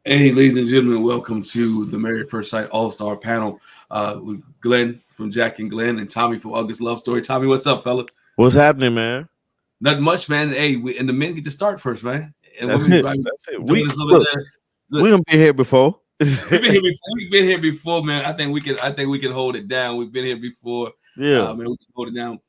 Hey, ladies and gentlemen, welcome to the Married at First Sight All Star Panel with Glenn from Jack and Glenn and Tommy from August Love Story. Tommy, what's up, fella? What's happening, man? Not much, man. Hey, and the men get to start first, man. And That's women it. probably That's it. doing We this a little bit look. there. We Look, gonna be here before. we've been here before. We've been here before, man. I think we can. I think we can hold it down. We've been here before, Yeah. man. We can hold it down.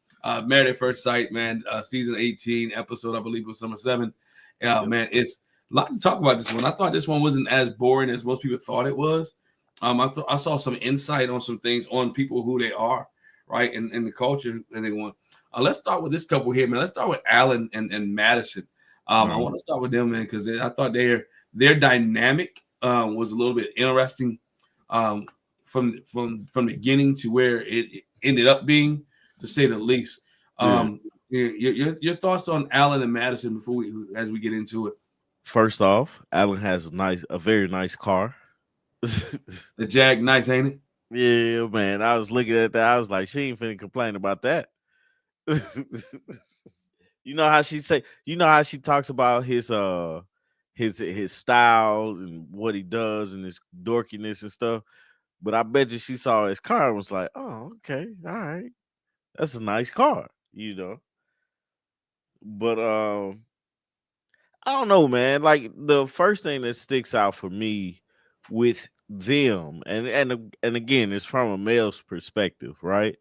Married at First Sight, man. Season 18, episode I believe it was number 7. Yeah, Yep. man. It's a lot to talk about this one. I thought this one wasn't as boring as most people thought it was. I saw some insight on some things on people who they are, right, and the culture that they want. Let's start with this couple here, man. Let's start with Alan and Madison. I Right. want to start with them, man, because I thought their dynamic was a little bit interesting um, from the beginning to where it ended up being, to say the least. Yeah. Your thoughts on Allen and Madison before as we get into it. First off, Alan has a very nice car. The Jag, nice, ain't it? Yeah, man. I was looking at that. I was like, she ain't finna complain about that. You know how she say. You know how she talks about his style and what he does and his dorkiness and stuff. But I bet you she saw his car and was like, "Oh, okay, all right, that's a nice car," you know. But I don't know, man. Like the first thing that sticks out for me with them, and again, it's from a male's perspective, right?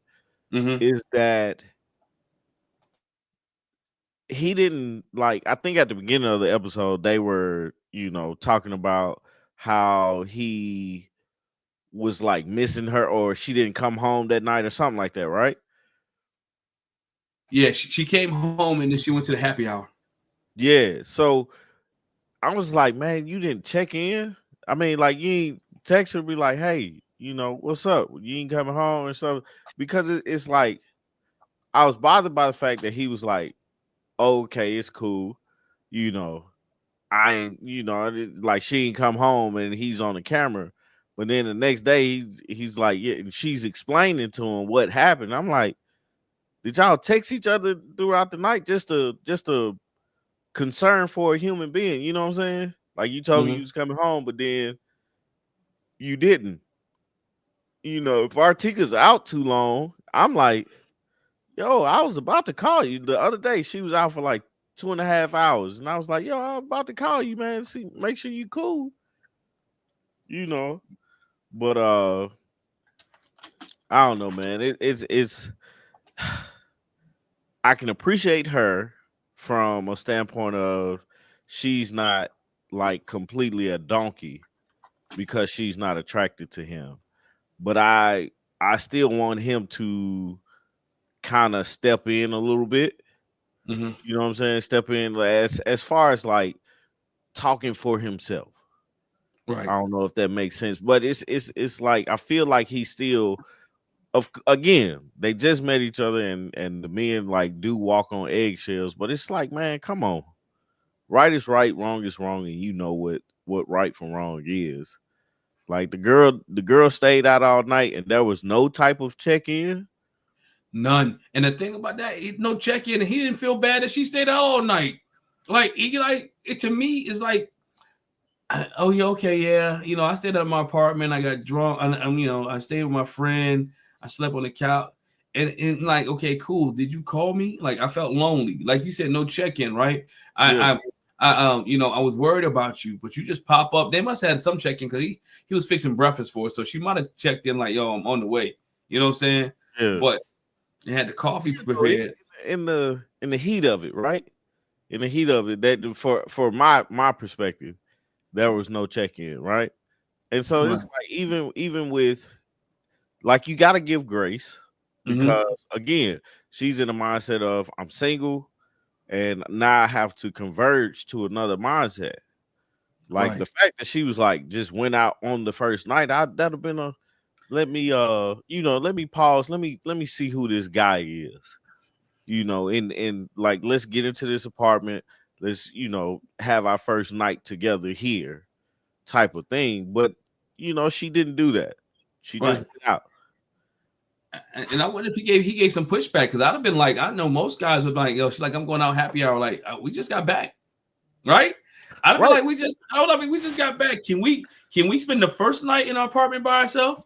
Mm-hmm. Is that he didn't like. I think at the beginning of the episode, they were, talking about how he was like missing her, or she didn't come home that night, or something like that, right? Yeah, she came home and then she went to the happy hour. Yeah. So I was like, man, you didn't check in. I mean, like you ain't text her, be like, hey, what's up? You ain't coming home and stuff. Because it's like I was bothered by the fact that he was like, okay, it's cool. You know, I ain't, like she ain't come home and he's on the camera. But then the next day he's like, yeah, and she's explaining to him what happened. I'm like, did y'all text each other throughout the night just to concern for a human being? You know what I'm saying? Like you told me you Mm-hmm. was coming home, but then you didn't. If Artika's out too long, I'm like, yo, I was about to call you the other day. She was out for like 2.5 hours, and I was like, yo, I'm about to call you, man. See, make sure you cool, you know. But I don't know, man. It's I can appreciate her from a standpoint of she's not like completely a donkey because she's not attracted to him. But I still want him to kind of step in a little bit. Mm-hmm. You know what I'm saying? Step in like, as far as like talking for himself. Right. I don't know if that makes sense, but it's like I feel like he's still again, they just met each other and the men like do walk on eggshells, but it's like, man, come on. Right is right, wrong is wrong, and you know what right from wrong is. Like the girl stayed out all night and there was no type of check-in. None. And the thing about that, no check in, and he didn't feel bad that she stayed out all night. Like he like it to me is like, oh yeah, okay, yeah. I stayed at my apartment. I got drunk. I stayed with my friend. I slept on the couch. And like, okay, cool. Did you call me? Like, I felt lonely. Like you said, no check in, right? Yeah. I was worried about you, but you just pop up. They must have had some check in because he was fixing breakfast for us, so she might have checked in like, yo, I'm on the way. You know what I'm saying? Yeah. But they had the coffee You know, prepared. in the heat of it, right? In the heat of it, that for my perspective, there was no check-in, right? And so Right. it's like even with like you got to give grace Mm-hmm. because again, she's in the mindset of I'm single and now I have to converge to another mindset. Like Right. the fact that she was like just went out on the first night, that'd have been a let me pause, let me see who this guy is. And like let's get into this apartment. Let's, have our first night together here type of thing. But she didn't do that. She just Right. went out. And I wonder if he gave some pushback because I'd have been like, I know most guys would be like, yo, she's like, I'm going out happy hour. Like, we just got back, right? I'd be Right. like, we just got back. Can we spend the first night in our apartment by ourselves?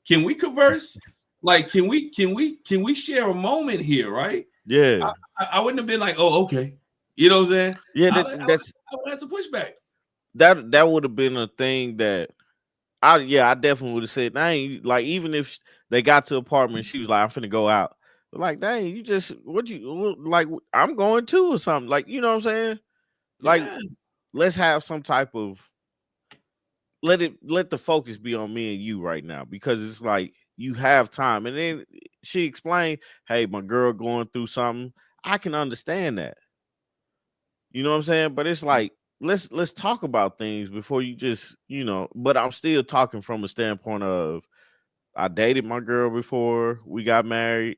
Can we converse? Like, can we share a moment here, right? Yeah. I wouldn't have been like, oh, okay. You know what I'm saying? Yeah, I would have some pushback. that would have been a thing that I definitely would have said, dang, like even if they got to the apartment, she was like, I'm finna go out. But like, dang, you just like I'm going too or something. Like, you know what I'm saying? Like, Yeah. let's have some type of let the focus be on me and you right now because it's like you have time. And then she explained, hey, my girl going through something. I can understand that. You know what I'm saying? But it's like let's talk about things before you just, but I'm still talking from a standpoint of I dated my girl before we got married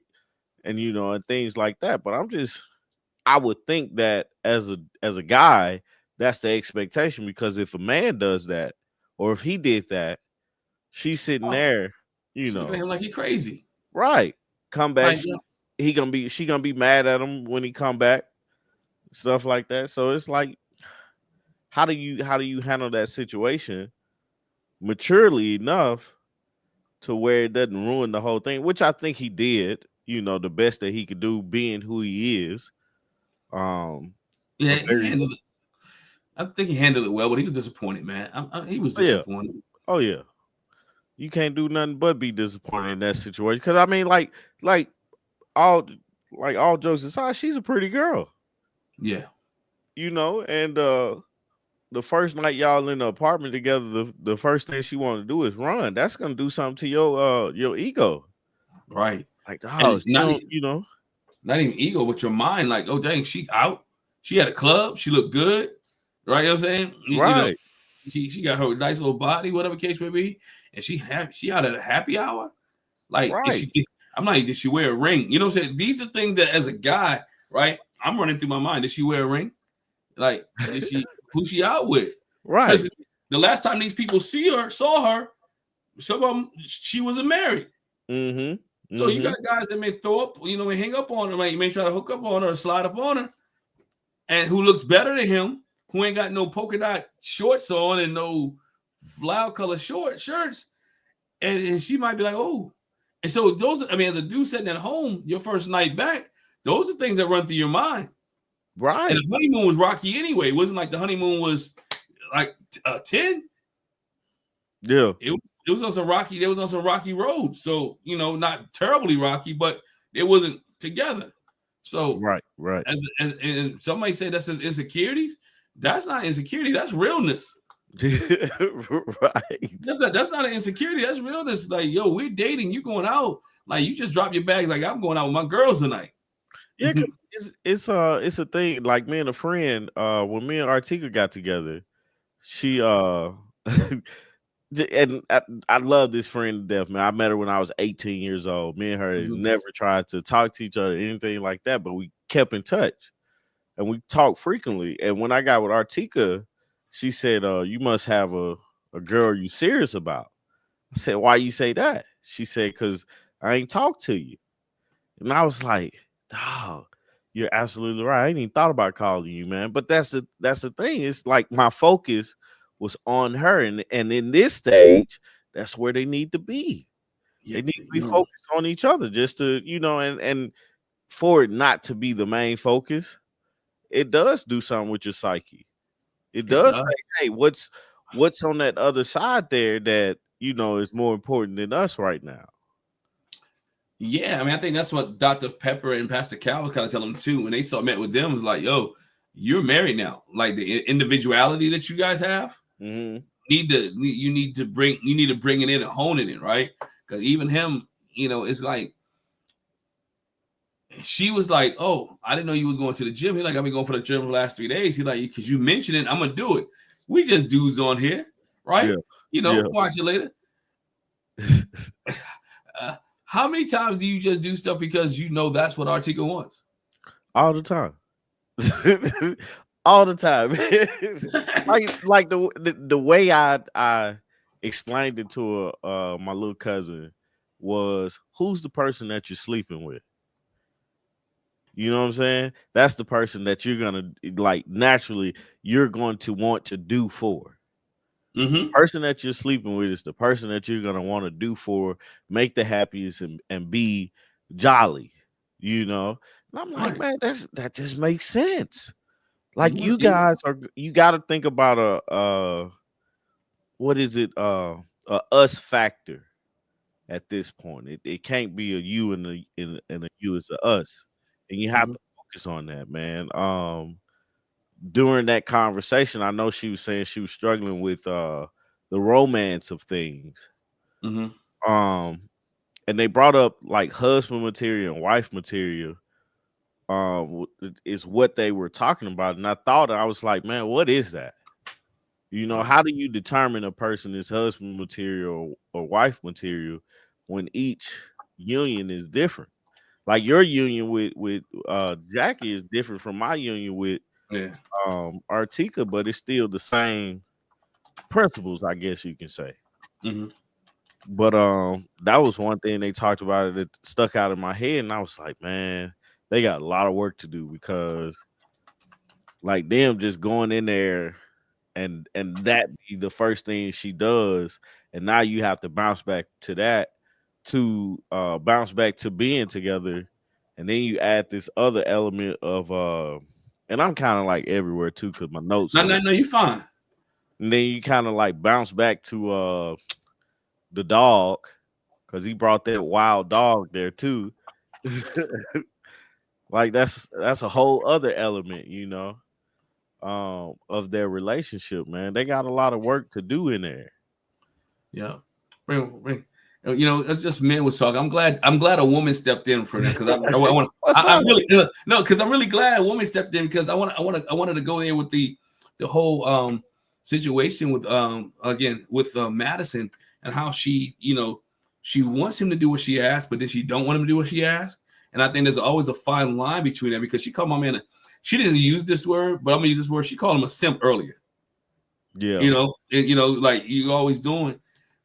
and and things like that. But I would think that as a guy, that's the expectation because if a man does that or if he did that, she's sitting Oh, there, she's looking at him like he crazy. right. Come back, Like, yeah, she gonna be mad at him when he come back, stuff like that. So it's like how do you handle that situation maturely enough to where it doesn't ruin the whole thing, which I think he did, the best that he could do being who he is. yeah, A he very handled it. I think he handled it well, but he was disappointed, man. He was oh yeah, disappointed. oh yeah. You can't do nothing but be disappointed in that situation. Cause I mean, like all all jokes aside, she's a pretty girl, Yeah, and the first night y'all in the apartment together, the first thing she wanted to do is run. That's gonna do something to your ego. right. Like, And oh, she don't. not even ego, but your mind. Like, oh dang, she out. She had a club. She looked good, right? You know what I'm saying? Right, She got her nice little body, whatever case may be, and she out at a happy hour. Like, is right. she? I'm like, did she wear a ring? You know what I'm saying? These are things that, as a guy, right? I'm running through my mind. Did she wear a ring? Like, did she? Who she out with? Right. Because the last time these people saw her, some of them, she wasn't married. Mm-hmm. So you Mm-hmm. got guys that may throw up, may hang up on her, like you may try to hook up on her or slide up on her, and who looks better than him, who ain't got no polka dot shorts on and no flower color shirts, and she might be like, oh. And so those, I mean, as a dude sitting at home, your first night back, those are things that run through your mind. And Right. the honeymoon was rocky anyway. It wasn't like the honeymoon was like 10. Yeah. It was on some rocky. There was on some rocky roads. So not terribly rocky, but it wasn't together. So Right. Right. as and somebody say that's his insecurities. That's not insecurity. That's realness. Right. That's not an insecurity. That's realness. Like, yo, we're dating. You going out. Like, you just drop your bags. Like, I'm going out with my girls tonight. Yeah, cause it's a thing. Like me and a friend, when me and Artika got together, she and I love this friend to death, man. I met her when I was 18 years old. Me and her Mhm. never tried to talk to each other, anything like that, but we kept in touch and we talked frequently. And when I got with Artika, she said, you must have a girl you serious about. I said, why you say that? She said, because I ain't talked to you. And I was like, dog, you're absolutely right. I ain't even thought about calling you, man. But that's the thing. It's like my focus was on her. And in this stage, that's where they need to be. Yeah, They need to be focused on each other just to, and for it not to be the main focus, it does do something with your psyche. It it does does. say, hey, what's on that other side there that is more important than us right now. Yeah, I mean, I think that's what Dr. Pepper and Pastor Cal was kind of telling them too. When they met with them, was like, yo, you're married now. Like, the individuality that you guys have, Mm-hmm. you need to bring it in and hone it in, right? Because even him, it's like she was like, oh, I didn't know you was going to the gym. He's like, I've been going for the gym for the last 3 days. He's like, because you mentioned it, I'm gonna do it. We just dudes on here, right? Yeah. Yeah. Watch it later. How many times do you just do stuff because that's what Artigo wants? All the time. All the time. like the way I explained it to my little cousin was, who's the person that you're sleeping with? You know what I'm saying? That's the person that you're gonna like naturally you're going to want to do for. Mm-hmm. Person that you're sleeping with is the person that you're gonna want to do for, make the happiest and be jolly, you know. And I'm like, Right. man, that just makes sense. Like You, you you, guys are you gotta think about a what is it? A us factor at this point. It can't be a you and a you, it's a us. And you have mm-hmm. to focus on that, man. During that conversation, I know she was saying she was struggling with the romance of things. Mm-hmm. Um, and they brought up like husband material and wife material. Is what they were talking about, and I was like, man, what is that? You know, Right. how do you determine a person is husband material or wife material when each union is different? Like your union with Jackie is different from my union with Yeah. Artika, but it's still the same principles, I guess you can say. Mm-hmm. But that was one thing they talked about that stuck out in my head, and I was like, man, they got a lot of work to do because like them just going in there and that be the first thing she does, and now you have to bounce back to that to bounce back to being together, and then you add this other element of and I'm kind of like everywhere too because my notes No, are, no, no, you're fine. and then you kind of like bounce back to the dog because he brought that wild dog there too. Like that's a whole other element, you know, of their relationship, man. They got a lot of work to do in there. Yeah. Bring. You know, it's just men was talking. I'm glad a woman stepped in for that because I want. What's I up? really no, because I'm really glad a woman stepped in because I wanted to go there with the whole situation with again with Madison and how she she wants him to do what she asked, but then she don't want him to do what she asked. And I think there's always a fine line between that because she called my man. She didn't use this word, but I'm gonna use this word. She called him a simp earlier. Yeah. Like you always doing.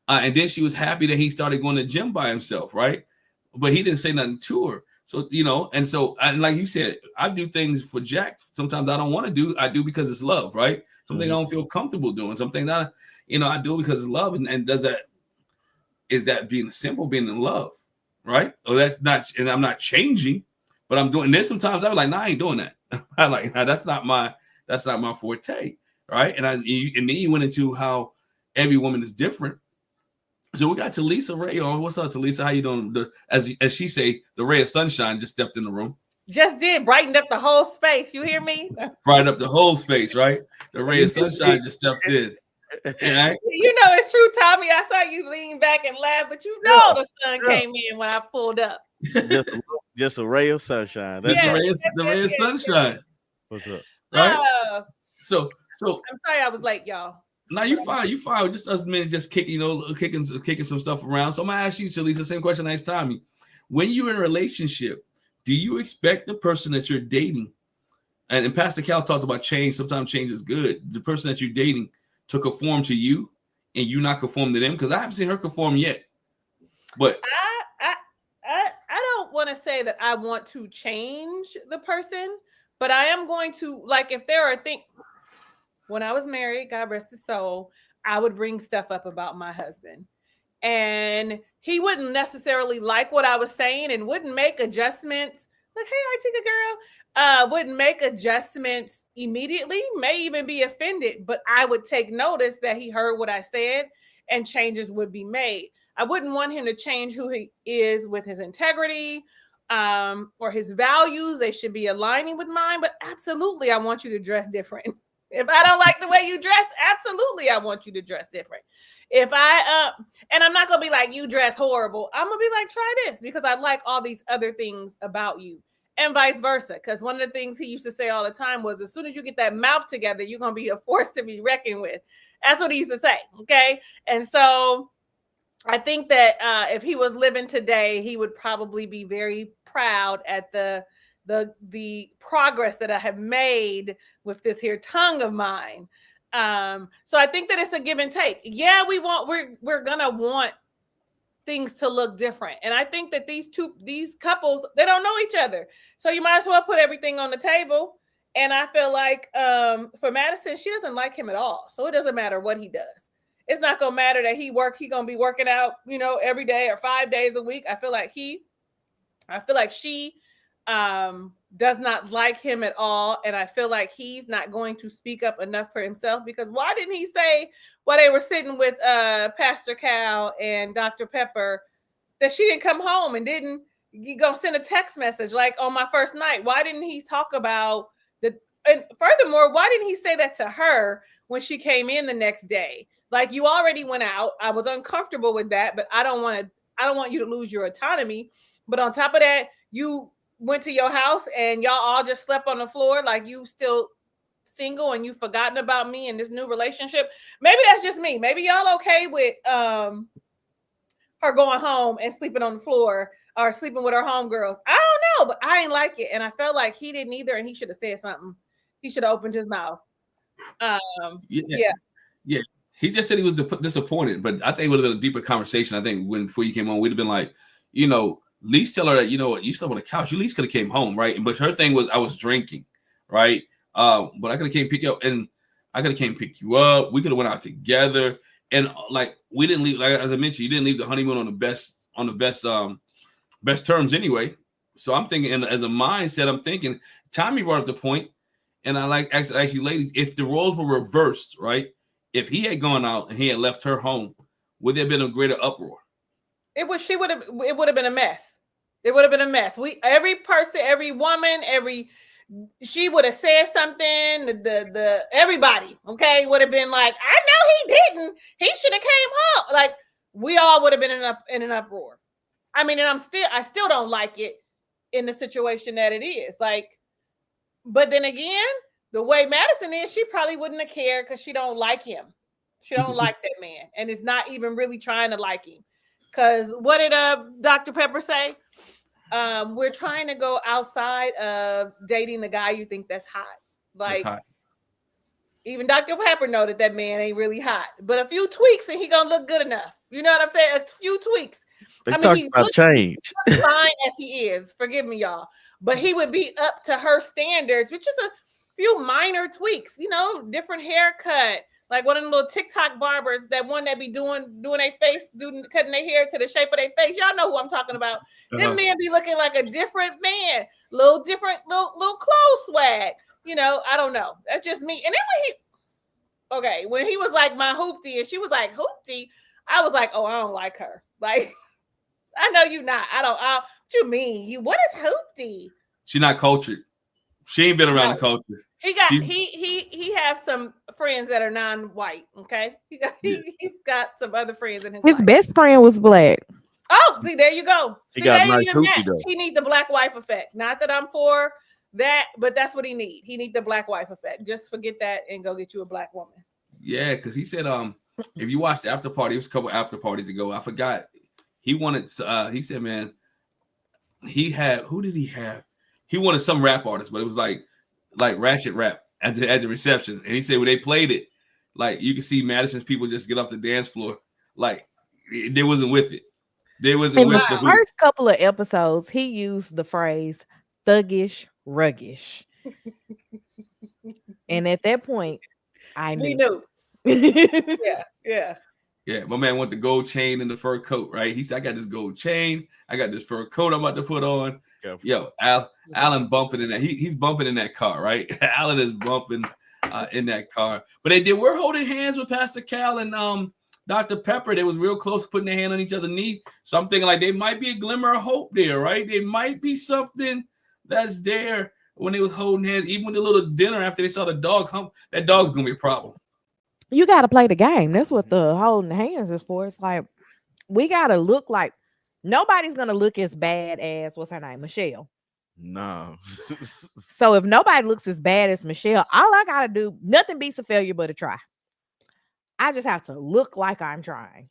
And then she was happy that he started going to gym by himself, right? But he didn't say nothing to her. So, and like you said, I do things for Jack. Sometimes I don't want to do. I do because it's love, right? Something I Mhm. don't feel comfortable doing. Something that, I do because it's love. And is that being simple, being in love, right? Or that's not, and I'm not changing, but I'm doing this. Sometimes I'm like, nah, I ain't doing that. I like, nah, that's not my forte, right? And then you went into how every woman is different. So we got Talisa Ray on. What's up, Talisa? How you doing? As she say, the ray of sunshine just stepped in the room. Just did brightened up the whole space. You hear me? Brightened up the whole space, right? The ray of sunshine just stepped in. Yeah, You know it's true, Tommy. I saw you lean back and laugh, but you know Yeah, the sun yeah. came in when I pulled up. Just a ray of sunshine. That's Just Yes, all. the ray of yes. sunshine, What's up? right? Oh, So I'm sorry I was late, y'all. now you fine. You fine. Just us men just kicking, kicking some stuff around. So I'm gonna ask you, Talisa, same question I asked Tommy. When you're in a relationship, do you expect the person that you're dating, and Pastor Cal talked about change, sometimes change is good, the person that you're dating to conform to you and you not conform to them? Because I haven't seen her conform yet. But I don't want to say that I want to change the person, but I am going to, like, if there are things. When I was married, God rest his soul, I would bring stuff up about my husband. And he wouldn't necessarily like what I was saying and wouldn't make adjustments. Like, hey, Artika girl, wouldn't make adjustments immediately, may even be offended, but I would take notice that he heard what I said and changes would be made. I wouldn't want him to change who he is with his integrity or his values. They should be aligning with mine, but absolutely, I want you to dress different. If I don't like the way you dress, absolutely, I want you to dress different. If I and I'm not gonna be like, you dress horrible. I'm gonna be like, try this because I like all these other things about you, and vice versa. Because one of the things he used to say all the time was, as soon as you get that mouth together, you're gonna be a force to be reckoned with. That's what he used to say. Okay, and so I think that if he was living today, he would probably be very proud at the progress that I have made with this here tongue of mine. So I think that it's a give and take. Yeah, we're gonna want things to look different. And I think that these couples, they don't know each other. So you might as well put everything on the table. And I feel like for Madison, she doesn't like him at all. So it doesn't matter what he does. It's not going to matter that he going to be working out, every day or 5 days a week. I feel like she does not like him at all. And I feel like he's not going to speak up enough for himself, because why didn't he say while they were sitting with Pastor Cal and Dr. Pepper that she didn't come home and didn't go send a text message like on my first night? Why didn't he talk about and furthermore, why didn't he say that to her when she came in the next day? Like, you already went out. I was uncomfortable with that, but I don't want you to lose your autonomy. But on top of that, you went to your house and y'all all just slept on the floor like you still single and you've forgotten about me and this new relationship. Maybe that's just me. Maybe y'all okay with her going home and sleeping on the floor or sleeping with her homegirls. I don't know, but I ain't like it. And I felt like he didn't either, and he should have said something. He should have opened his mouth. Yeah. He just said he was disappointed, but I think it would have been a deeper conversation. I think before you came on, we'd have been like, at least tell her that, you slept on the couch. You at least could have came home, right? But her thing was, I was drinking, right? But I could have came pick you up, and I could have came pick you up. We could have went out together, and like we didn't leave. Like as I mentioned, you didn't leave the honeymoon on the best terms anyway. So I'm thinking, and as a mindset, I'm thinking. Tommy brought up the point, and I like actually, ladies, if the roles were reversed, right? If he had gone out and he had left her home, would there have been a greater uproar? It would have been a mess. It would have been a mess. Every person, every woman, she would have said something. The everybody, okay, would have been like, I know he didn't. He should have came home. Like, we all would have been in an uproar. I mean, and I still don't like it in the situation that it is. Like, but then again, the way Madison is, she probably wouldn't have cared because she don't like him. She don't like that man, and is not even really trying to like him. Because what did Dr. Pepper say? We're trying to go outside of dating the guy you think that's hot. Like, hot. Even Dr. Pepper know that man ain't really hot. But a few tweaks and he gonna look good enough. You know what I'm saying? A few tweaks. They talk about change. Fine as he is. Forgive me, y'all. But he would be up to her standards, which is a few minor tweaks. Different haircut. Like one of them little TikTok barbers, that one that be doing their face, cutting their hair to the shape of their face. Y'all know who I'm talking about. Them men be looking like a different man, little different, little clothes swag. I don't know. That's just me. And then when he was like my hoopty, and she was like hoopty, I was like, oh, I don't like her. Like, I know you not. What you mean? What is hoopty? She not cultured. She ain't been around the culture. He have some friends that are non-white. Okay, he's got some other friends in his life. Best friend was black. Oh, see, there you go. He got a nice hoopty though. He need the black wife effect. Not that I'm for that, but that's what he need. He need the black wife effect. Just forget that and go get you a black woman. Yeah, because he said, if you watched the after party, it was a couple after parties ago. I forgot. He wanted. He said, man, who did he have? He wanted some rap artist, but it was like ratchet rap at the reception. And he said when they played it, like you could see Madison's people just get off the dance floor. Like they wasn't with it. They wasn't with the first couple of episodes, he used the phrase thuggish, ruggish. And at that point, I knew. We knew. Yeah. My man want the gold chain and the fur coat, right? He said, I got this gold chain. I got this fur coat I'm about to put on. Yo, Alan bumping in that. He's bumping in that car, right? Alan is bumping in that car. But they were holding hands with Pastor Cal and Dr. Pepper. They was real close, putting their hand on each other's knee. So I'm thinking like there might be a glimmer of hope there, right? There might be something that's there when they was holding hands. Even with the little dinner after they saw the dog hump, that dog's gonna be a problem. You got to play the game. That's what the holding hands is for. It's like we got to look like nobody's going to look as bad as, what's her name? Michelle. No. So if nobody looks as bad as Michelle, all I got to do, nothing beats a failure but a try. I just have to look like I'm trying.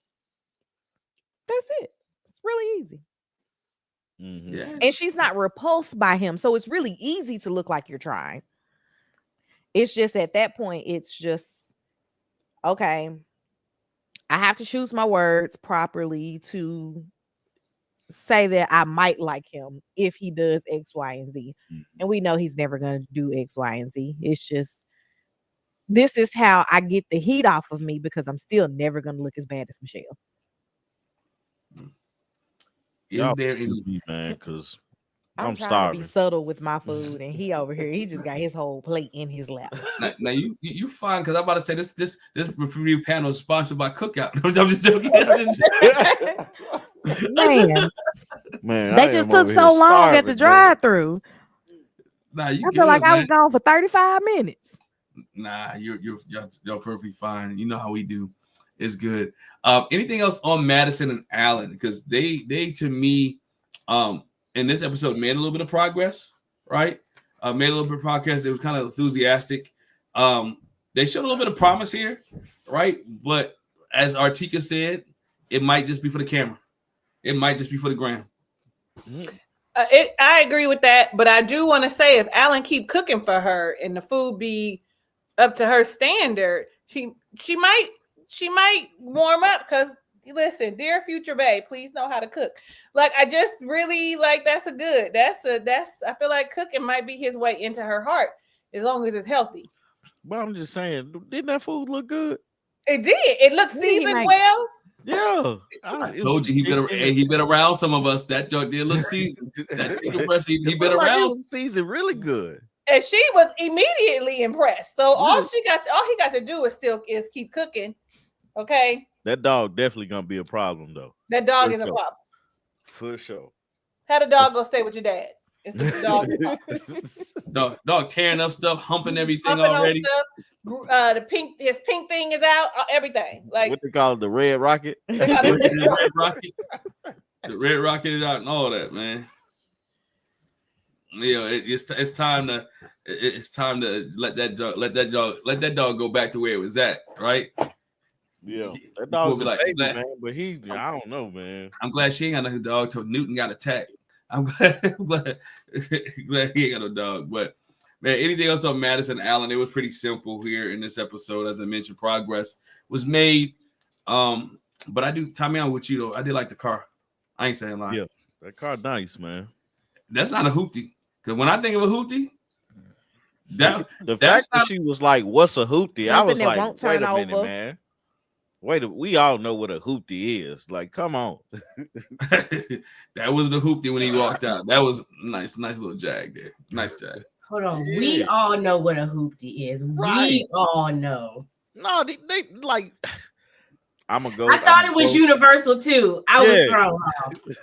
That's it. It's really easy. Mm-hmm. Yeah. And she's not repulsed by him. So it's really easy to look like you're trying. It's just at that point, it's just, okay, I have to choose my words properly to say that I might like him if he does X, Y, and Z. And we know he's never going to do X, Y, and Z. It's just, this is how I get the heat off of me because I'm still never going to look as bad as Michelle. Is there any, man? Because I'm trying starving. to be subtle with my food, and he over here, he just got his whole plate in his lap. now you fine, because I'm about to say this review panel is sponsored by Cookout. I'm just joking. Man, they just took so long at the drive-through. Nah, I feel like I was gone for 35 minutes. Nah, you're perfectly fine. You know how we do. It's good. Anything else on Madison and Alan? Because they to me, in this episode made a little bit of progress, right? Made a little bit of progress. They was kind of enthusiastic. They showed a little bit of promise here, right? But as Artika said, it might just be for the camera. It might just be for the gram. I agree with that, but I do want to say if Alan keep cooking for her and the food be up to her standard, she might warm up. Because listen, dear future babe, please know how to cook. Like, I just really like that's I feel like cooking might be his way into her heart as long as it's healthy. But I'm just saying, didn't that food look good? It did. It looked seasoned well. Yeah, I told you he been around some of us. That joke did look seasoned. That he been around. Seasoned really good. And she was immediately impressed. So all he got to do is keep cooking. Okay. That dog definitely gonna be a problem though. That dog is a problem. For sure. How the dog go stay with your dad? It's the dog. dog tearing up stuff, humping everything humping already. His pink thing is out. Everything. Like what they call it, the red rocket. The red rocket is out and all that, man. Yeah, it's time to let that dog go back to where it was at, right? Yeah, that dog's a baby, man. But I don't know, man. I'm glad she ain't got no dog till Newton got attacked. I'm glad he ain't got no dog. But man, anything else on Madison Allen? It was pretty simple here in this episode. As I mentioned, progress was made. But I do, Tommy, I'm with you though. I did like the car. I ain't saying lie. Yeah, that car nice, man. That's not a hoopty. Because when I think of a hoopty, the fact that she was like, "What's a hoopty?" I was like, "Wait a minute, man. We all know what a hoopty is. Like, come on." That was the hoopty when he walked out. That was nice little jag there. Nice jag. Hold on. Yeah. We all know what a hoopty is. Right. We all know. No, they like. I'm gonna go. I thought it was universal too. I was thrown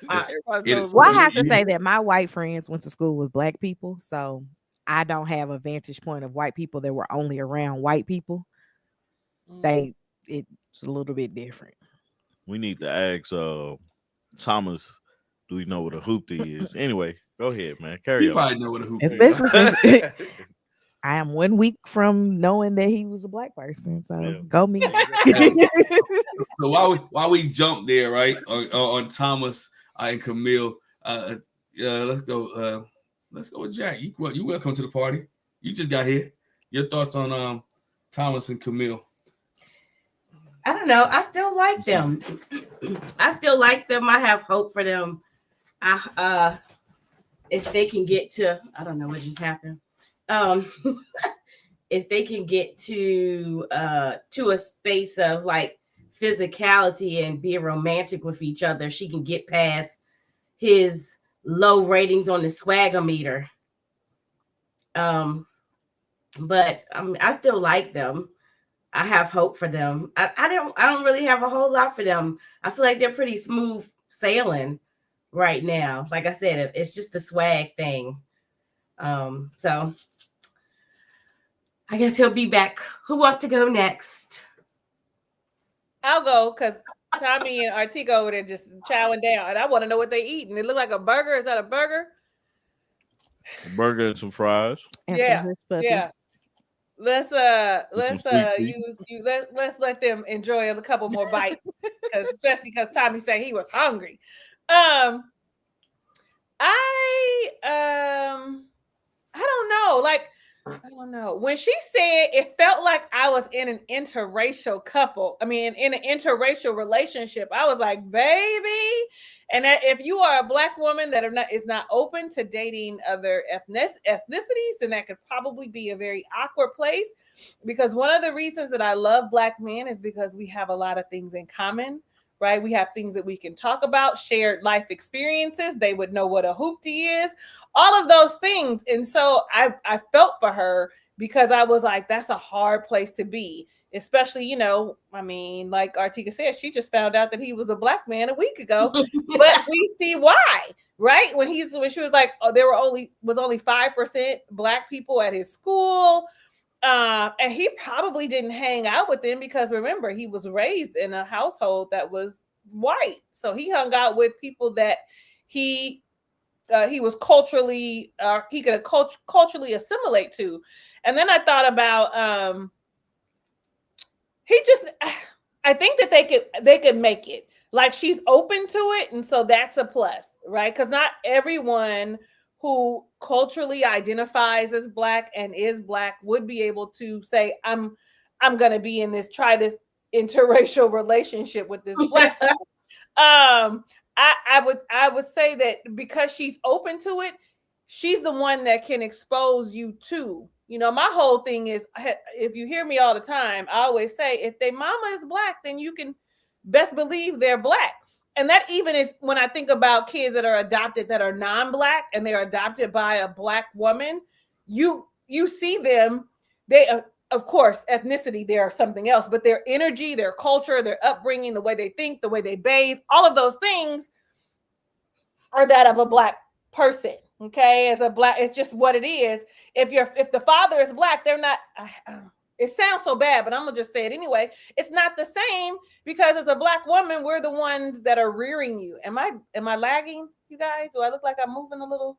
off. Well, I have to say that my white friends went to school with black people, so I don't have a vantage point of white people that were only around white people. It's a little bit different. We need to ask Thomas, do we know what a hoopty is? Anyway, go ahead, man. Carry on. Probably know what a hoopty Especially since I am 1 week from knowing that he was a black person. So go me. So while we jump there, right, on Thomas and Camille, let's go with Jack. You welcome to the party. You just got here. Your thoughts on Thomas and Camille? I don't know. I still like them. I have hope for them. If they can get to, I don't know what just happened. If they can get to a space of like physicality and being romantic with each other, she can get past his low ratings on the swaggometer. But I still like them. I have hope for them. I don't really have a whole lot for them. I feel like they're pretty smooth sailing right now. Like I said, it's just a swag thing. So I guess he'll be back. Who wants to go next? I'll go because Tommy and Artika over there just chowing down, and I want to know what they eat. And it look like a burger. Is that a burger? A burger and some fries. Yeah. Let's let them enjoy a couple more bites, especially because Tommy said he was hungry. I don't know. Like, I don't know. When she said it felt like I was in an interracial couple, I mean, in an interracial relationship, I was like, baby. And that if you are a Black woman that is not open to dating other ethnicities, then that could probably be a very awkward place. Because one of the reasons that I love Black men is because we have a lot of things in common, right? We have things that we can talk about, shared life experiences. They would know what a hoopty is, all of those things. And so I felt for her because I was like, that's a hard place to be, especially, you know, I mean, like Artika said, she just found out that he was a Black man a week ago, but we see why, right? When she was like, oh, there was only 5% Black people at his school. And he probably didn't hang out with them because remember, he was raised in a household that was white. So he hung out with people that he was culturally, he could culturally assimilate to. And then I thought about, I think that they could make it. Like she's open to it. And so that's a plus, right? Because not everyone who culturally identifies as Black and is Black would be able to say, I'm going to be in try this interracial relationship with this Black. I would say that because she's open to it, she's the one that can expose you to, you know, my whole thing is, if you hear me all the time, I always say, if their mama is Black, then you can best believe they're Black. And that even is when I think about kids that are adopted that are non-Black and they're adopted by a Black woman, you see them, they, of course, ethnicity, they're something else, but their energy, their culture, their upbringing, the way they think, the way they bathe, all of those things are that of a Black person. Okay, as a Black, it's just what it is. If the father is Black, they're not. It sounds so bad, but I'm gonna just say it anyway. It's not the same because as a Black woman, we're the ones that are rearing you. Am I lagging, you guys? Do I look like I'm moving a little?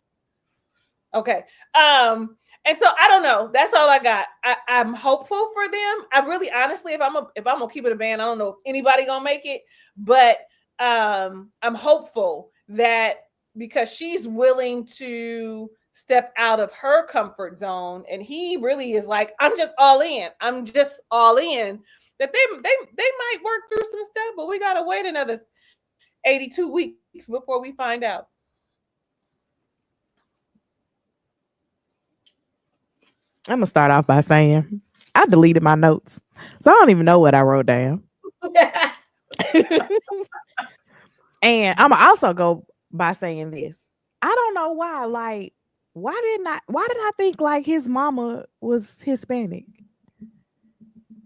Okay. And so I don't know. That's all I got. I'm hopeful for them. I really, honestly, if I'm gonna keep it a band, I don't know if anybody gonna make it, but I'm hopeful that because she's willing to step out of her comfort zone, and he really is like, I'm just all in. That they might work through some stuff, but we gotta wait another 82 weeks before we find out. I'm gonna start off by saying I deleted my notes, so I don't even know what I wrote down. And I'm gonna also go by saying this. I don't know why. Like, why did I think like his mama was Hispanic?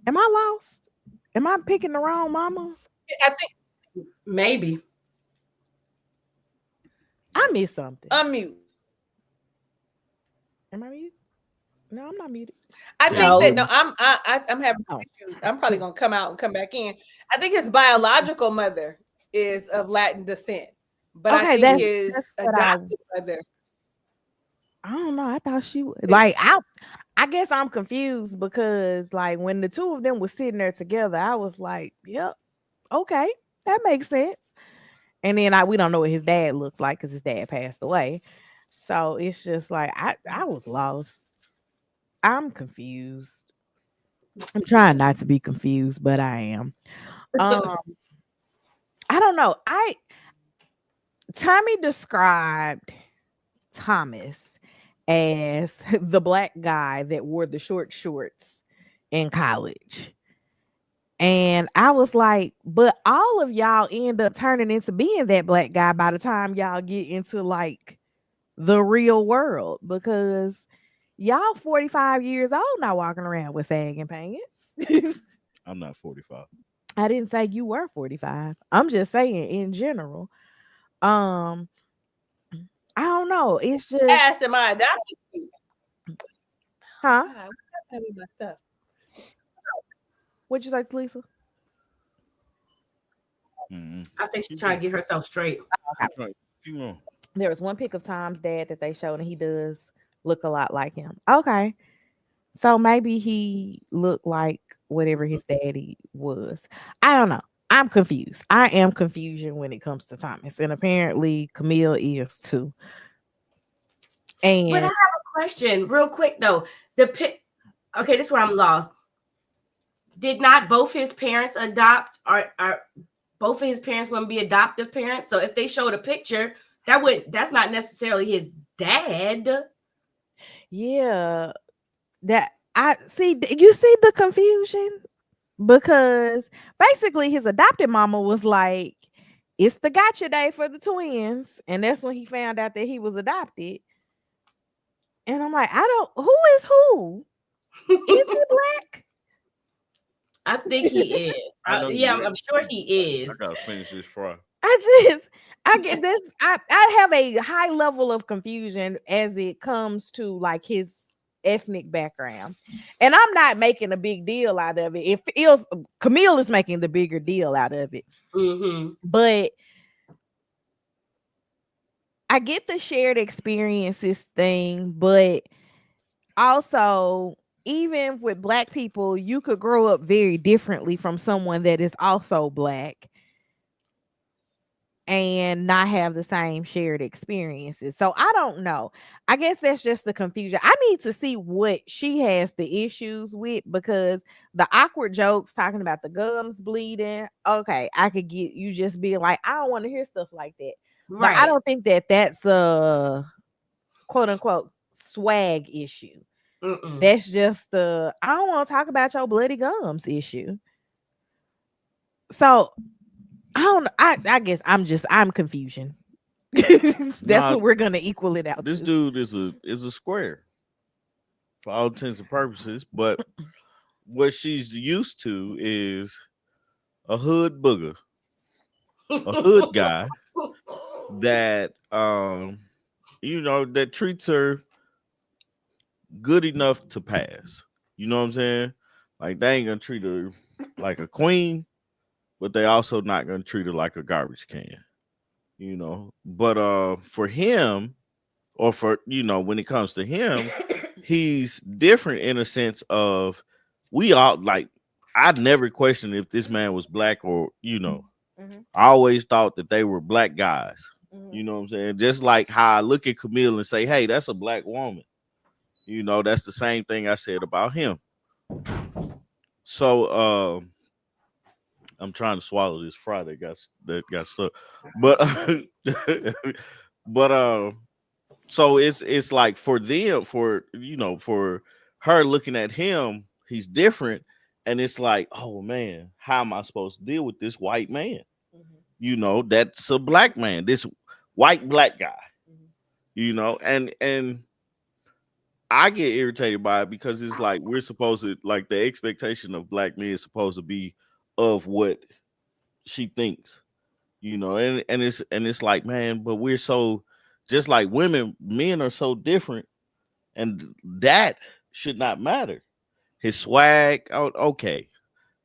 Am I lost? Am I picking the wrong mama? I think maybe I missed something. Unmute. Am I muted? No, I'm not muted. I think I'm having some issues. I'm probably gonna come out and come back in. I think his biological mother is of Latin descent, but okay, I think his adopted mother. I don't know. I thought she was like I guess I'm confused because like when the two of them were sitting there together, I was like, yep, okay, that makes sense. And then we don't know what his dad looks like because his dad passed away. So it's just like I was lost. I'm confused. I'm trying not to be confused, but I am. I don't know. Tommy described Thomas as the Black guy that wore the short shorts in college. And I was like, but all of y'all end up turning into being that Black guy by the time y'all get into like the real world, because y'all 45 years old not walking around with sagging pants. I'm not 45. I didn't say you were 45. I'm just saying in general. I don't know. It's just asked am I adopted? Huh? God, what's happening with my stuff? What'd you say, Lisa? I think she's trying to get herself straight. There was one pic of Tom's dad that they showed, and he does look a lot like him. Okay. So maybe he looked like whatever his daddy was. I don't know. I'm confused. I am confusion when it comes to Thomas. And apparently Camille is too. And but I have a question real quick though. Okay, this is where I'm lost. Did not both his parents adopt, or both of his parents wouldn't be adoptive parents? So if they showed a picture, that's not necessarily his dad. Yeah, that I see. You see the confusion, because basically his adopted mama was like, "It's the gotcha day for the twins," and that's when he found out that he was adopted. And I'm like, who is who? Is he black? I think he is. I'm sure he is. I gotta finish this fry. I get this. I have a high level of confusion as it comes to like his ethnic background, and I'm not making a big deal out of it. It feels Camille is making the bigger deal out of it, but I get the shared experiences thing, but also, even with black people, you could grow up very differently from someone that is also black and not have the same shared experiences. So I don't know. I guess that's just the confusion. I need to see what she has the issues with, because the awkward jokes talking about the gums bleeding, okay, I could get you just being like, I don't want to hear stuff like that. Right. But I don't think that that's a quote unquote swag issue. That's just I don't want to talk about your bloody gums issue. So I don't. I guess I'm confusion. That's what we're gonna equal it out. This dude is a square for all intents and purposes, but what she's used to is a hood booger, a hood guy that that treats her good enough to pass. You know what I'm saying? Like, they ain't gonna treat her like a queen, but they also not gonna treat her like a garbage can. But for him, or for when it comes to him, he's different in a sense of, we all, like, I'd never questioned if this man was black or I always thought that they were black guys. You know what I'm saying? Just like how I look at Camille and say, hey, that's a black woman. That's the same thing I said about him. So I'm trying to swallow this fry that got stuck. But so it's like, for them, for her looking at him, he's different, and it's like, oh man, how am I supposed to deal with this white man? That's a black man, this white black guy. And I get irritated by it, because it's like, we're supposed to, like, the expectation of black men is supposed to be of what she thinks, and it's like, man, but we're so, just like women, men are so different, and that should not matter. His swag, okay,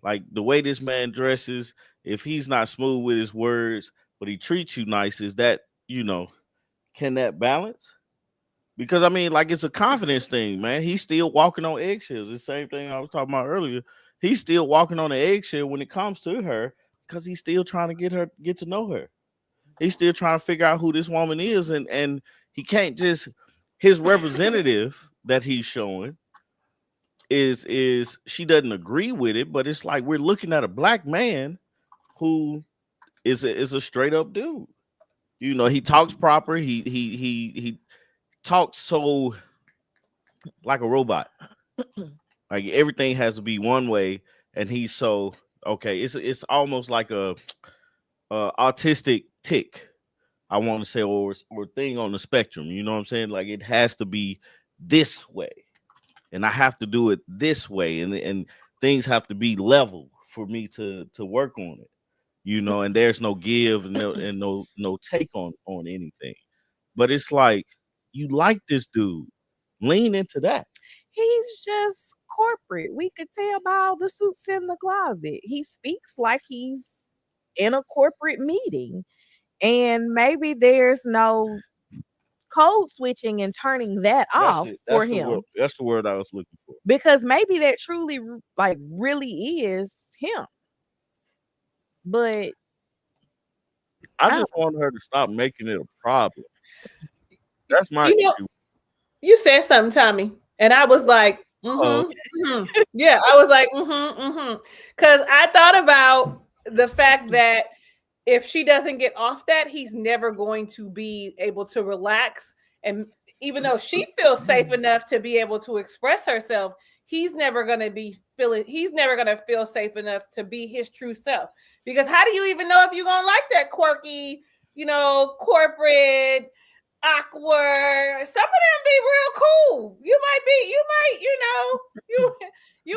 like the way this man dresses, if he's not smooth with his words, but he treats you nice, is that, can that balance? Because I mean, like, it's a confidence thing, man. He's still walking on eggshells. The same thing I was talking about earlier. He's still walking on the eggshell when it comes to her, because he's still trying to get to know her. He's still trying to figure out who this woman is, and he can't just, his representative that he's showing is she doesn't agree with it, but it's like, we're looking at a black man who is a straight up dude. He talks proper. He talks so like a robot. Like, everything has to be one way, and he's so okay. It's almost like a autistic tick, I want to say, or thing on the spectrum. You know what I'm saying? Like, it has to be this way, and I have to do it this way, and things have to be level for me to work on it. And there's no give and no take on anything. But it's like, you like this dude, lean into that. He's just corporate. We could tell by all the suits in the closet. He speaks like he's in a corporate meeting, and maybe there's no code switching and turning that off for him. That's the word I was looking for. Because maybe that truly, like, really is him. But I just want her to stop making it a problem. That's my issue. You said something, Tommy, and I was like, Oh. yeah, I was like, because I thought about the fact that if she doesn't get off that, he's never going to be able to relax. And even though she feels safe enough to be able to express herself, he's never going to feel safe enough to be his true self. Because how do you even know if you're going to like that quirky, corporate, awkward? Some of them be real cool. You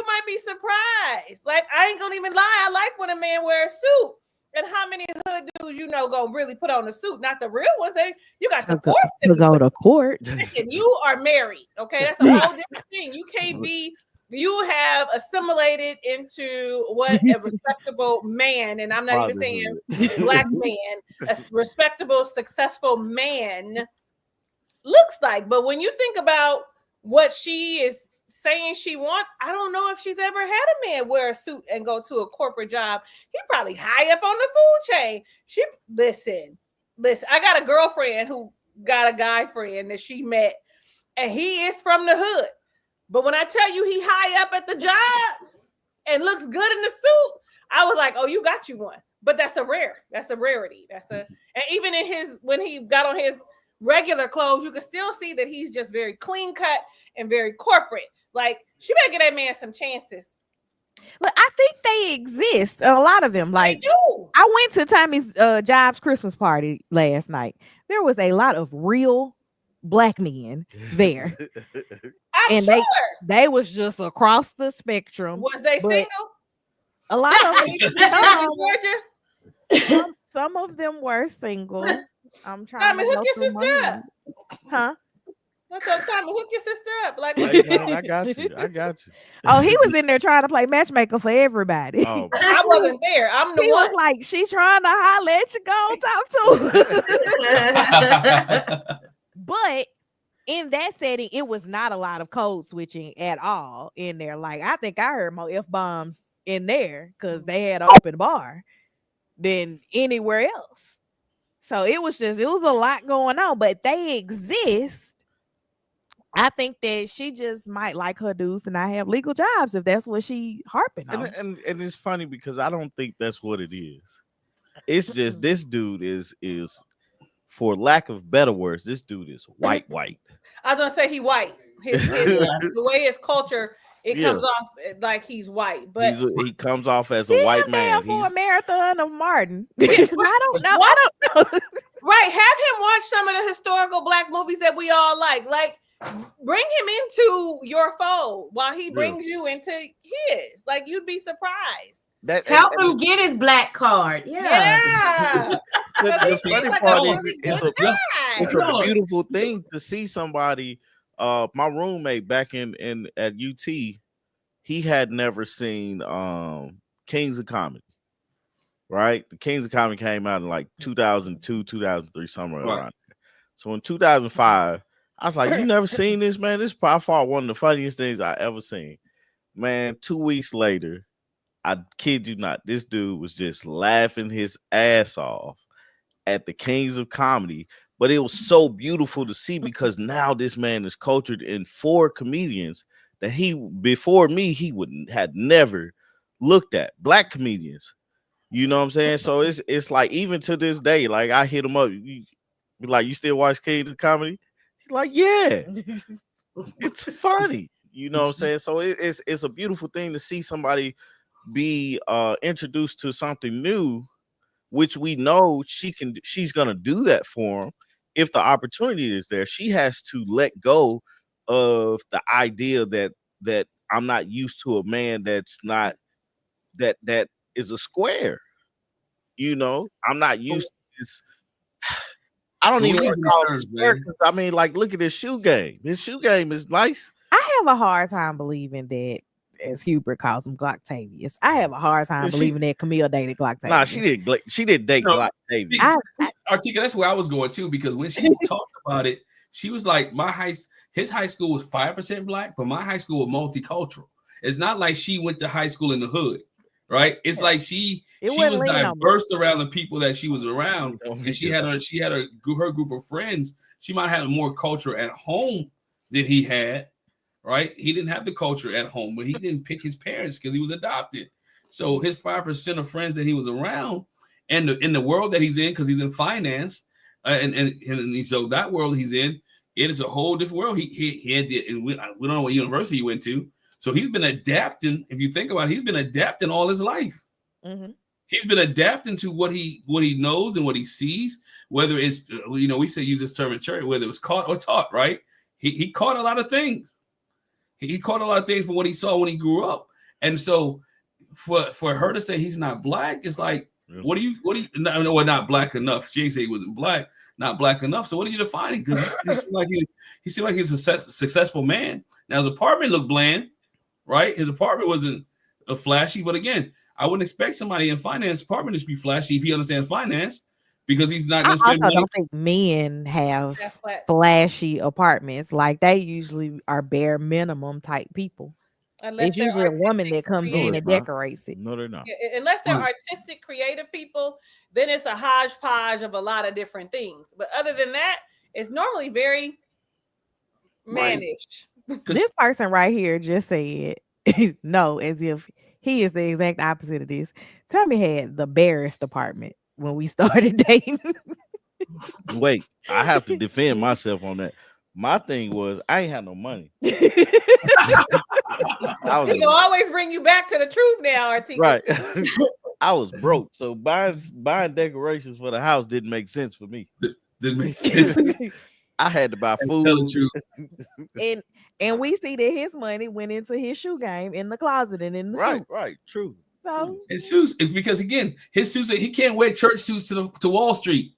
might be surprised. Like, I ain't gonna even lie, I like when a man wears a suit. And how many hood dudes gonna really put on a suit? Not the real ones. You got to force them to go to court. And you are married. Okay, that's a whole different thing. You can't be. You have assimilated into what a respectable man, and I'm not even saying black man, a respectable, successful man looks like. But when you think about what she is saying she wants, I don't know if she's ever had a man wear a suit and go to a corporate job. He probably high up on the food chain. Listen, I got a girlfriend who got a guy friend that she met, and he is from the hood. But when I tell you he high up at the job and looks good in the suit, I was like, oh, you got you one. But that's a rarity. And even when he got on his regular clothes, you can still see that he's just very clean cut and very corporate. Like, she better get that man some chances. Look, I think they exist. A lot of them. Like, I went to Tommy's job's Christmas party last night. There was a lot of real black men there. I'm sure they was just across the spectrum. Was they single? A lot of them. Georgia? Some of them were single. I'm trying Tommy, to hook your sister up. Huh? Tommy, hook your sister up. Like, Hey, man, I got you. Oh, he was in there trying to play matchmaker for everybody. Oh, I wasn't there. I'm the he one. was like, she's trying to holler at you, go talk to her. But in that setting, it was not a lot of code switching at all in there. Like, I think I heard more F-bombs in there because they had an open bar than anywhere else. So it was a lot going on, but they exist. I think that she just might like her dudes to not have legal jobs if that's what she harping on. And it's funny because I don't think that's what it is. It's just this dude is for lack of better words, this dude is white. I was gonna say he white. The way his culture, comes off like he's white, but he comes off as a white man. For a marathon of Martin. I don't know. Right, have him watch some of the historical black movies that we all like. Like, bring him into your fold while he brings you into his. Like, you'd be surprised. Help him get his black card. Yeah. The funny part is it's a beautiful thing to see somebody. My roommate back at UT, he had never seen Kings of Comedy. Right, the Kings of Comedy came out in like 2002, 2003, somewhere around there. So in 2005, I was like, "You never seen this, man? This is by far one of the funniest things I ever seen." Man, 2 weeks later, I kid you not, this dude was just laughing his ass off at the Kings of Comedy. But it was so beautiful to see because now this man is cultured in 4 comedians that before me had never looked at, black comedians. You know what I'm saying? So it's like, even to this day, like, I hit him up, be like, "You still watch Kings of Comedy?" He's like, "Yeah, it's funny." You know what I'm saying? So it's a beautiful thing to see somebody be introduced to something new, which we know she's gonna do that for him if the opportunity is there. She has to let go of the idea that I'm not used to a man that's not that is a square. You know, I'm not used to this. I don't even want to call it square because I mean, like, look at his shoe game. His shoe game is nice. I have a hard time believing that, as Hubert calls him, Glocktavius. I have a hard time believing that Camille dated Glocktavius. Nah, she did date Glocktavius. Artika, that's where I was going too, because when she talked about it, she was like, his high school was 5% black, but my high school was multicultural. It's not like she went to high school in the hood, right? It's like she was diverse around the people that she was around, and she had her group of friends. She might have had more culture at home that he had, right? He didn't have the culture at home, but he didn't pick his parents because he was adopted. So his 5% of friends that he was around, and in the world that he's in, because he's in finance, and so that world he's in, it is a whole different world. He had the, and we don't know what university he went to. So he's been adapting. If you think about it, he's been adapting all his life. Mhm. He's been adapting to what he knows and what he sees. Whether it's we say use this term in church, whether it was caught or taught, right? He caught a lot of things. He caught a lot of things from what he saw when he grew up. And so for her to say he's not black, it's like, what do you not black enough? Jay said he wasn't black, not black enough. So what are you defining? Because he seemed like he's a successful man. Now his apartment looked bland, right? His apartment wasn't flashy, but again, I wouldn't expect somebody in finance apartment to be flashy if he understands finance, because he's not going to spend money. I don't think men have flashy apartments. Like, they usually are bare minimum type people. Unless it's usually a woman that comes in and decorates it. No, they're not. Unless they're artistic, creative people, then it's a hodgepodge of a lot of different things. But other than that, it's normally very mannish. This person right here just said no, as if he is the exact opposite of this. Tommy had the barest apartment when we started dating. Wait, I have to defend myself on that. My thing was I ain't had no money. He'll always bring you back to the truth now, Artika. Right. I was broke, so buying decorations for the house didn't make sense for me. Didn't make sense. I had to buy food. And we see that his money went into his shoe game in the closet and in the suits. Right, true. So his suits, because again, his suits, he can't wear church suits to Wall Street.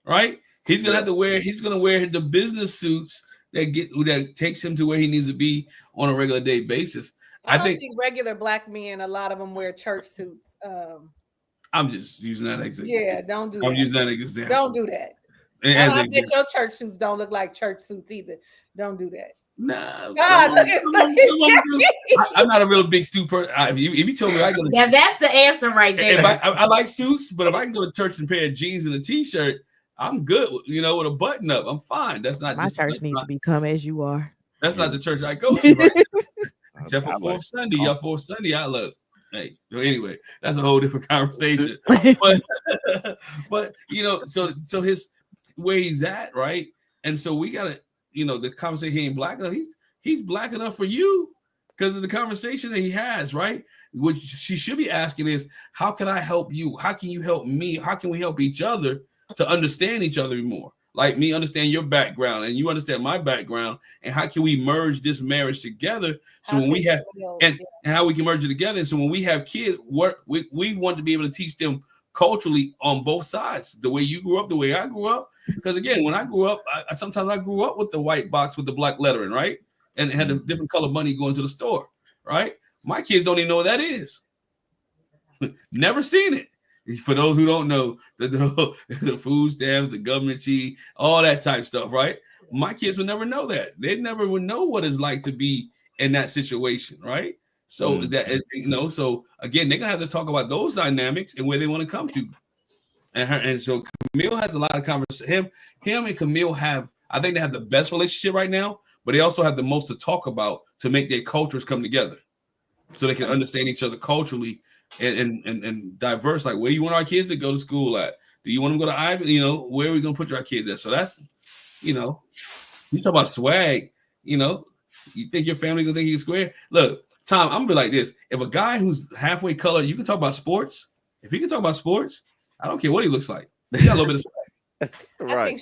Right? He's gonna wear the business suits that takes him to where he needs to be on a regular day basis. I think regular black men, a lot of them wear church suits. I'm just using that example. Yeah, don't do that. I'm using that example. Don't do that. I bet your church suits don't look like church suits either. Don't do that. Nah, I'm not a real big suit person. If you told me I go to that's the answer right there. If I like suits, but if I can go to church and pair of jeans and a t-shirt, I'm good. With a button up, I'm fine. That's not my church needs to become as you are. That's not the church I go to. Right? Except for fourth Sunday, y'all fourth Sunday. I love. Hey, so anyway, that's a whole different conversation. but so his where he's at, right? And so we gotta, the conversation, he ain't black enough. He's black enough for you because of the conversation that he has, right? What she should be asking is, how can I help you? How can you help me? How can we help each other to understand each other more? Like me understand your background and you understand my background, and how can we merge this marriage together? So when we have and how we can merge it together. And so when we have kids, we want to be able to teach them culturally on both sides, the way you grew up, the way I grew up. Because again, when I grew up, sometimes I grew up with the white box with the black lettering, right? And it had a different color money going to the store, right? My kids don't even know what that is. Never seen it. For those who don't know, the food stamps, the government cheese, all that type stuff, right? My kids would never know that. They never would know what it's like to be in that situation, right? So so again, they're gonna have to talk about those dynamics and where they want to come to. And so Camille has a lot of conversation. Him and Camille I think they have the best relationship right now, but they also have the most to talk about to make their cultures come together, so they can understand each other culturally and diverse. Like, where do you want our kids to go to school at? Do you want them to go to Ivy? Where are we gonna put our kids at? So that's, you talk about swag. You think your family gonna think you square? Look, Tom, I'm gonna be like this. If a guy who's halfway colored, you can talk about sports. If he can talk about sports, I don't care what he looks like. He got a little bit of swag. Right.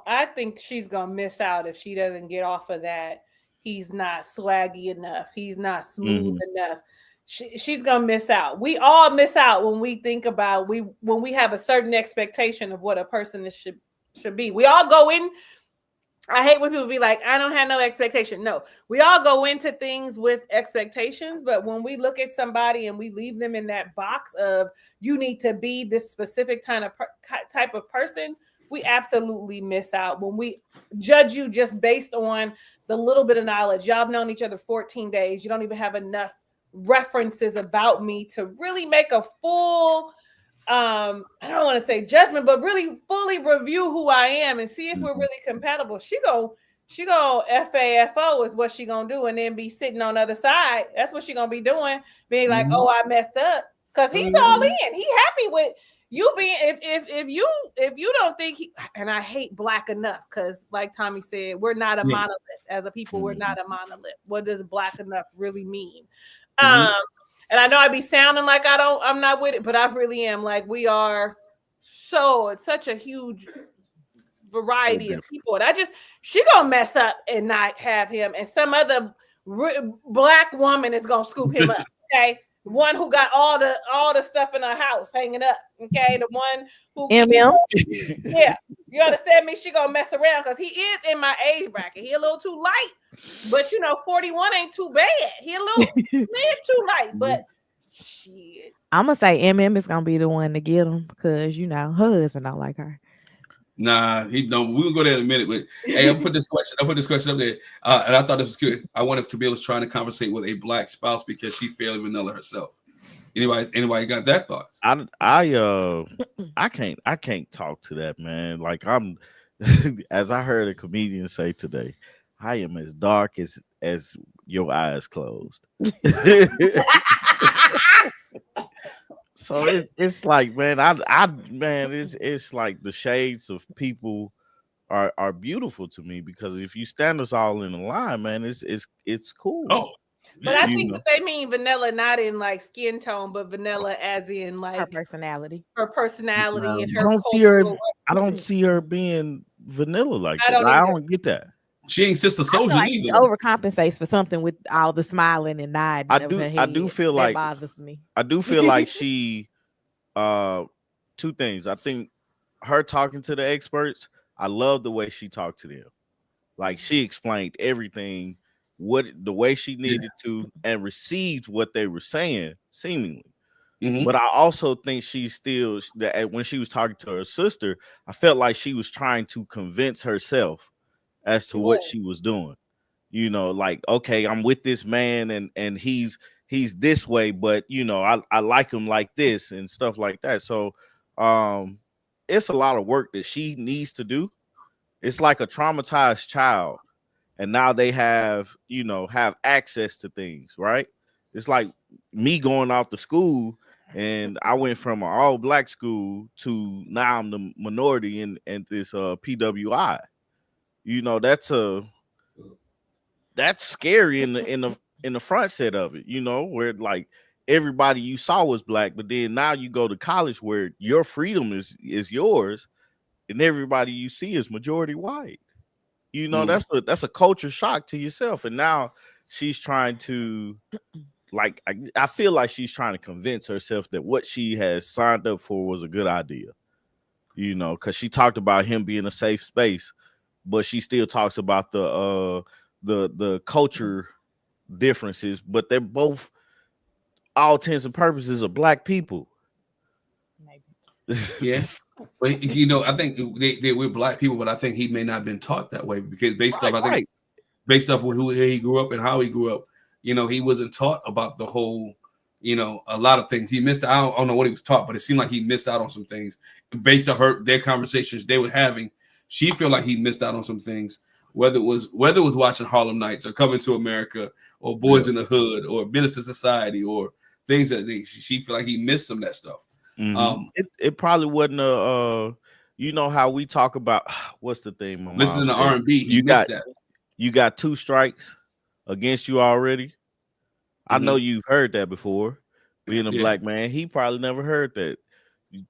I think she's gonna miss out if she doesn't get off of that. He's not swaggy enough. He's not smooth enough. She's gonna miss out. We all miss out when we think about when we have a certain expectation of what a person should be. We all go in. I hate when people be like, I don't have no expectation. No, we all go into things with expectations, but when we look at somebody and we leave them in that box of you need to be this specific type of person, we absolutely miss out when we judge you just based on the little bit of knowledge. Y'all have known each other 14 days. You don't even have enough references about me to really make a full I don't want to say judgment, but really fully review who I am and see if we're really compatible. She she gonna FAFO is what she gonna do, and then be sitting on the other side. That's what she gonna be doing, being like, "Oh, I messed up," because he's all in. He happy with you being. If you don't think he, and I hate black enough, because like Tommy said, we're not a monolith as a people. We're not a monolith. What does black enough really mean? And I know I be sounding like I'm not with it, but I really am. Like, we are it's such a huge variety of people. And she gonna mess up and not have him, and some other black woman is gonna scoop him up. Okay. The one who got all the stuff in her house hanging up. Okay. The one who yeah, you understand me? She gonna mess around because he is in my age bracket. He a little too light, but 41 ain't too bad. He a little too light, but shit. I'm gonna say MM is gonna be the one to get him because her husband don't like her. Nah, he don't. We'll go there in a minute. But hey, I'll put this question up there, and I thought this was good. I wonder if Camille is trying to conversate with a black spouse because she failed vanilla herself. Anybody got that thought? I can't talk to that, man. Like, I'm as I heard a comedian say today, I am as dark as your eyes closed. So it's like, man, it's like the shades of people are beautiful to me, because if you stand us all in a line, man, it's cool. Oh, but I think that they mean vanilla not in like skin tone, but vanilla as in like her personality, and her. I don't see her being vanilla like that. I don't get that. She ain't Sister Soldier like either. She overcompensates for something with all the smiling and nodding. I do feel like bothers me. I do feel like she two things. I think her talking to the experts, I love the way she talked to them. Like, she explained everything the way she needed to, and received what they were saying seemingly. But I also think that when she was talking to her sister, I felt like she was trying to convince herself as to what she was doing. Like, okay, I'm with this man and he's this way, but I like him like this and stuff like that. So it's a lot of work that she needs to do. It's like a traumatized child, and now they have access to things, right? It's like me going off to school, and I went from an all black school to now I'm the minority in this PWI. That's scary in the front set of it, where like everybody you saw was black, but then now you go to college where your freedom is yours, and everybody you see is majority white. That's a culture shock to yourself. And now she's trying to, like, I feel like she's trying to convince herself that what she has signed up for was a good idea, because she talked about him being a safe space, but she still talks about the culture differences, but they're both, all intents and purposes, of black people. Yes. But I think we're black people, but I think he may not have been taught that way, because based off who he grew up and how he grew up, he wasn't taught about the whole, a lot of things. He missed out. I don't know what he was taught, but it seemed like he missed out on some things based off their conversations they were having. She felt like he missed out on some things, whether it was watching Harlem Nights or Coming to America or Boys in the Hood or Minister Society or things that she felt like he missed some of that stuff. It probably wasn't how we talk about what's the thing, listening to R&B. You got 2 strikes against you already. I know you've heard that before. Being a black man, he probably never heard that.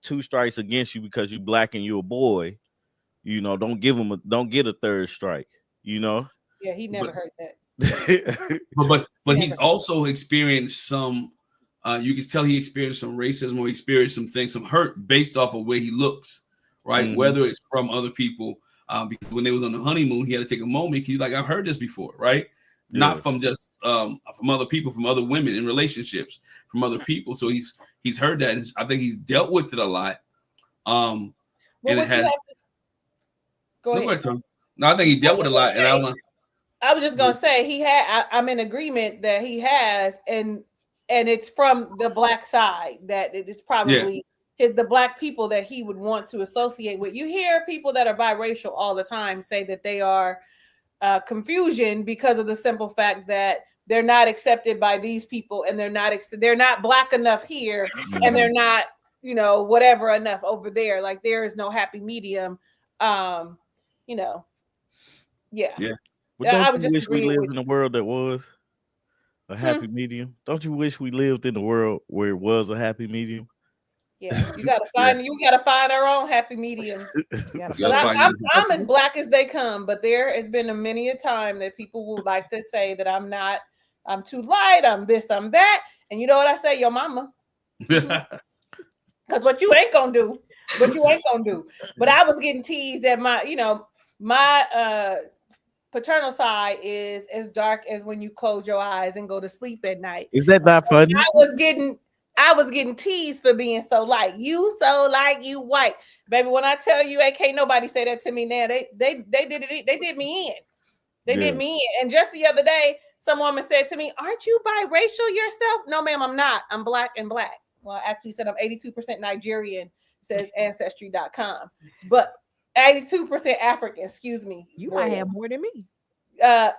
2 strikes against you because you black and you're a boy. Don't get a 3rd strike. Yeah, he never heard that. but he's also experienced some. You can tell he experienced some racism, or experienced some things, some hurt based off of where he looks, right? Whether it's from other people, because when they was on the honeymoon, he had to take a moment. He's like, I've heard this before, right? Yeah. Not from just from other people, from other women in relationships, from other people. So he's heard that, and I think he's dealt with it a lot. And it has. Go ahead. No, I think he dealt with it a lot, and I was just gonna say I'm in agreement that he has, and it's from the black side that it's probably the black people that he would want to associate with. You hear people that are biracial all the time say that they are confusion because of the simple fact that they're not accepted by these people, and they're not black enough here, and they're not, you know, whatever enough over there. Like there is no happy medium. You know, yeah. But I don't would you just wish we agree lived with in a world that was a happy medium? Don't you wish we lived in a world where it was a happy medium? Yeah, you gotta find our own happy medium. But I'm as black as they come, but there has been many a time that people would like to say that I'm too light, I'm this, I'm that. And you know what I say? Your mama. Because what you ain't gonna do. But I was getting teased that my paternal side is as dark as when you close your eyes and go to sleep at night. Is that not funny? I was getting teased for being so light. You so light, you white. Baby, when I tell you, can't nobody say that to me now. They did me in. They did me in. And just the other day, some woman said to me, "Aren't you biracial yourself?" No, ma'am, I'm not. I'm black and black. Well, I actually said I'm 82% Nigerian, says Ancestry.com. But 82% African, excuse me. You might have more than me. I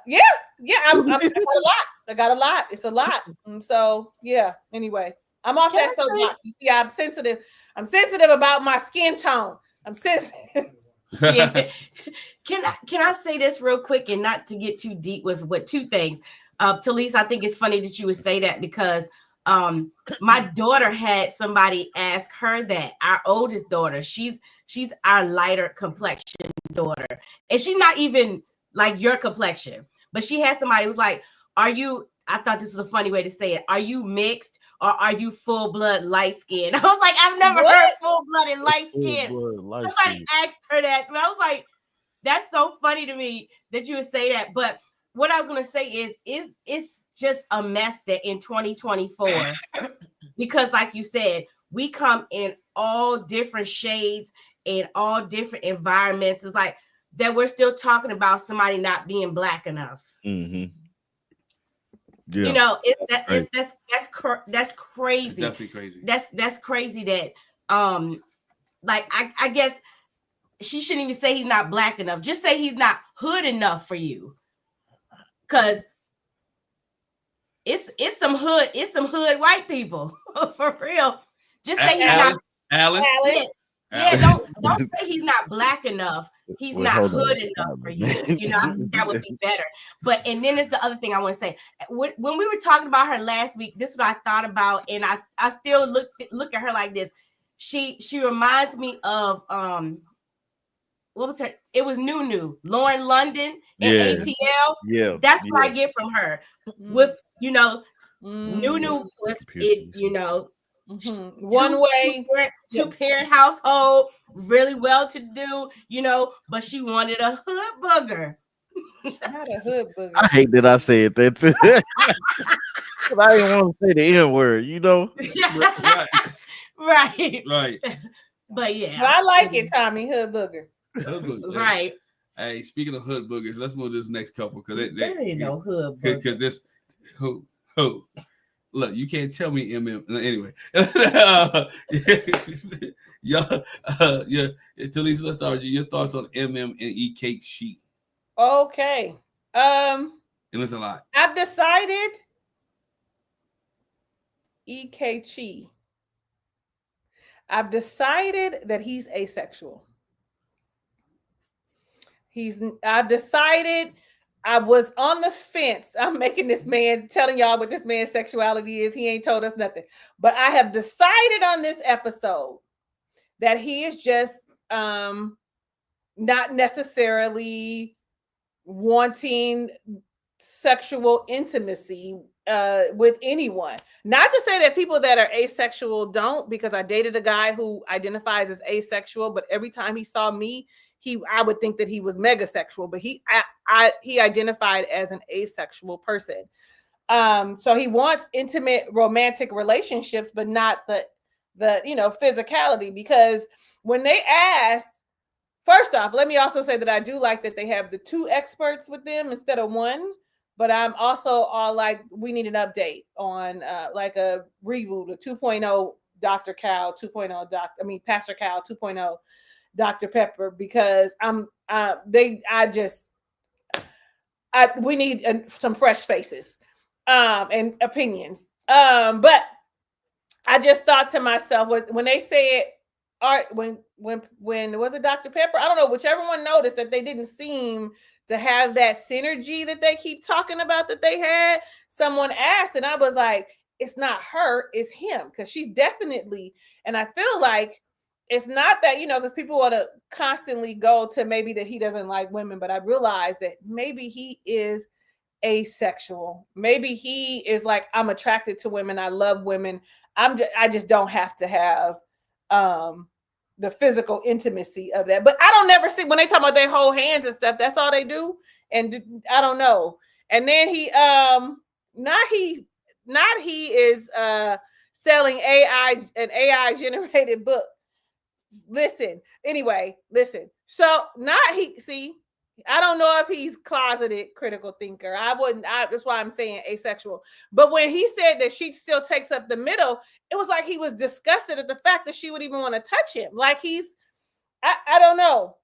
got a lot. It's a lot. And so yeah. Anyway, I'm off that soapbox. You see, I'm sensitive. I'm sensitive about my skin tone. I'm sensitive. Yeah. Can I say this real quick, and not to get too deep with what two things? Talise, I think it's funny that you would say that, because my daughter had somebody ask her that. Our oldest daughter, she's our lighter complexion daughter, and she's not even like your complexion, but she had somebody who was like, "Are you?" I thought this was a funny way to say it. Are you mixed or are you full blood light skin? I was like, I've never heard full blooded light skin. Somebody asked her that, and I was like, that's so funny to me that you would say that. But what I was going to say is it's just a mess that in 2024, because like you said, we come in all different shades and all different environments. It's like that we're still talking about somebody not being black enough. Mm-hmm. Yeah. You know, that's crazy. It's definitely crazy. That's crazy that like I guess she shouldn't even say he's not black enough. Just say he's not hood enough for you. Cause it's some hood white people for real. Just say he's not Alan. Yeah, don't say he's not black enough. He's not hood enough for you. You know, I think that would be better. But and then there's the other thing I want to say. When we were talking about her last week, this is what I thought about, and I still look at her like this. She reminds me of what was her? It was Nunu, Lauren London in ATL. Yeah, that's what I get from her. With Nunu was it, one way, two-parent household, really well-to-do, but she wanted a hood booger. Not a hood booger. I hate that I said that too. I didn't want to say the N-word, Right. But yeah, well, I like it, Tommy. Hood booger. Right. Hey, speaking of hood boogers, let's move to this next couple because there ain't no hood booger. Because this who. Look, you can't tell me MM. Anyway, Talisa, let's start with you. Your thoughts on MM and E. She. Okay. And it's a lot. I've decided E.K. Chi. I've decided that he's asexual. I've decided. I was on the fence. I'm making this man, telling y'all what this man's sexuality is. He ain't told us nothing. But I have decided on this episode that he is just not necessarily wanting sexual intimacy with anyone. Not to say that people that are asexual don't, because I dated a guy who identifies as asexual, but every time he saw me, I would think that he was megasexual, but he identified as an asexual person. So he wants intimate romantic relationships, but not the physicality. Because when they asked, first off, let me also say that I do like that they have the two experts with them instead of one. But I'm also all like, we need an update on like a reboot, a 2.0 Dr. Cal, 2.0 Pastor Cal 2.0. Dr. Pepper, because we need some fresh faces and opinions. But I just thought to myself, when they said, when was it Dr. Pepper? I don't know, whichever one noticed that they didn't seem to have that synergy that they keep talking about that they had. Someone asked, and I was like, it's not her, it's him, because she's definitely, and I feel like it's not that, because people want to constantly go to maybe that he doesn't like women, but I realized that maybe he is asexual. Maybe he is like, I'm attracted to women, I love women. I just don't have to have the physical intimacy of that. But I don't never see when they talk about they hold hands and stuff, that's all they do. And I don't know. And then he is selling an AI generated book. Listen. So I don't know if he's closeted critical thinker. That's why I'm saying asexual. But when he said that she still takes up the middle, it was like he was disgusted at the fact that she would even want to touch him. Like I don't know.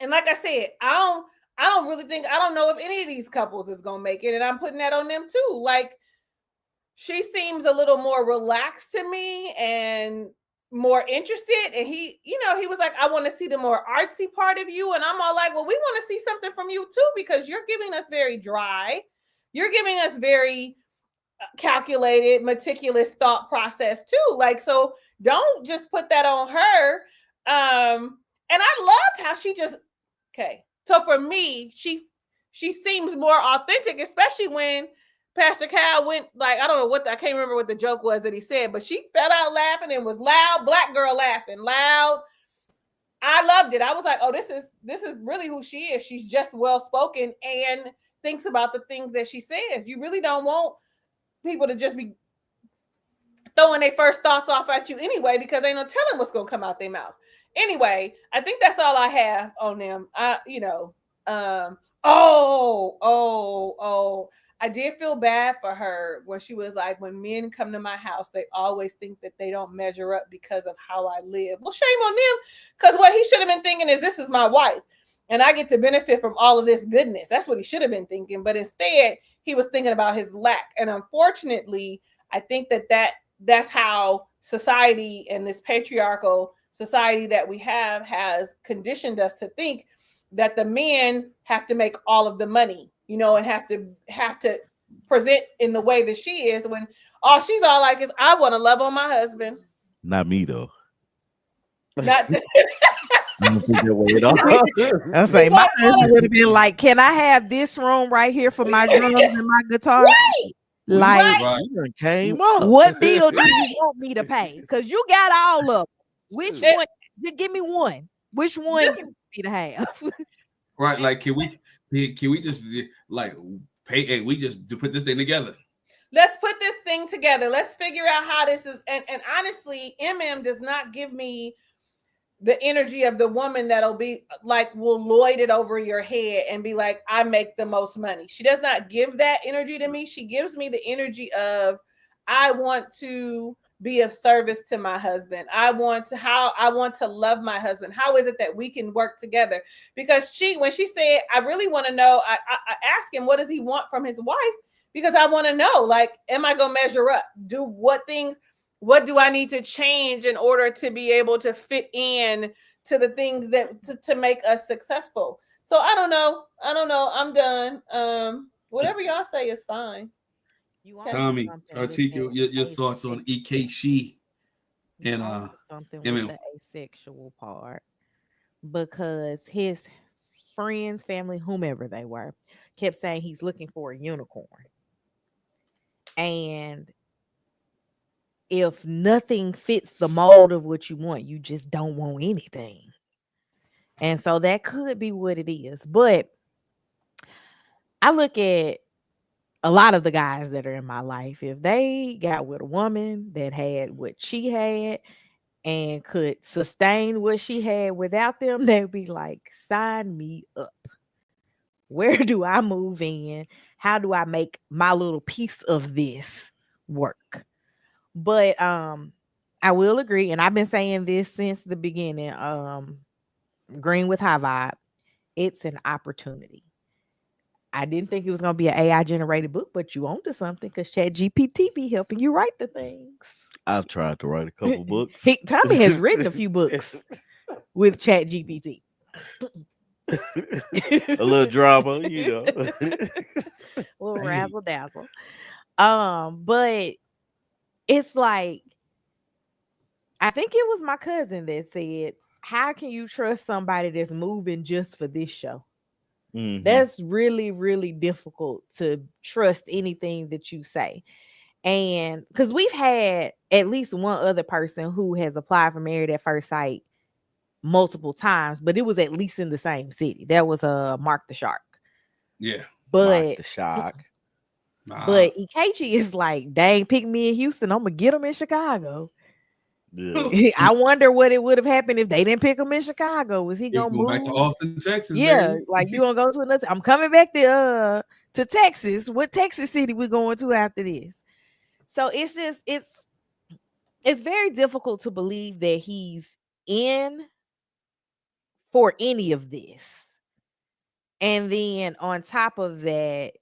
And like I said, I don't know if any of these couples is gonna make it. And I'm putting that on them too. Like, she seems a little more relaxed to me and more interested, and he was like, I want to see the more artsy part of you, and I'm all like, well, we want to see something from you too, because you're giving us very dry, you're giving us very calculated, meticulous thought process too, like, so don't just put that on her. And I loved how she just so for me, she seems more authentic, especially when Pastor Cal went, like, I don't know I can't remember what the joke was that he said, but she fell out laughing and was loud, black girl laughing loud. I loved it. I was like, oh, this is really who she is. She's just well-spoken and thinks about the things that she says. You really don't want people to just be throwing their first thoughts off at you anyway, because ain't no telling what's going to come out their mouth. Anyway, I think that's all I have on them. I did feel bad for her when she was like, when men come to my house, they always think that they don't measure up because of how I live. Well, shame on them, because what he should have been thinking is, this is my wife, and I get to benefit from all of this goodness. That's what he should have been thinking. But instead, he was thinking about his lack. And unfortunately, I think that's how society and this patriarchal society that we have has conditioned us to think that the men have to make all of the money, and have to present in the way that she is, when all she's all like is, I want to love on my husband. Not me though. Not I'm saying my husband would have been like, can I have this room right here for my drums and my guitar? Right. Like, came up. What bill do you want me to pay? Because you got all of them. Which one? Just give me one. Which one do you want me to have? Right, like, can we just like pay? Hey, we just to put this thing together. Let's put this thing together. Let's figure out how this is. And honestly, does not give me the energy of the woman that'll be like, will lord it over your head and be like, I make the most money. She does not give that energy to me. She gives me the energy of, I want to be of service to my husband. I want to love my husband. How is it that we can work together? Because when she said, I really want to know, I asked him, what does he want from his wife? Because I want to know, like, am I going to measure up? What do I need to change in order to be able to fit in to the things that to make us successful? So I don't know. I'm done. Whatever y'all say is fine. Tommy, articulate your thoughts on EK and something with the asexual part, because his friends, family, whomever they were, kept saying he's looking for a unicorn. And if nothing fits the mold of what you want, you just don't want anything. And so that could be what it is. But I look at a lot of the guys that are in my life, if they got with a woman that had what she had and could sustain what she had without them, they'd be like, sign me up. Where do I move in? How do I make my little piece of this work? But I will agree, and I've been saying this since the beginning, agreeing with High Vibe, it's an opportunity. I didn't think it was gonna be an AI generated book, but you onto something because Chat GPT be helping you write the things. I've tried to write a couple books. Tommy has written a few books with Chat GPT. A little drama, you know. Little Hey. razzle dazzle. But it's like I think it was my cousin that said, "How can you trust somebody that's moving just for this show?" Mhm. That's really, really difficult to trust anything that you say. And because we've had at least one other person who has applied for Married at First Sight multiple times, but it was at least in the same city. That was Mark the Shark. Yeah. Mark But the shock. but Ikechi is like, dang, pick me in Houston, I'm gonna get him in Chicago. Yeah. I wonder what it would have happened if they didn't pick him in Chicago. Was he We're gonna going back to move? Austin, Texas, Yeah, baby. like you gonna go to another. I'm coming back to Texas. What Texas city we going to after this? So it's just it's very difficult to believe that he's in for any of this. And then on top of that,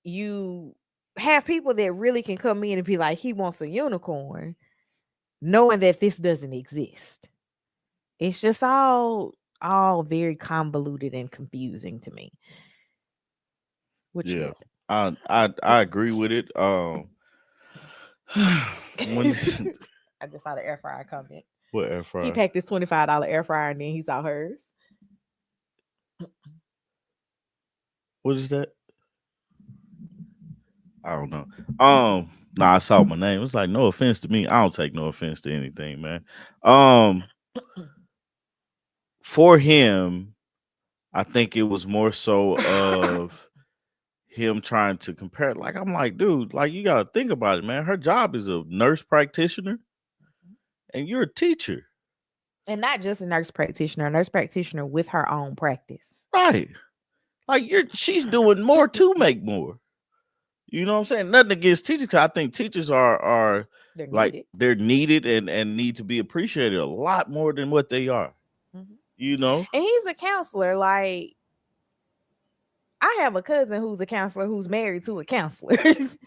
you have people that really can come in and be like, he wants a unicorn, knowing that this doesn't exist. It's just all very convoluted and confusing to me. What you Yeah. got? I agree with it. When I just saw the air fryer comment. what air He fryer? packed this $25 air fryer and then he saw hers. What is that? I don't know. I saw my name. It's like no offense to me. I don't take no offense to anything, man. For him, I think it was more so of him trying to compare. Like I'm like, dude, like you gotta think about it, man. Her job is a nurse practitioner, and you're a teacher, And not just a nurse practitioner with her own practice. right? Like she's doing more to make more. You know what I'm saying? Nothing against teachers. 'Cause I think teachers are They're like needed. they're needed and need to be appreciated a lot more than what they are. Mhm. You know? And he's a counselor. Like, I have a cousin who's a counselor who's married to a counselor.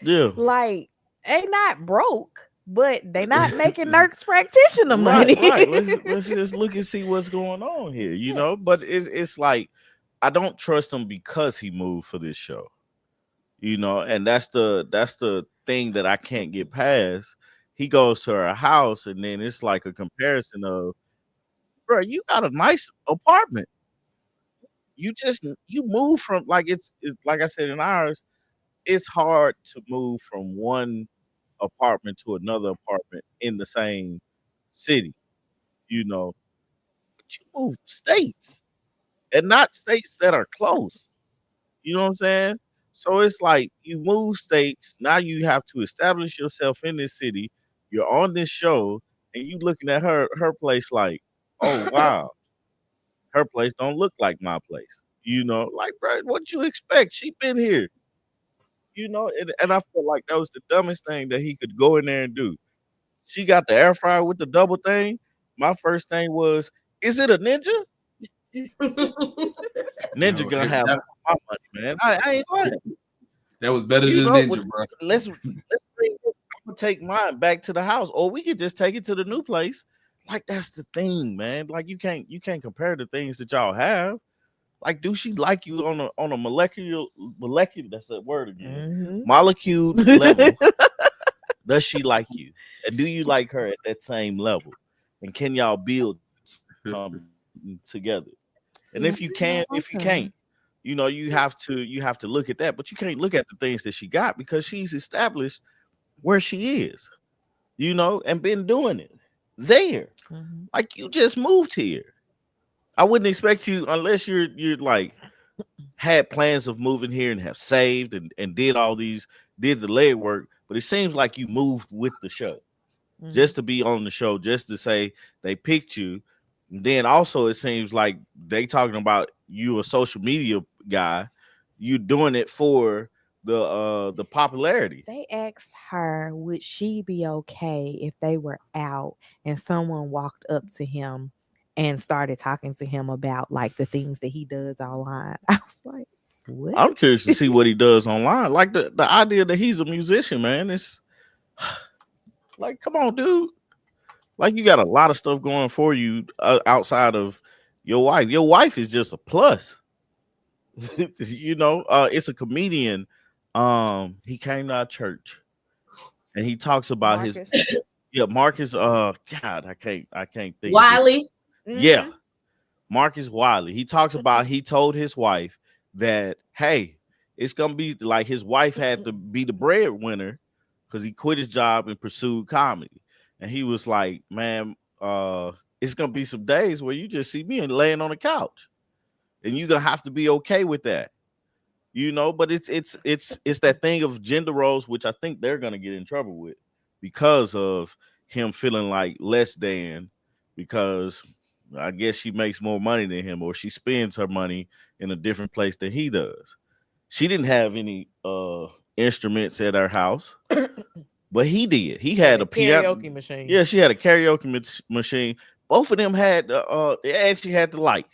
Yeah. Like, they not broke, but they not making nurse practitioner money. Right. Let's just look and see what's going on here. You know, but it's like I don't trust him because he moved for this show. You know, and that's the thing that I can't get past. He goes to her house, and then it's like a comparison of, bro, you got a nice apartment. You move from like it's like I said in ours, it's hard to move from one apartment to another apartment in the same city, you know. But you move states and not states that are close. You know what I'm saying? So it's like you move states. Now you have to establish yourself in this city. You're on this show, and you looking at her place like, oh wow, her place don't look like my place. You know, like bro, what you expect? She been here. You know, and I feel like that was the dumbest thing that he could go in there and do. She got the air fryer with the double thing. My first thing was, is it a Ninja? Ninja No, gonna have my money, man. I ain't lying. that was better You than know, Ninja, bro. let's bring this. I'm gonna take mine back to the house, or we could just take it to the new place. Like that's the thing, man. Like you can't compare the things that y'all have. Like, do she like you on a molecular? That's that word again. Mhm. Molecule level. Does she like you? And do you like her at that same level? And can y'all build together? And if you can, if you can't, you know, you have to look at that, but you can't look at the things that she got because she's established where she is, you know, and been doing it there. Mhm. Like you just moved here. I wouldn't expect you unless you're like had plans of moving here and have saved and did the legwork, but it seems like you moved with the show just to be on the show, just to say they picked you. And then also it seems like they talking about you a social media guy, you doing it for the popularity. They asked her, would she be okay if they were out and someone walked up to him and started talking to him about like the things that he does online? I was like, What? I'm curious to see what he does online. Like the idea that he's a musician, man. It's like, come on, dude. Like, you got a lot of stuff going for you outside of your wife. Your wife is just a plus. You know, it's a comedian. He came to our church and he talks about Marcus. Marcus. God, I can't think. Wiley. Yeah, Marcus Wiley. He talks about he told his wife that, hey, it's gonna be like his wife had to be the breadwinner because he quit his job and pursued comedy. And he was like, man, it's gonna be some days where you just see me and laying on the couch, and you're gonna have to be okay with that, you know. But it's that thing of gender roles, which I think they're gonna get in trouble with because of him feeling like less than, because I guess she makes more money than him, or she spends her money in a different place than he does. She didn't have any instruments at her house. But he did. He had a piano karaoke machine. Yeah, she had a karaoke machine. Both of them had and she had the light.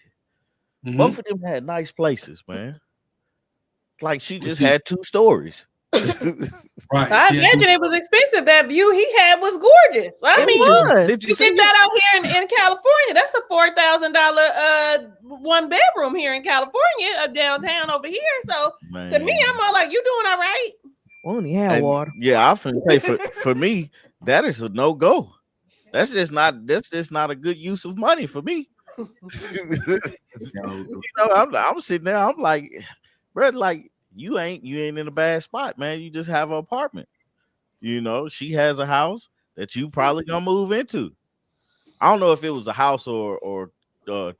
Mhm. Both of them had nice places, man. Like she just had 2 stories. Right. I She had imagine to- it was expensive. That view he had was gorgeous. I It mean, was. Did you you see get that out here in California. That's a $4,000 one bedroom here in California, downtown over here. So Man. to me, I'm all like, you doing all right? We only had And, water. yeah, I finna say for me, that is a no-go. That's just not a good use of money for me. You know, I'm sitting there, I'm like, bro, like you ain't in a bad spot, man. You just have an apartment. You know, she has a house that you probably gonna move into. I don't know if it was a house or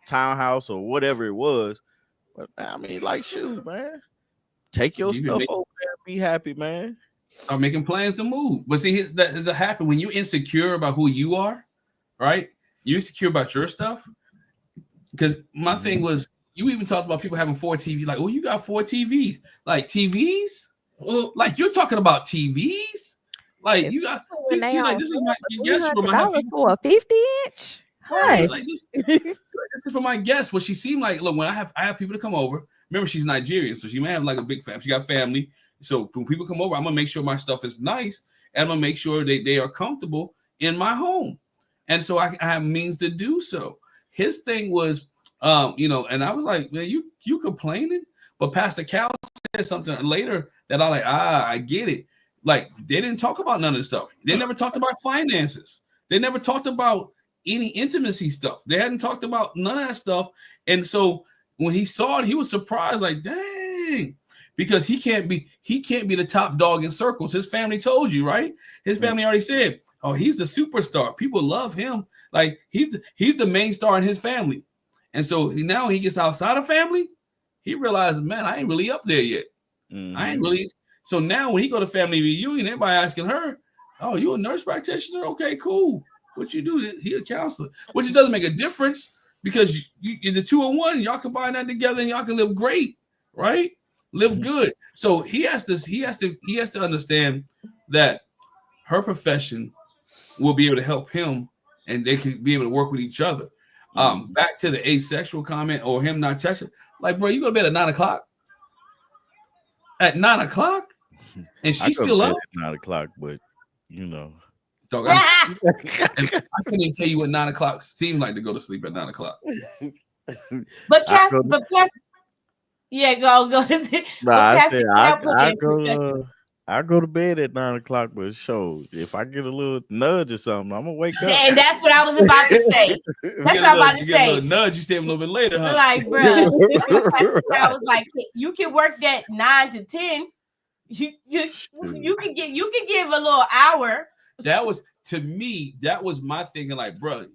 townhouse or whatever it was, but I mean, like, shoot, man, take your You can stuff make- over there and be happy, man. Start making plans to move. But see, that happen when you're insecure about who you are, right? You're insecure about your stuff. Because my thing was, you even talked about people having 4 TVs. Like, oh, you got 4 TVs. Like TVs? Like you're talking about TVs? Like It's you got. when She they like on this is my sale guest for room. I have $300 people. for a 50-inch. Right, Right. like this is for my guests. What she seemed like, look, when I have people to come over. Remember, she's Nigerian, so she may have like a big family. She got family, so when people come over, I'm gonna make sure my stuff is nice, and I'm gonna make sure they are comfortable in my home, and so I have means to do so. His thing was, you know, and I was like, man, you complaining, but Pastor Cal said something later that I like, I get it. Like they didn't talk about none of this stuff. They never talked about finances. They never talked about any intimacy stuff. They hadn't talked about none of that stuff. And so when he saw it, he was surprised, like, dang, because he can't be the top dog in circles. His family told you, right? His family already said, oh, he's the superstar. People love him. Like he's the main star in his family. And so now he gets outside of family, he realizes, man, I ain't really up there yet. I ain't really. So now when he go to family reunion, everybody asking her, oh, you a nurse practitioner? Okay, cool. What you do? He a counselor, which doesn't make a difference because you're the 2 in 1. Y'all combine that together and y'all can live great, right? Live good. So he has to understand that her profession will be able to help him, and they can be able to work with each other. Back to the asexual comment or him not touching. Like, bro, you go to bed at 9 o'clock. At 9 o'clock, and she's still up. At 9 o'clock, but you know. Dog, I couldn't even tell you what 9 o'clock seemed like to go to sleep at 9 o'clock. But Cass, yeah, go. Nah, I said I go to bed at 9 o'clock, but show if I get a little nudge or something, I'm gonna wake up. And that's what I was about to say. That's what I'm about to You get a say. little nudge, you stay up a little bit later, huh? Like, bro, I was like, you can work that 9 to 10. You can give a little hour. That was, to me, that was my thinking. Like, bro,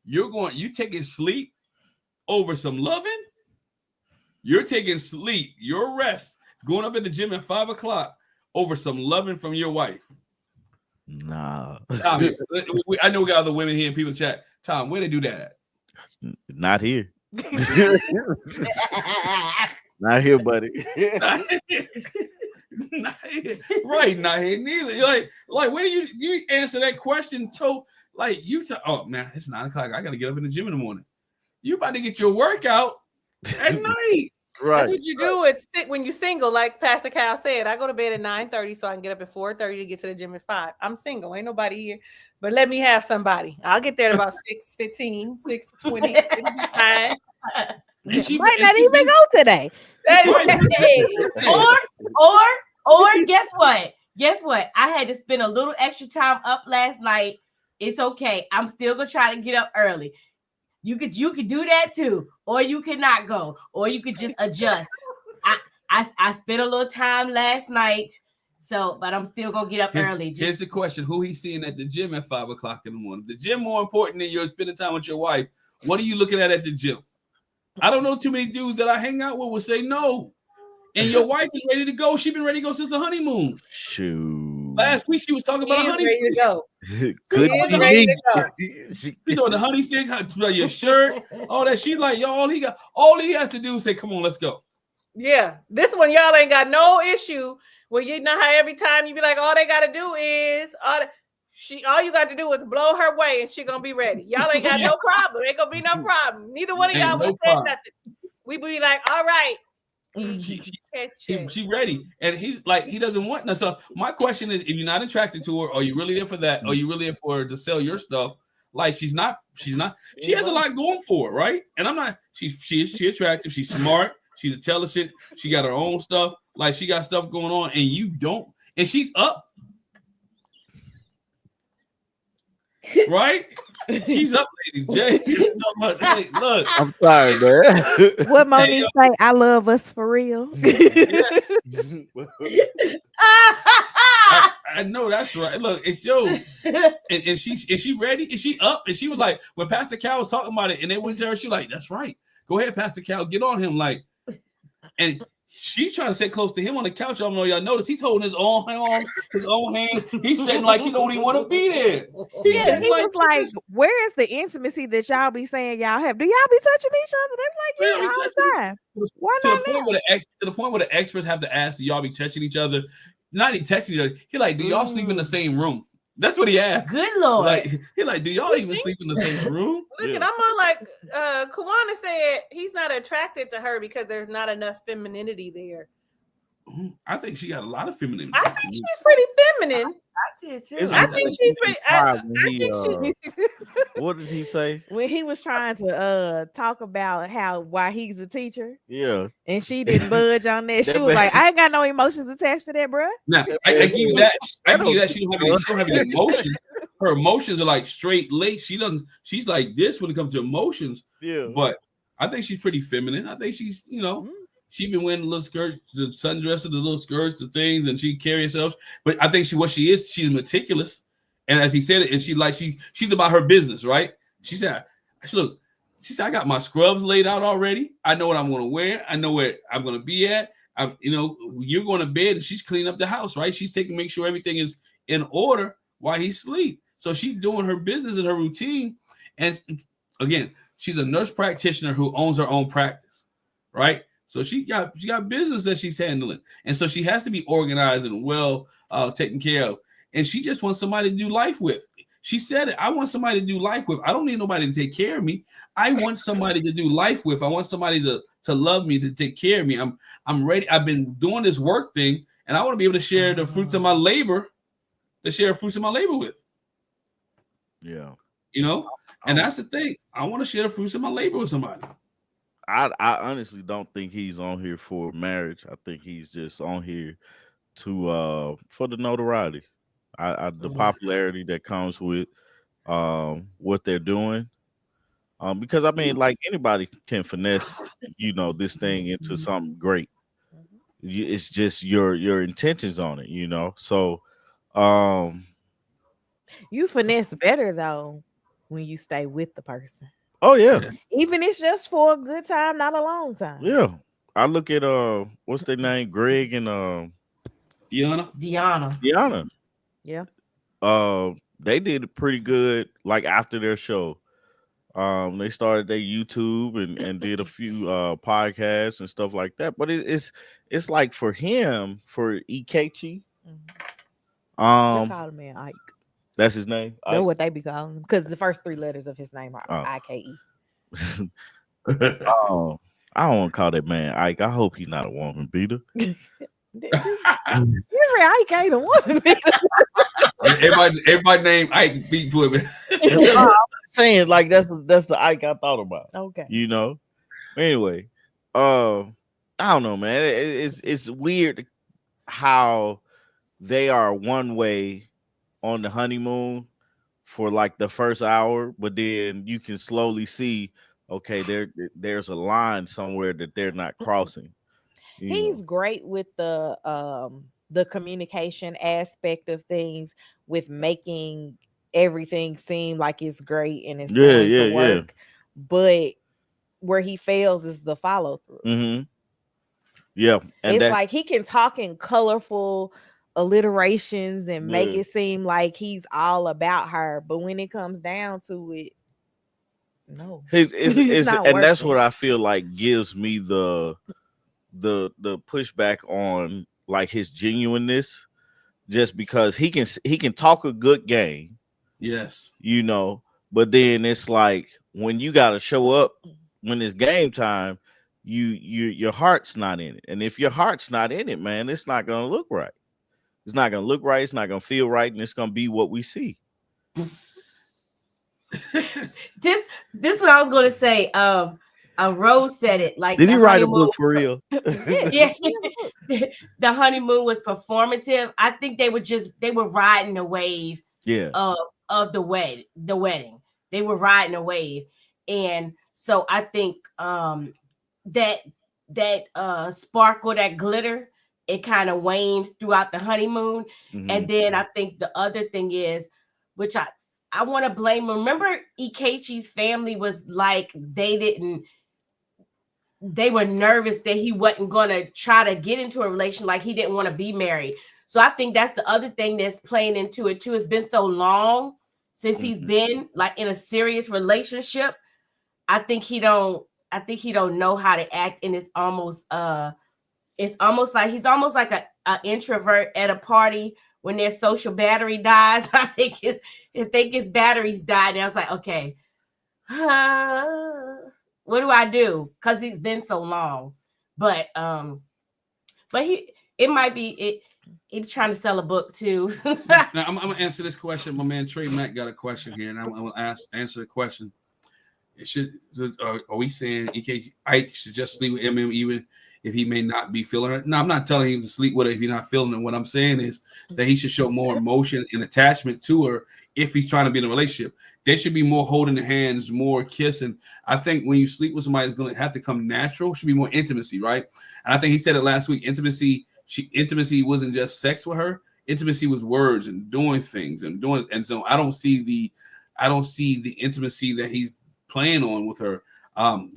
you taking sleep over some loving. You're taking sleep, your rest, going up in the gym at 5 o'clock over some loving from your wife. Nah, Tommy, I know we got other women here in people chat. Tom, where they do that at? not here. Not here, buddy. Not here. Right, not here neither. Like when do you answer that question? So like oh man, it's 9 o'clock. I gotta get up in the gym in the morning. You about to get your workout at night. Right. That's what you do when you're single, like Pastor Cal said. I go to bed at 9:30 so I can get up at 4:30 to get to the gym at 5. I'm single, ain't nobody here, but let me have somebody. I'll get there at about 6:15, 6:20. It'll be fine. And she Might not even go today. Or guess what? Guess what? I had to spend a little extra time up last night. It's okay. I'm still gonna try to get up early. You could do that too, or you could not go, or you could just adjust. I spent a little time last night, but I'm still gonna get up early. Here's the question: who he's seeing at the gym at 5 o'clock in the morning? The gym more important than you're spending time with your wife. What are you looking at the gym? I don't know too many dudes that I hang out with will say no. And your wife is ready to go. She's been ready to go since the honeymoon. Shoot. Last week she was talking about a honey ready to go. Could He is be ready me. to go. She's doing the honey stick, your shirt, all that. She like, yo, all he has to do is say, come on, let's go. Yeah, this one y'all ain't got no issue. Well, you know how every time you be like, all they got to do is all you got to do is blow her way and she gonna be ready. Y'all ain't got no problem. Ain't gonna be no problem. Neither one of y'all would say nothing. We be like, all right. She ready, and he's like, he doesn't want nothing. So my question is, if you're not attracted to her, are you really there for that? Are you really there for her to sell your stuff? Like she has a lot going for her, right? And I'm not. She's attractive. She's smart. She's intelligent. She got her own stuff. Like she got stuff going on, and you don't. And she's up, right? She's up, Lady J. Hey, look. I'm sorry, man. What Monique say? I love us for real. I know that's right. Look, it's yo, and she ready? Is she up? And she was like, when Pastor Cal was talking about it, and they went to her, she like, that's right. Go ahead, Pastor Cal, get on him, like, and she's trying to sit close to him on the couch. I don't know y'all notice he's holding his own hand. He's sitting like he don't even want to be there. He was like, where is the intimacy that y'all be saying y'all have? Do y'all be touching each other? They're like, yeah, all the time. Why not? To the point where the experts have to ask, do y'all be touching each other? Not even touching each other. He like, do y'all sleep in the same room? That's what he asked. Good Lord. Like, he like, do y'all even sleep in the same room? Look, I'm on like Kawana said he's not attracted to her because there's not enough femininity there. I think she got a lot of femininity. I think she's pretty feminine. I did too. I think she's pretty. I think what did he say? When he was trying to talk about why he's a teacher. Yeah. And she didn't budge on that. She was like, I ain't got no emotions attached to that, bro. Now, I give you that. I give you that. She don't have any emotions. Her emotions are like straight lace. She's like this when it comes to emotions. Yeah. But I think she's pretty feminine. I think she's, she's been wearing the little skirts, the sundresses, the little skirts, the things, and she carries herself. But I think she's meticulous. And as he said it, and she's about her business, right? She said, I got my scrubs laid out already. I know what I'm going to wear. I know where I'm going to be at. You're going to bed, and she's cleaning up the house, right? She's make sure everything is in order while he sleeps. So she's doing her business and her routine. And again, she's a nurse practitioner who owns her own practice, right? So she got business that she's handling. And so she has to be organized and well taken care of. And she just wants somebody to do life with. She said it. I want somebody to do life with. I don't need nobody to take care of me. I want somebody to do life with. I want somebody to love me, to take care of me. I'm ready. I've been doing this work thing, and I want to be able to share the fruits of my labor, with. Yeah. And that's the thing. I want to share the fruits of my labor with somebody. I honestly don't think he's on here for marriage. I think he's just on here to for the notoriety, the popularity that comes with what they're doing. Because I mean, like anybody can finesse, this thing into something great. It's just your intentions on it, So you finesse better though when you stay with the person. Oh yeah. Even if it's just for a good time, not a long time. Yeah. I look at what's their name? Greg and Deanna. Yeah. They did pretty good like after their show. They started their YouTube and did a few podcasts and stuff like that. But it's like for him, for Ikechi. They call him Ike. That's his name. That's what they be calling him because the first 3 letters of his name are IKE. I don't want to call that man Ike. I hope he's not a woman beater. You're right. Ike ain't a woman. Everybody named Ike beat women. I'm saying like that's the Ike I thought about. Okay. You know. Anyway, I don't know, man. It's weird how they are one way on the honeymoon for like the first hour, but then you can slowly see, okay, there's a line somewhere that they're not crossing. He's great with the communication aspect of things, with making everything seem like it's great and it's going to work. But where he fails is the follow through. Mm-hmm. Yeah, and it's like he can talk in colorful alliterations and make it seem like he's all about her, but when it comes down to it, no. It's and that's what I feel like gives me the pushback on like his genuineness, just because he can talk a good game. Yes. You know, but then it's like when you got to show up when it's game time, your heart's not in it. And if your heart's not in it, man, it's not going to look right. It's not going to look right. It's not going to feel right. And it's going to be what we see. This what I was going to say. Rose said it. Like, did he write a book for real? Yeah. The honeymoon was performative. I think they were riding the wave of the wedding. They were riding a wave. And so I think that sparkle, that glitter, it kind of waned throughout the honeymoon. Mm-hmm. And then I think the other thing is, which I want to blame, remember Ikechi's family was like, they were nervous that he wasn't going to try to get into a relation, like he didn't want to be married. So I think that's the other thing that's playing into it too. It's been so long since he's been like in a serious relationship. I think he don't know how to act, and it's almost like he's almost like an introvert at a party when their social battery dies. I think his battery's died. And I was like, okay, what do I do? Because he's been so long. But it might be he's trying to sell a book too. Now, I'm gonna answer this question. My man Trey Mack got a question here, and I'm gonna answer the question. Are we saying Ike should just sleep with MM even if he may not be feeling her? No, I'm not telling him to sleep with her if he's not feeling her. What I'm saying is that he should show more emotion and attachment to her if he's trying to be in a relationship. There should be more holding the hands, more kissing. I think when you sleep with somebody, it's going to have to come natural. Should be more intimacy, right? And I think he said it last week. Intimacy wasn't just sex with her. Intimacy was words and doing things and doing. And so I don't see the intimacy that he's playing on with her,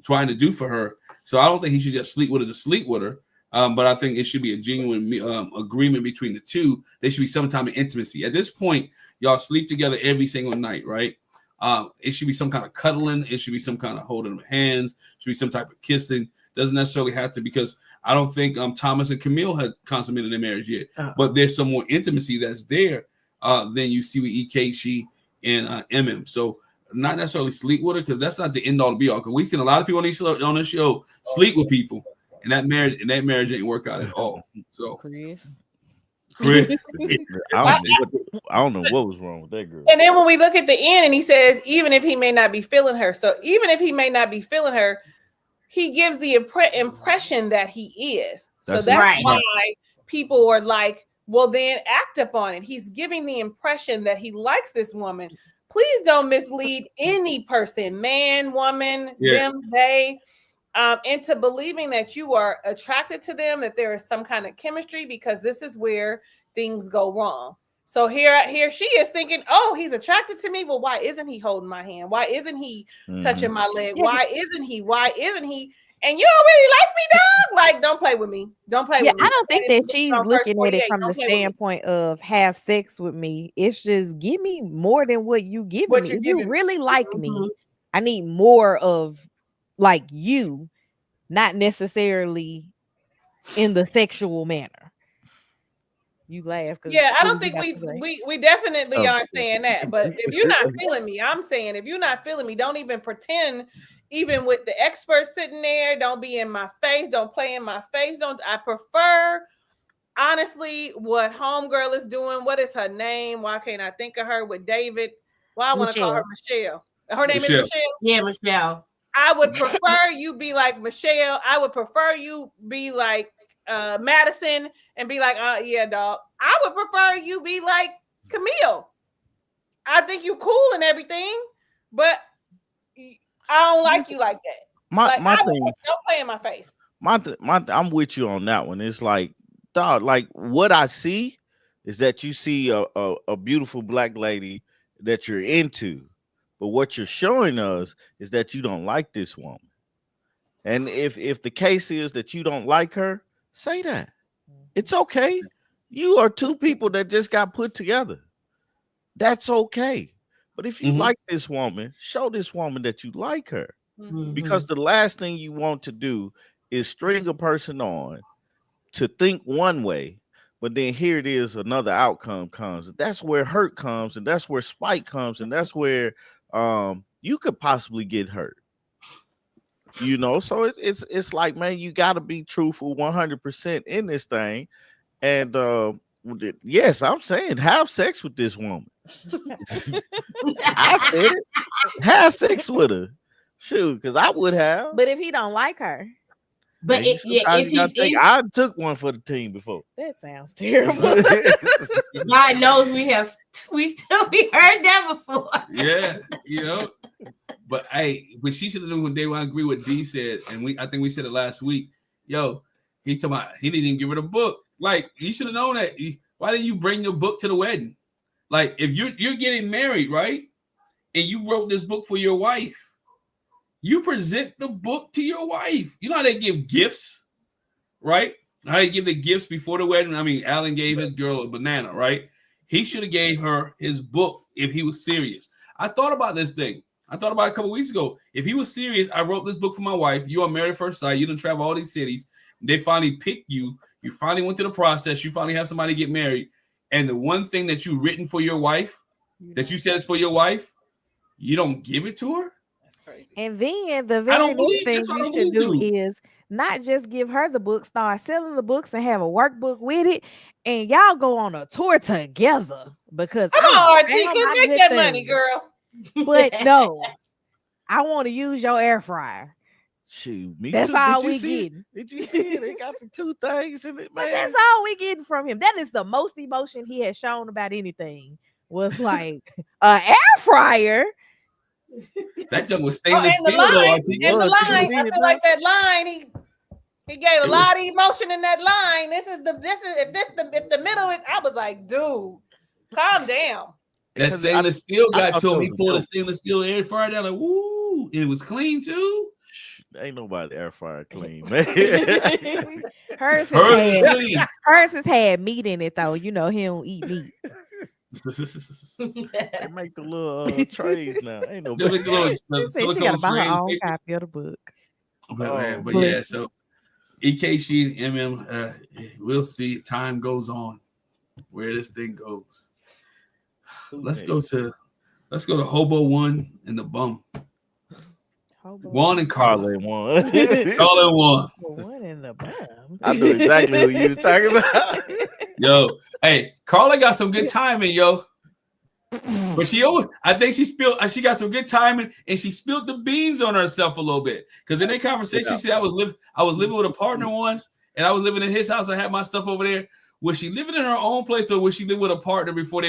trying to do for her. So I don't think he should just sleep with her to sleep with her. But I think it should be a genuine agreement between the two. There should be some type of intimacy. At this point, y'all sleep together every single night, right? It should be some kind of cuddling. It should be some kind of holding of hands. It should be some type of kissing. Doesn't necessarily have to, because I don't think Thomas and Camille had consummated their marriage yet. But there's some more intimacy that's there than you see with Ikechi and MM. So not necessarily sleep with her, because that's not the end all to be all. Because we've seen a lot of people on this show sleep with people, and that marriage didn't work out at all. So Chris. I don't know what was wrong with that girl. And then when we look at the end, and he says, even if he may not be feeling her. So even if he may not be feeling her, he gives the impression that he is. That's right. Why people are like, well, then act upon it. He's giving the impression that he likes this woman. Please don't mislead any person, man, woman, them, they, into believing that you are attracted to them, that there is some kind of chemistry, because this is where things go wrong. So here she is thinking, oh, he's attracted to me. Well, why isn't he holding my hand? Why isn't he touching my leg? Why isn't he? And you don't really like me, dog? Like, don't play with me. Don't play with me. I don't think that she's looking at it from the standpoint of have sex with me. It's just give me more than what you give me. If you really like me, I need more of like you, not necessarily in the sexual manner. You laugh. Yeah, I don't think we definitely aren't saying that. But if you're not feeling me, I'm saying if you're not feeling me, don't even pretend even with the experts sitting there, don't be in my face, don't play in my face. I prefer honestly what homegirl is doing. What is her name? Why can't I think of her with David? Why I want to call her Michelle. Her name is Michelle. Yeah, Michelle. I would prefer you be like Michelle. I would prefer you be like Madison and be like, yeah, dog. I would prefer you be like Camille. I think you cool and everything, but I don't like you like that. My thing, don't play in my face. I'm with you on that one. It's like, dog, like what I see is that you see a beautiful black lady that you're into, but what you're showing us is that you don't like this woman. And if the case is that you don't like her, say that. It's okay. You are two people that just got put together. That's okay. But if you like this woman, show this woman that you like her. Because the last thing you want to do is string a person on to think one way, but then here it is, another outcome comes. That's where hurt comes, and that's where spite comes, and that's where you could possibly get hurt. You know, so it's like, man, you got to be truthful 100% in this thing. And yes, I'm saying have sex with this woman. I said it. Have sex with her. Shoot, because I would have. But if he don't like her. But if he's I took one for the team before. That sounds terrible. God knows we heard that before. Yeah, you know. But hey, what she should have known one day when I agree with D said, and I think we said it last week. Yo, he talking about he didn't even give her the book. Like, you should have known that. Why didn't you bring your book to the wedding? Like, if you're getting married, right? And you wrote this book for your wife. You present the book to your wife. You know how they give gifts, right? How they give the gifts before the wedding. I mean, Alan gave his girl a banana, right? He should have gave her his book if he was serious. I thought about this thing. I thought about it a couple weeks ago. If he was serious, I wrote this book for my wife. You are married at first sight. You done travel all these cities. They finally picked you. You finally went through the process. You finally have somebody get married. And the one thing that you written for your wife, that you said is for your wife, you don't give it to her? Crazy. And then the very next thing you should do is not just give her the book, start selling the books and have a workbook with it, and y'all go on a tour together. Because come on, TQ, make that money, girl. But no, I want to use your air fryer. Shoot, me that's too. all we getting. Did you see it? They got the two things in it, man. But that's all we getting from him. That is the most emotion he has shown about anything. Was like an air fryer. That junk was stainless steel, though. And the line, I feel like that line, he gave a lot of emotion in that line. If the middle is, I was like, dude, calm down. That stainless steel got to him. He pulled a stainless steel air fryer down, like, woo, it was clean too. Ain't nobody air fryer clean, man. Hers has had meat in it though. You know he don't eat meat. They make the little trays now. Ain't no. Like she gotta buy her own copy of the book. But yeah, so EK Sheet, MM, we'll see. Time goes on where this thing goes. Let's go to Hobo One and the Bum. Juan and Carla. One. Carla One and the Bum. I know exactly who you were talking about. Yo, hey, Carla got some good timing, yo. But I think she got some good timing, and she spilled the beans on herself a little bit. Because in that conversation, she said I was living with a partner once, and I was living in his house. I had my stuff over there. Was she living in her own place, or was she living with a partner before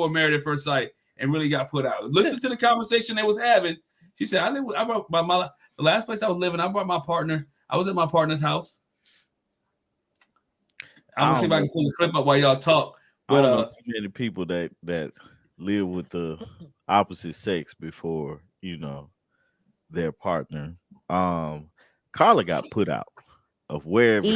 married at first sight and really got put out? Listen to the conversation they was having. She said, the last place I was living, I brought my partner. I was at my partner's house. I'm gonna see if I can pull the clip up while y'all talk. But I don't know too many people that live with the opposite sex before, their partner. Carla got put out of wherever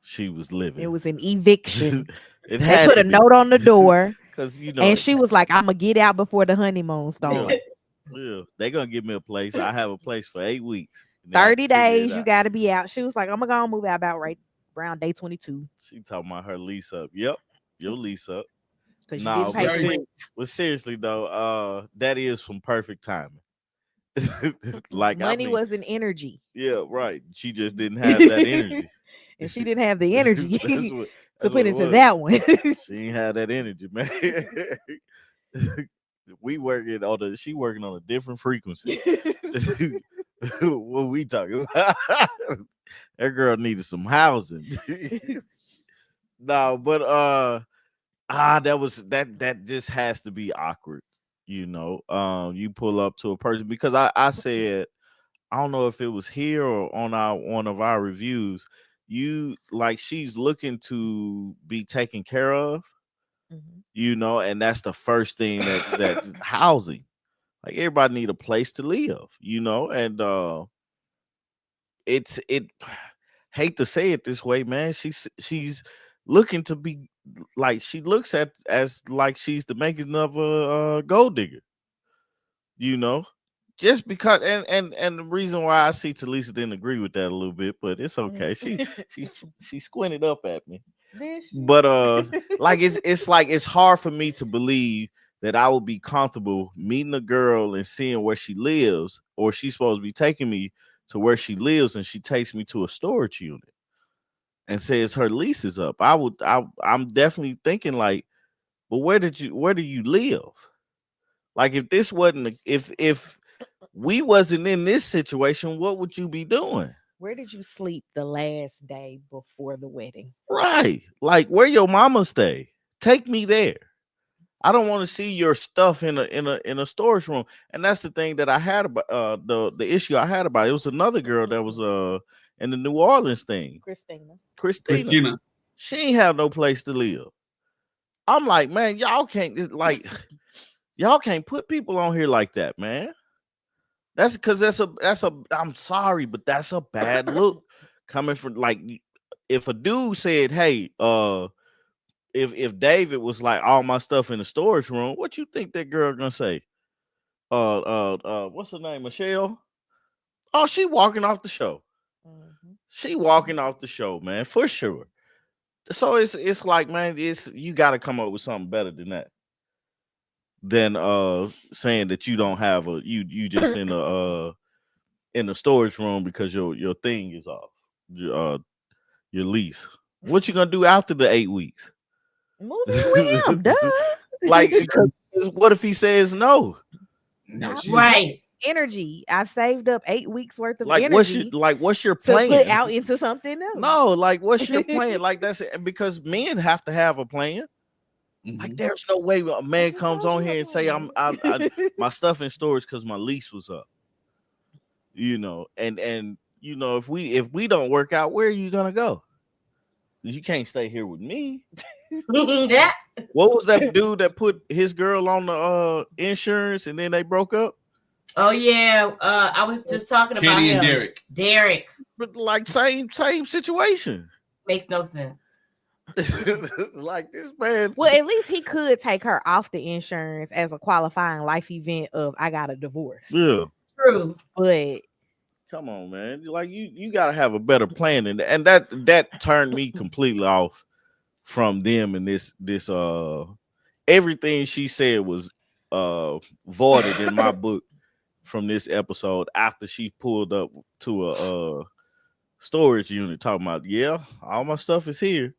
she was living. It was an eviction. They put a note on the door because and she was like, "I'm gonna get out before the honeymoon starts." Yeah, they're gonna give me a place. I have a place for 8 weeks. 30 days, you got to be out. She was like, "I'm gonna move out about right around day 22." She talking about her lease up. Yep, your lease up. No, but seriously though, that is some perfect timing. Like Money I mean, was an energy. yeah, right. She just didn't have that energy. And she didn't have the energy That's what, to that's put what it into was. that one. She ain't had that energy, man. We working on she working on a different frequency. What we talking about? That girl needed some housing. No, but that just has to be awkward, you know. You pull up to a person because I said, I don't know if it was here or on one of our reviews, you like she's looking to be taken care of, Mhm. you know, and that's the first thing that housing. Like everybody need a place to live, you know, and it hate to say it this way, man. She's looking to be like she looks at as like she's the making of a gold digger, you know. Just because and the reason why I see Talisa didn't agree with that a little bit, but it's okay. She squinted up at me. Did she? But like it's like it's hard for me to believe that I would be comfortable meeting a girl and seeing where she lives, or she's supposed to be taking me to where she lives, and she takes me to a storage unit and says her lease is up. I'm definitely thinking like, but where do you live? Like if this wasn't if we wasn't in this situation, what would you be doing? Where did you sleep the last day before the wedding? Right. Like where your mama stay? Take me there. I don't want to see your stuff in a storage room. And that's the thing that I had about the issue I had about it. It was another girl that was in the New Orleans thing. Christina. She ain't have no place to live. I'm like, man, y'all can't put people on here like that, man. That's because that's a I'm sorry, but that's a bad look coming from like if a dude said, hey, if David was like all my stuff in the storage room, what you think that girl gonna say? What's her name? Michelle? Oh, she walking off the show. Mhm. She walking off the show, man, for sure. So it's like, man, you gotta come up with something better than that. Than saying that you don't have you just in a storage room because your thing is off. Your lease. What you gonna do after the 8 weeks? Move in with him, duh. Like, because what if he says no? No, she- Right. Energy. I've saved up 8 weeks worth of Like, energy what's your to plan? put out into something else. No, like, what's your plan? Like, that's it. Because men have to have a plan. Like, there's no way a man comes on here and say I my stuff in storage because my lease was up. You know, and you know, if we don't work out, where are you gonna go? You can't stay here with me. Yeah. What was that dude that put his girl on the insurance and then they broke up? Oh yeah. I was just talking about Kenny him. and Derek. Derek. But like same situation. Makes no sense. Like this man. Well, at least he could take her off the insurance as a qualifying life event of I got a divorce. Yeah. True. But Come on, man. Like you gotta have a better plan, and that turned me completely off from them and this everything she said was voided in my book from this episode after she pulled up to a storage unit talking about, yeah, all my stuff is here.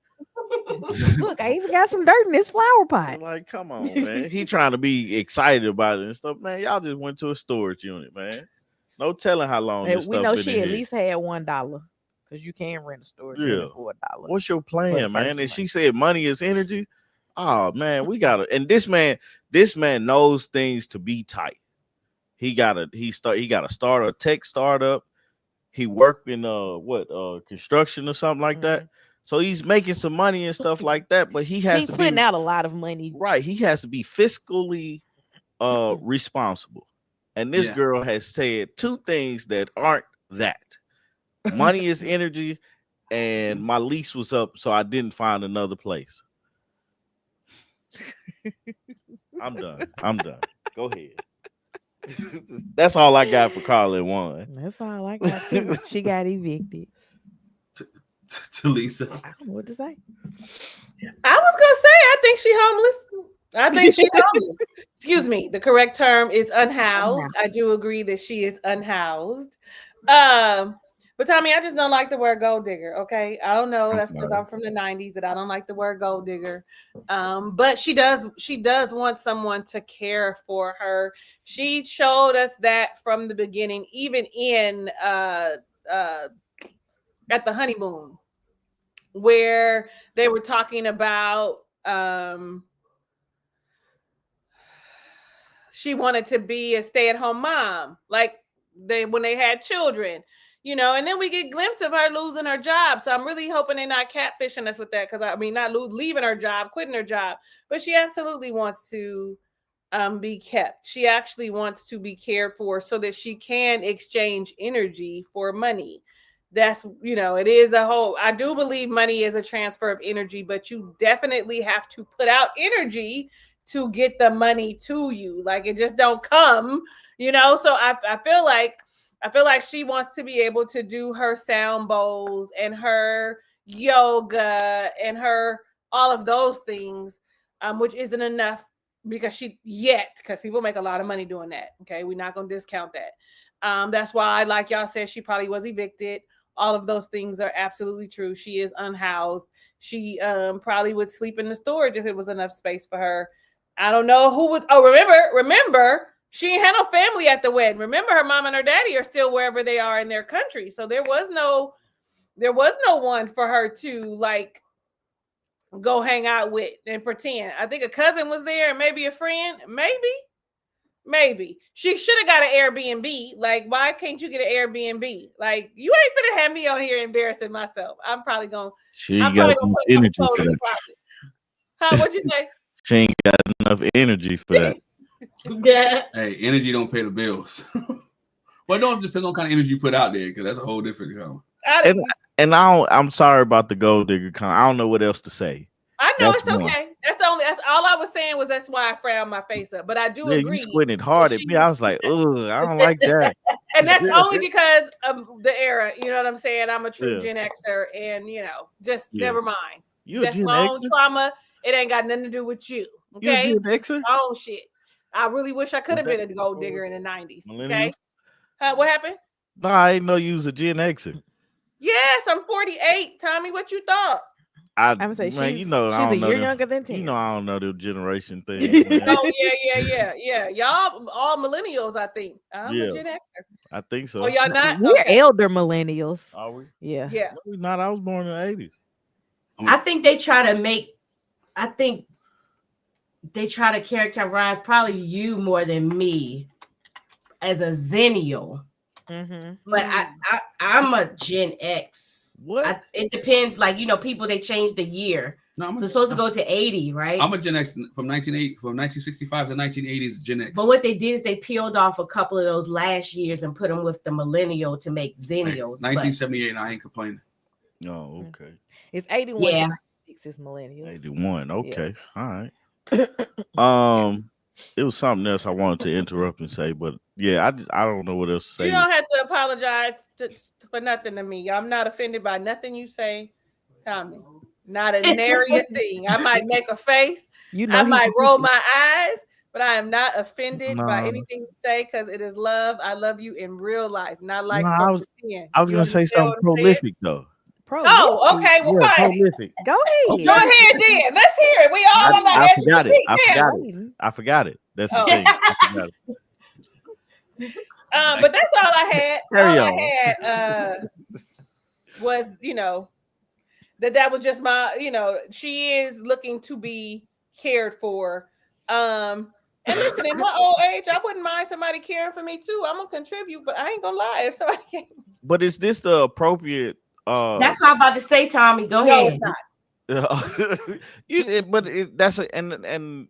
look, I even got some dirt in this flower pot. Like, come on, man. He trying to be excited about it and stuff, man. Y'all just went to a storage unit, man. No telling how long And this we stuff know been she in at here. least had $1 because you can rent a storage unit for $1. What's your for the plan, man? first And she month. said money is energy. Oh man, we gotta. And this man knows things to be tight. He gotta start a tech startup. He worked in construction or something like that. So he's making some money and stuff like that. But he's putting out a lot of money. Right. He has to be fiscally responsible. And this girl has said two things that aren't that. Money is energy, and my lease was up, so I didn't find another place. I'm done. Go ahead. That's all I got for Carlin one. That's all I got. Too. She got evicted. Talisa. I don't know what to say. I was gonna say I think she homeless. I think she homeless. Excuse me, the correct term is unhoused. I Unhoused. do agree that she is unhoused. But Tommy, I just don't like the word gold digger. Okay, I don't know. I'm That's because sorry. I'm from the '90s that I don't like the word gold digger. But she does want someone to care for her. She showed us that from the beginning, even in at the honeymoon, where they were talking about she wanted to be a stay-at-home mom, like when they had children, and then we get glimpse of her losing her job. So I'm really hoping they're not catfishing us with that, because I mean, not leaving her job, quitting her job, but she absolutely wants to be kept. She actually wants to be cared for so that she can exchange energy for money. That's, it is a whole, I do believe money is a transfer of energy, but you definitely have to put out energy to get the money to you. Like, it just don't come, so I feel like she wants to be able to do her sound bowls and her yoga and her all of those things, which isn't enough because people make a lot of money doing that. Okay, we're not gonna discount that. That's why, like y'all said, she probably was evicted. All of those things are absolutely true. She is unhoused. She probably would sleep in the storage if it was enough space for her. I don't know who would. Oh, remember, she ain't had no family at the wedding. Remember, her mom and her daddy are still wherever they are in their country. So there was no one for her to like go hang out with and pretend. I think a cousin was there and maybe a friend. Maybe she should have got an Airbnb. Like, why can't you get an Airbnb? Like, you ain't gonna have me on here embarrassing myself. I'm probably gonna She ain't got enough energy for that. Huh? What'd you say? She ain't got enough energy for that. Yeah. Hey, energy don't pay the bills. Well, it don't depend on kind of energy you put out there, because that's a whole different And I'm sorry about the gold digger comment. I don't know what else to say. I know That's it's okay. That's all I was saying was that's why I frowned my face up. But I do agree. You squinted hard at me. I was like, ugh, I don't like that. And that's only because of the era. You know what I'm saying? I'm a true Gen Xer, and just never mind. That's my own trauma. It ain't got nothing to do with you. Okay, you a Gen Xer? My own shit. I really wish I could have been a gold digger in the '90s. Okay, what happened? No, I didn't know you was a Gen Xer. Yes, I'm 48. Tommy, what you thought? I'm gonna say man, she's a year younger than 10. I don't know the generation thing. Oh yeah. Y'all all millennials, I think. I'm a Gen Xer. I think so. Oh, y'all not? We're elder millennials. Are we? Yeah. Yeah. No, we're not. I was born in the 80s. I think they try to characterize probably you more than me as a Zennial. Mm-hmm. But I'm a Gen X. What? It depends. Like, people, they change the year. No, so it's supposed to go to 80, right? I'm a Gen X from 1965 to 1980s Gen X. But what they did is they peeled off a couple of those last years and put them with the millennial to make Zennials. 1978, I ain't complaining. Oh, okay. It's 81. Yeah. 96 is millennials. 81. Okay. Yeah. All right. It was something else I wanted to interrupt and say, but yeah, I don't know what else to say. You don't have to apologize for nothing to me. I'm not offended by nothing you say, Tommy. Not a nary a thing. I might make a face. I might roll my eyes, but I am not offended by anything you say, because it is love. I love you in real life, not like I was gonna say something prolific though. Oh, okay. Well, fine. Prolific. Go ahead. Go ahead, then. Let's hear it. We all on I forgot it. I forgot it. That's the thing. I forgot it. But that's all I had. Carry all on. I had was, that was just my, she is looking to be cared for. And listen, in my old age, I wouldn't mind somebody caring for me too. I'm gonna contribute, but I ain't gonna lie if somebody can. But is this the appropriate? That's what I'm about to say, Tommy. Go ahead. It's not. And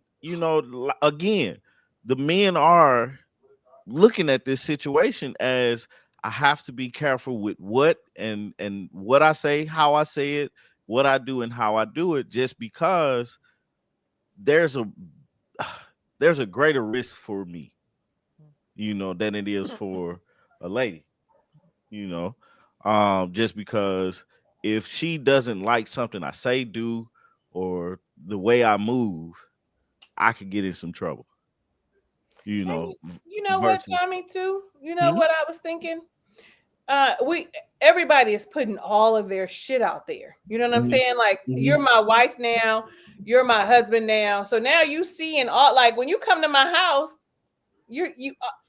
again, the men are looking at this situation as I have to be careful with what and what I say, how I say it, what I do and how I do it, just because there's a greater risk for me, than it is for a lady, just because if she doesn't like something I say, do, or the way I move, I could get in some trouble. You know, You know what, versus- Tommy, too? You know Mhm. what I was thinking? Everybody is putting all of their shit out there. You know what I'm Mhm. saying? Like, Mhm. you're my wife now, you're my husband now. So now you seeing all, like, when you come to my house,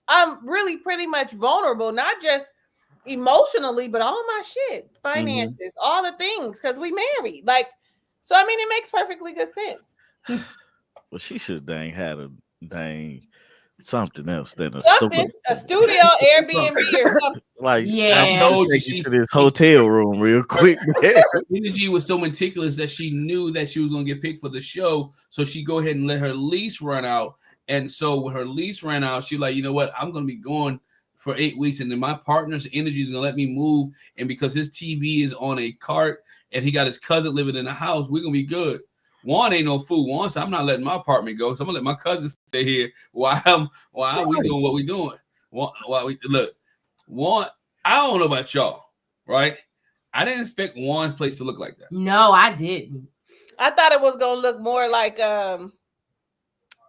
I'm really pretty much vulnerable, not just emotionally, but all my shit, finances, all the things, because we married. Like, so I mean, it makes perfectly good sense. Well, she should dang had a dang something else than a Something, a studio, Airbnb, or something. Like, Yeah. I told you, take you to this hotel room real quick. Man. her energy was so meticulous that she knew that she was going to get picked for the show. So she go ahead and let her lease run out. And so when her lease ran out, she like, you know what? I'm going to be going for 8 weeks. And then my partner's energy is going to let me move. And because his TV is on a cart and he got his cousin living in the house, we're going to be good. Juan ain't no fool. Juan said, I'm not letting my apartment go. So I'm going to let my cousin stay here while we doing what we doing. Juan, I don't know about y'all, right? I didn't expect Juan's place to look like that. No, I didn't. I thought it was gonna look more like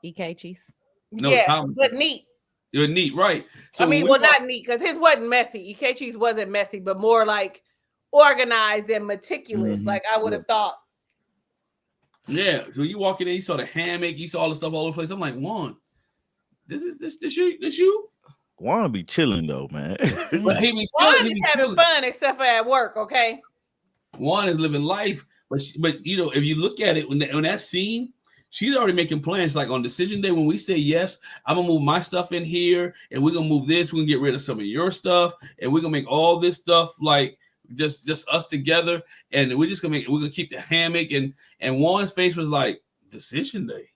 EK Cheese. No, yeah, Thomas. but neat. You're neat, right? So I mean, when well, we walk- not neat because his wasn't messy. EKG's wasn't messy, but more like organized and meticulous. Mhm. Like I would have thought. yeah. So you walk in there, you saw the hammock, you saw all the stuff all over the place. I'm like, Juan, this you? Wanna be chilling though, man. But he be Juan chilling. He is be having chilling. fun except for at work. Okay. Juan is living life, but you know, if you look at it when that scene, she's already making plans. Like on decision day, when we say yes, I'm gonna move my stuff in here, and we're gonna move this. We're gonna get rid of some of your stuff, and we're gonna make all this stuff like just us together, and we're gonna keep the hammock. And Juan's face was like, decision day.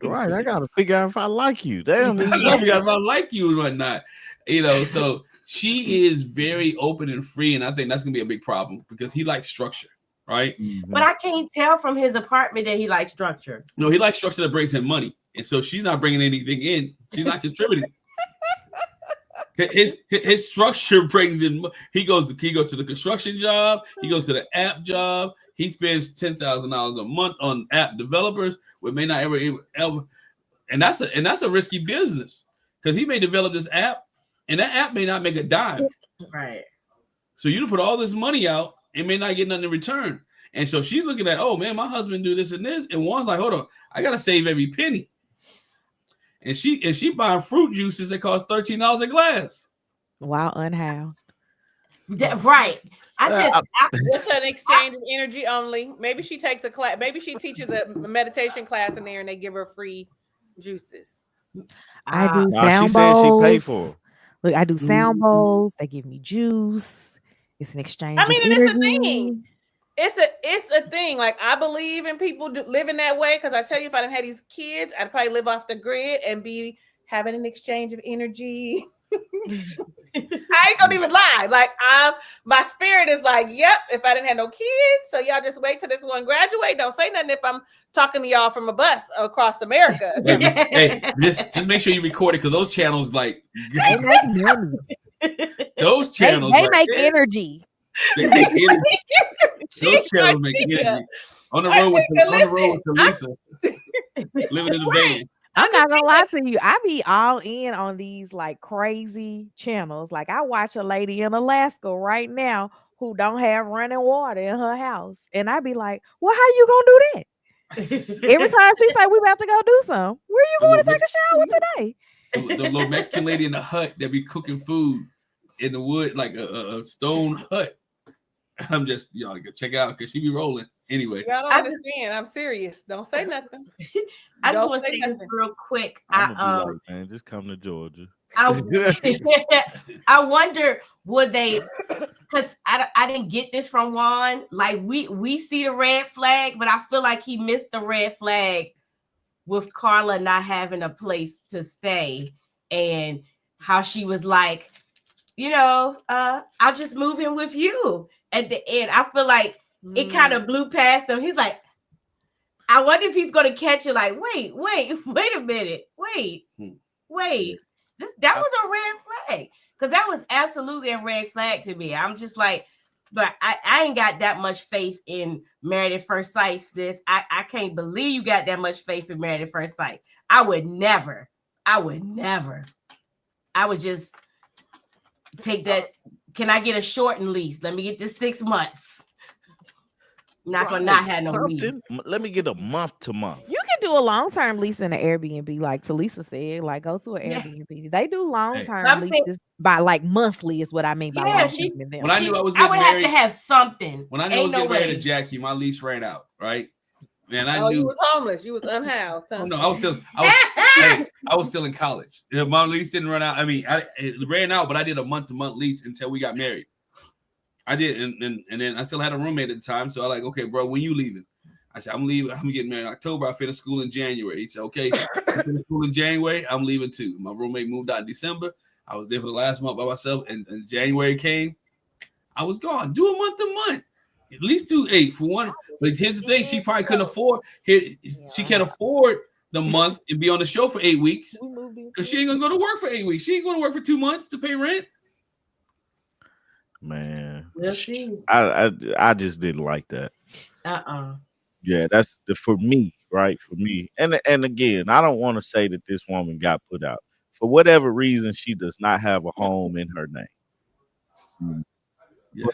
Right, I gotta figure out if I like you. Damn, I gotta figure out if I like you and whatnot. You know, so she is very open and free, and I think that's gonna be a big problem because he likes structure, right? But I can't tell from his apartment that he likes structure. No, he likes structure that brings him money, and so she's not bringing anything in. She's not contributing. His structure brings in. He goes to the construction job. He goes to the app job. He spends $10,000 a month on app developers, which may not ever, and that's a risky business because he may develop this app, and that app may not make a dime. Right. So you put all this money out and may not get nothing in return. And so she's looking at, oh man, my husband do this and this, and Juan's like, hold on, I gotta save every penny. And she buying fruit juices that cost $13 a glass. While unhoused. Right. What's an exchange of energy only? Maybe she takes a class. Maybe she teaches a meditation class in there, and they give her free juices. I do Nah, sound she said she paid bowls. for it. Look, I do sound bowls. They give me juice. It's an exchange. I mean, of and it's a energy. thing. It's a thing. Like I believe in people living that way because I tell you, if I didn't have these kids, I'd probably live off the grid and be having an exchange of energy. I ain't gonna even lie. Like my spirit is like, yep. If I didn't have no kids, so y'all just wait till this one graduate. Don't say nothing if I'm talking to y'all from a bus across America. Hey, just make sure you record it because those channels like They make money. those channels They right make there, energy. they make energy. Those channels make energy. On the road with Lisa, living in the van. I'm not gonna lie to you. I be all in on these like crazy channels. Like I watch a lady in Alaska right now who don't have running water in her house, and I be like, "Well, how you gonna do that?" Every time she say we about to go do something, where you The going to little take a shower today? The little Mexican lady in the hut that be cooking food in the wood, like a stone hut. I'm just, y'all can check out because she be rolling. Anyway, Y'all don't understand. I'm serious. Don't say nothing. I just Don't want to say say this nothing. real quick. I'm gonna be like, man, just come to Georgia. I wonder would they, because I didn't get this from Juan. Like we see the red flag, but I feel like he missed the red flag with Carla not having a place to stay and how she was like, I'll just move in with you. At the end, I feel like it kind of blew past him. He's like, I wonder if he's gonna catch it. Like, wait a minute, wait. That was a red flag because that was absolutely a red flag to me. I'm just like, but I ain't got that much faith in Married at First Sight, sis. I can't believe you got that much faith in Married at First Sight. I would never. I would never. I would just take that. Can I get a shortened lease? Let me get this 6 months. Not gonna not have no lease. Let me get a month to month. You can do a long-term lease in an Airbnb, like Talisa said. Like, go to an Airbnb. They do long-term leases by like monthly, is what I mean by long-term. When I knew I was I would getting married, have to have something. When I knew I was getting married to Jackie, my lease ran out. Right, man. I knew you was homeless. You was unhoused. Huh? Oh, no, I was still in college. My lease didn't run out. I mean, it ran out, but I did a month-to-month lease until we got married. I did, and then I still had a roommate at the time. So I like, okay, bro, when you leaving? I said, I'm leaving. I'm getting married in October. I finished school in January. He said, okay, I finished school in January. I'm leaving too. My roommate moved out in December. I was there for the last month by myself, and January came. I was gone. Do a month to month. At least do 8 for one. But here's the thing: she probably couldn't afford. She can't afford the month and be on the show for 8 weeks because she ain't gonna go to work for 8 weeks. She ain't gonna work for 2 months to pay rent. Man, we'll see. I just didn't like that. Yeah, that's for me, right? For me, and again, I don't want to say that this woman got put out for whatever reason. She does not have a home in her name. Yeah.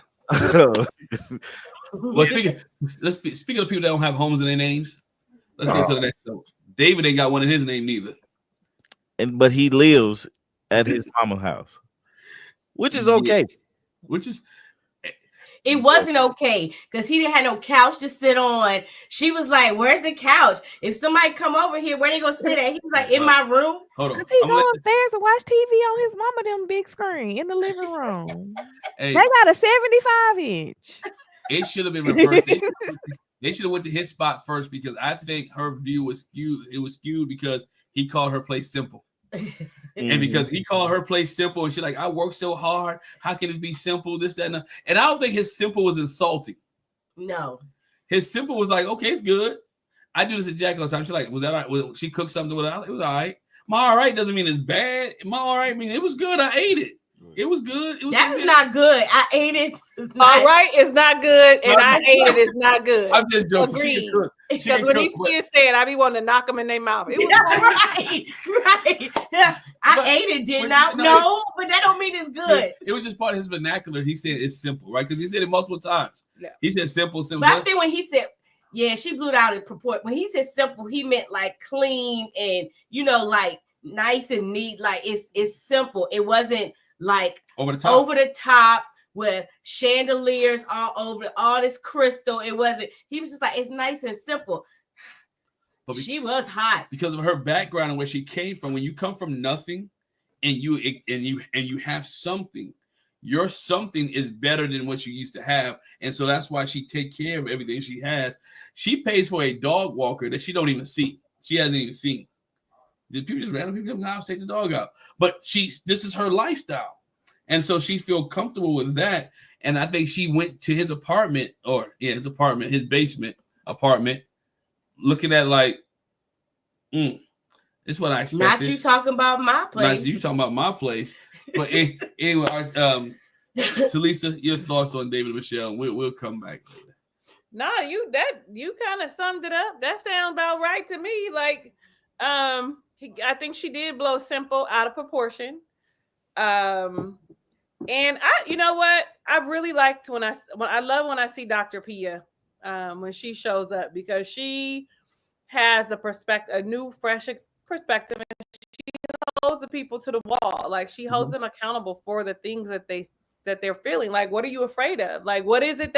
Well, speaking of people that don't have homes in their names, let's get to the next one. David ain't got one in his name neither. But he lives at his mama's house, which is okay. It wasn't okay because he didn't have no couch to sit on. She was like, "Where's the couch? If somebody come over here, where they gonna sit at?" He was like, "In my room." Hold on. Because he go upstairs and watch TV on his mama them big screen in the living room. They got a 75-inch. It should have been reversed. They should have went to his spot first because I think her view was skewed. It was skewed because he called her place simple. And because he called her place simple, and she's like, I work so hard. How can it be simple? This, that, and I don't think his simple was insulting. No. His simple was like, okay, it's good. I do this at Jack all the time. She's like, was that all right? She cooked something with it. It was all right. My all right doesn't mean it's bad. My all right mean it was good. I ate it. It was good. That's not good. I ate it. All right, it's not good, and I ate it. It's not good. I'm just joking. Because when these kids say it, I be wanting to knock them in their mouth. It was right. Yeah. I ate it, did not know, but that don't mean it's good. It was just part of his vernacular. He said it's simple, right? Because he said it multiple times. Yeah. He said simple. But I think when he said, yeah, she blew it out of proportion. When he said simple, he meant like clean and like nice and neat. Like it's simple. It wasn't like over the top with chandeliers all over, all this crystal. It wasn't. He was just like, it's nice and simple. But she was hot because of her background and where she came from. When you come from nothing, and you have something, your something is better than what you used to have, and so that's why she take care of everything she has. She pays for a dog walker that she don't even see. She hasn't even seen. The people just random people come to the house, take the dog out. But this is her lifestyle. And so she feel comfortable with that. And I think she went to his apartment, his basement apartment, looking at like, this is what I expected. Not you talking about my place. Not you talking about my place. But anyway, Talisa, your thoughts on David and Michelle. We'll come back later. No, you kind of summed it up. That sounds about right to me. Like, I think she did blow simple out of proportion. And you know what? I really liked when I love when I see Dr. Pia when she shows up, because she has a new, fresh perspective, and she holds the people to the wall. Like, she holds them accountable for the things that they're feeling. Like, what are you afraid of? Like, what is it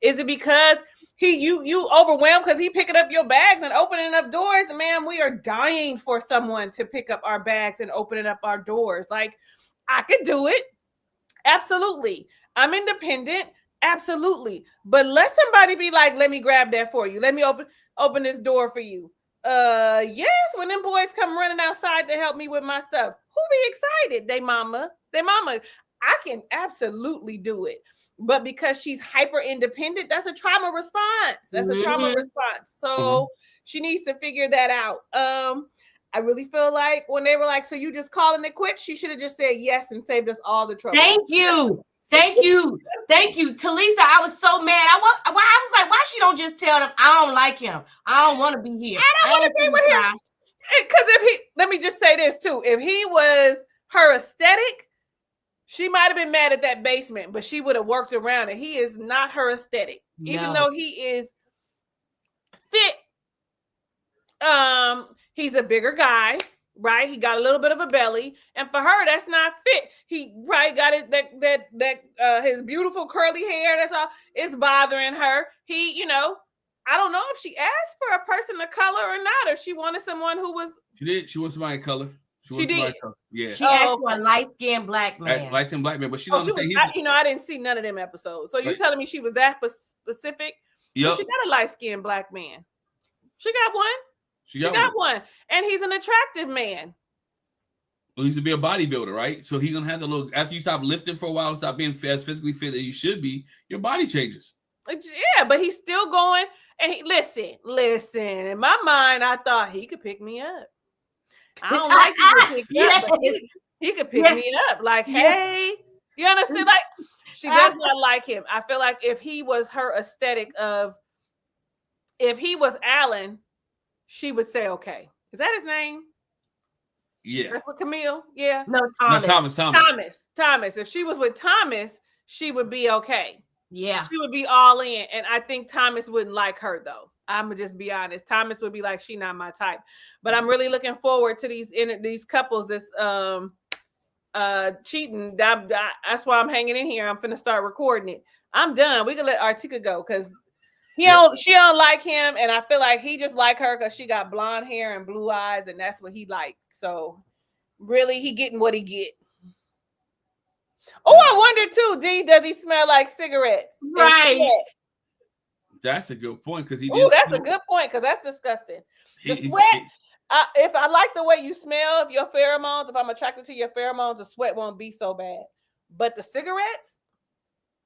is it because you overwhelmed because he picking up your bags and opening up doors? Man, we are dying for someone to pick up our bags and opening up our doors. Like, I could do it. Absolutely. I'm independent. Absolutely. But let somebody be like, let me grab that for you. Let me open this door for you. Yes, when them boys come running outside to help me with my stuff, who be excited? They mama. I can absolutely do it. But because she's hyper independent, that's a trauma response. So she needs to figure that out. I really feel like when they were like, so you just calling it quits, she should have just said yes and saved us all the trouble. Thank you. Talisa, I was so mad. I was like, why she don't just tell them I don't like him? I don't want to be here. I don't want to be with him. Because let me just say this too. If he was her aesthetic, she might have been mad at that basement, but she would have worked around it. He is not her aesthetic, even though he is fit. He's a bigger guy, right? He got a little bit of a belly, and for her, that's not fit. He probably got it that his beautiful curly hair. That's all. It's bothering her. I don't know if she asked for a person of color or not, or she wanted someone who was. She did. She wanted somebody in color. She did. Yeah. She asked for a light-skinned black man. Light-skinned black man, but she don't say I didn't see none of them episodes. So you're telling me she was that specific? Yep. She got a light-skinned black man. She got one. She got one. And he's an attractive man. Well, he used to be a bodybuilder, right? So he's gonna have to look after you stop lifting for a while and stop being as physically fit as you should be, your body changes. Yeah, but he's still going. And listen. In my mind, I thought he could pick me up. I don't like him to pick me up, but he could pick me up. Like, hey, you understand? Like, she does not like him. I feel like if he was her aesthetic if he was Alan, she would say, okay. Is that his name? Yeah. That's what Camille? Yeah. No, Thomas. Thomas. If she was with Thomas, she would be okay. Yeah. She would be all in. And I think Thomas wouldn't like her, though. I'm gonna just be honest. Thomas would be like, she not my type. But I'm really looking forward to these couples that's cheating. That's why I'm hanging in here. I'm finna start recording it. I'm done. We can let Artika go because she don't like him, and I feel like he just like her because she got blonde hair and blue eyes, and that's what he like. So really, he getting what he get. Oh, I wonder too, D, does he smell like cigarettes? Right. That's a good point because that's a good point because that's disgusting. The sweat. If I like the way you smell, if your pheromones, if I'm attracted to your pheromones, the sweat won't be so bad. But the cigarettes,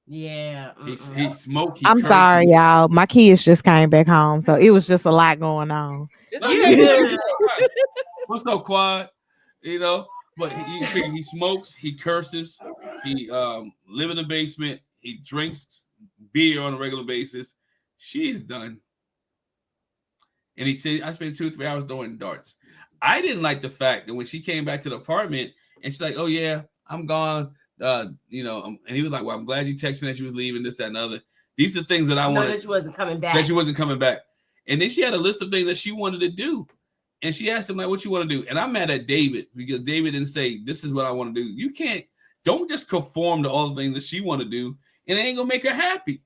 yeah, he smoked. I'm sorry, y'all. My kids just came back home, so it was just a lot going on. What's up, Quad? But he smokes, he curses, he live in the basement, he drinks beer on a regular basis. She is done. And he said, I spent 2 or 3 hours doing darts. I didn't like the fact that when she came back to the apartment and she's like, oh yeah, I'm gone. And he was like, well, I'm glad you texted me that she was leaving, this, that, and other. These are things that I wanted. That she wasn't coming back. That she wasn't coming back. And then she had a list of things that she wanted to do. And she asked him, like, what you want to do? And I'm mad at David because David didn't say, this is what I want to do. You don't just conform to all the things that she want to do, and it ain't going to make her happy.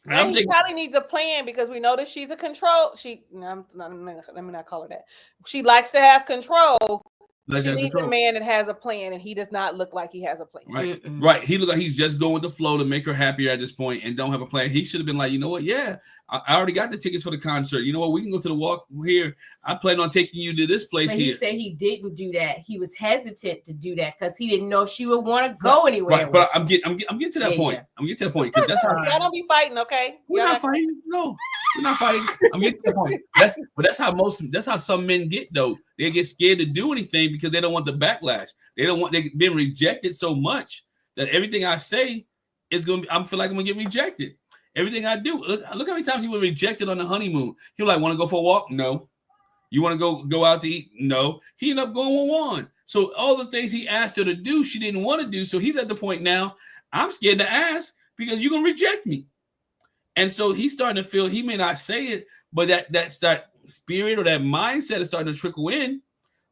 And he probably needs a plan because we know that she's a control. Let me not call her that. She likes to have control. She needs a man that has a plan, and he does not look like he has a plan. Right. Right. He looked like he's just going with the flow to make her happier at this point and don't have a plan. He should have been like, you know what? Yeah, I already got the tickets for the concert. You know what? We can go to the walk here. I plan on taking you to this place here. He said he didn't do that. He was hesitant to do that because he didn't know if she would want to go anywhere. Right. But I'm getting to that point. I'm getting to that point because that's how y'all don't be fighting, okay? We're not fighting. No, we're not fighting. I'm getting to the point. That's how some men get though. They get scared to do anything because they don't want the backlash. They've been rejected so much that everything I say is gonna be. I feel like I'm gonna get rejected. Everything I do. Look how many times he was rejected on the honeymoon. He was like, "Want to go for a walk? No. You want to go out to eat? No." He ended up going with Juan. So all the things he asked her to do, she didn't want to do. So he's at the point now. I'm scared to ask because you're gonna reject me. And so he's starting to feel. He may not say it, but that spirit or that mindset is starting to trickle in.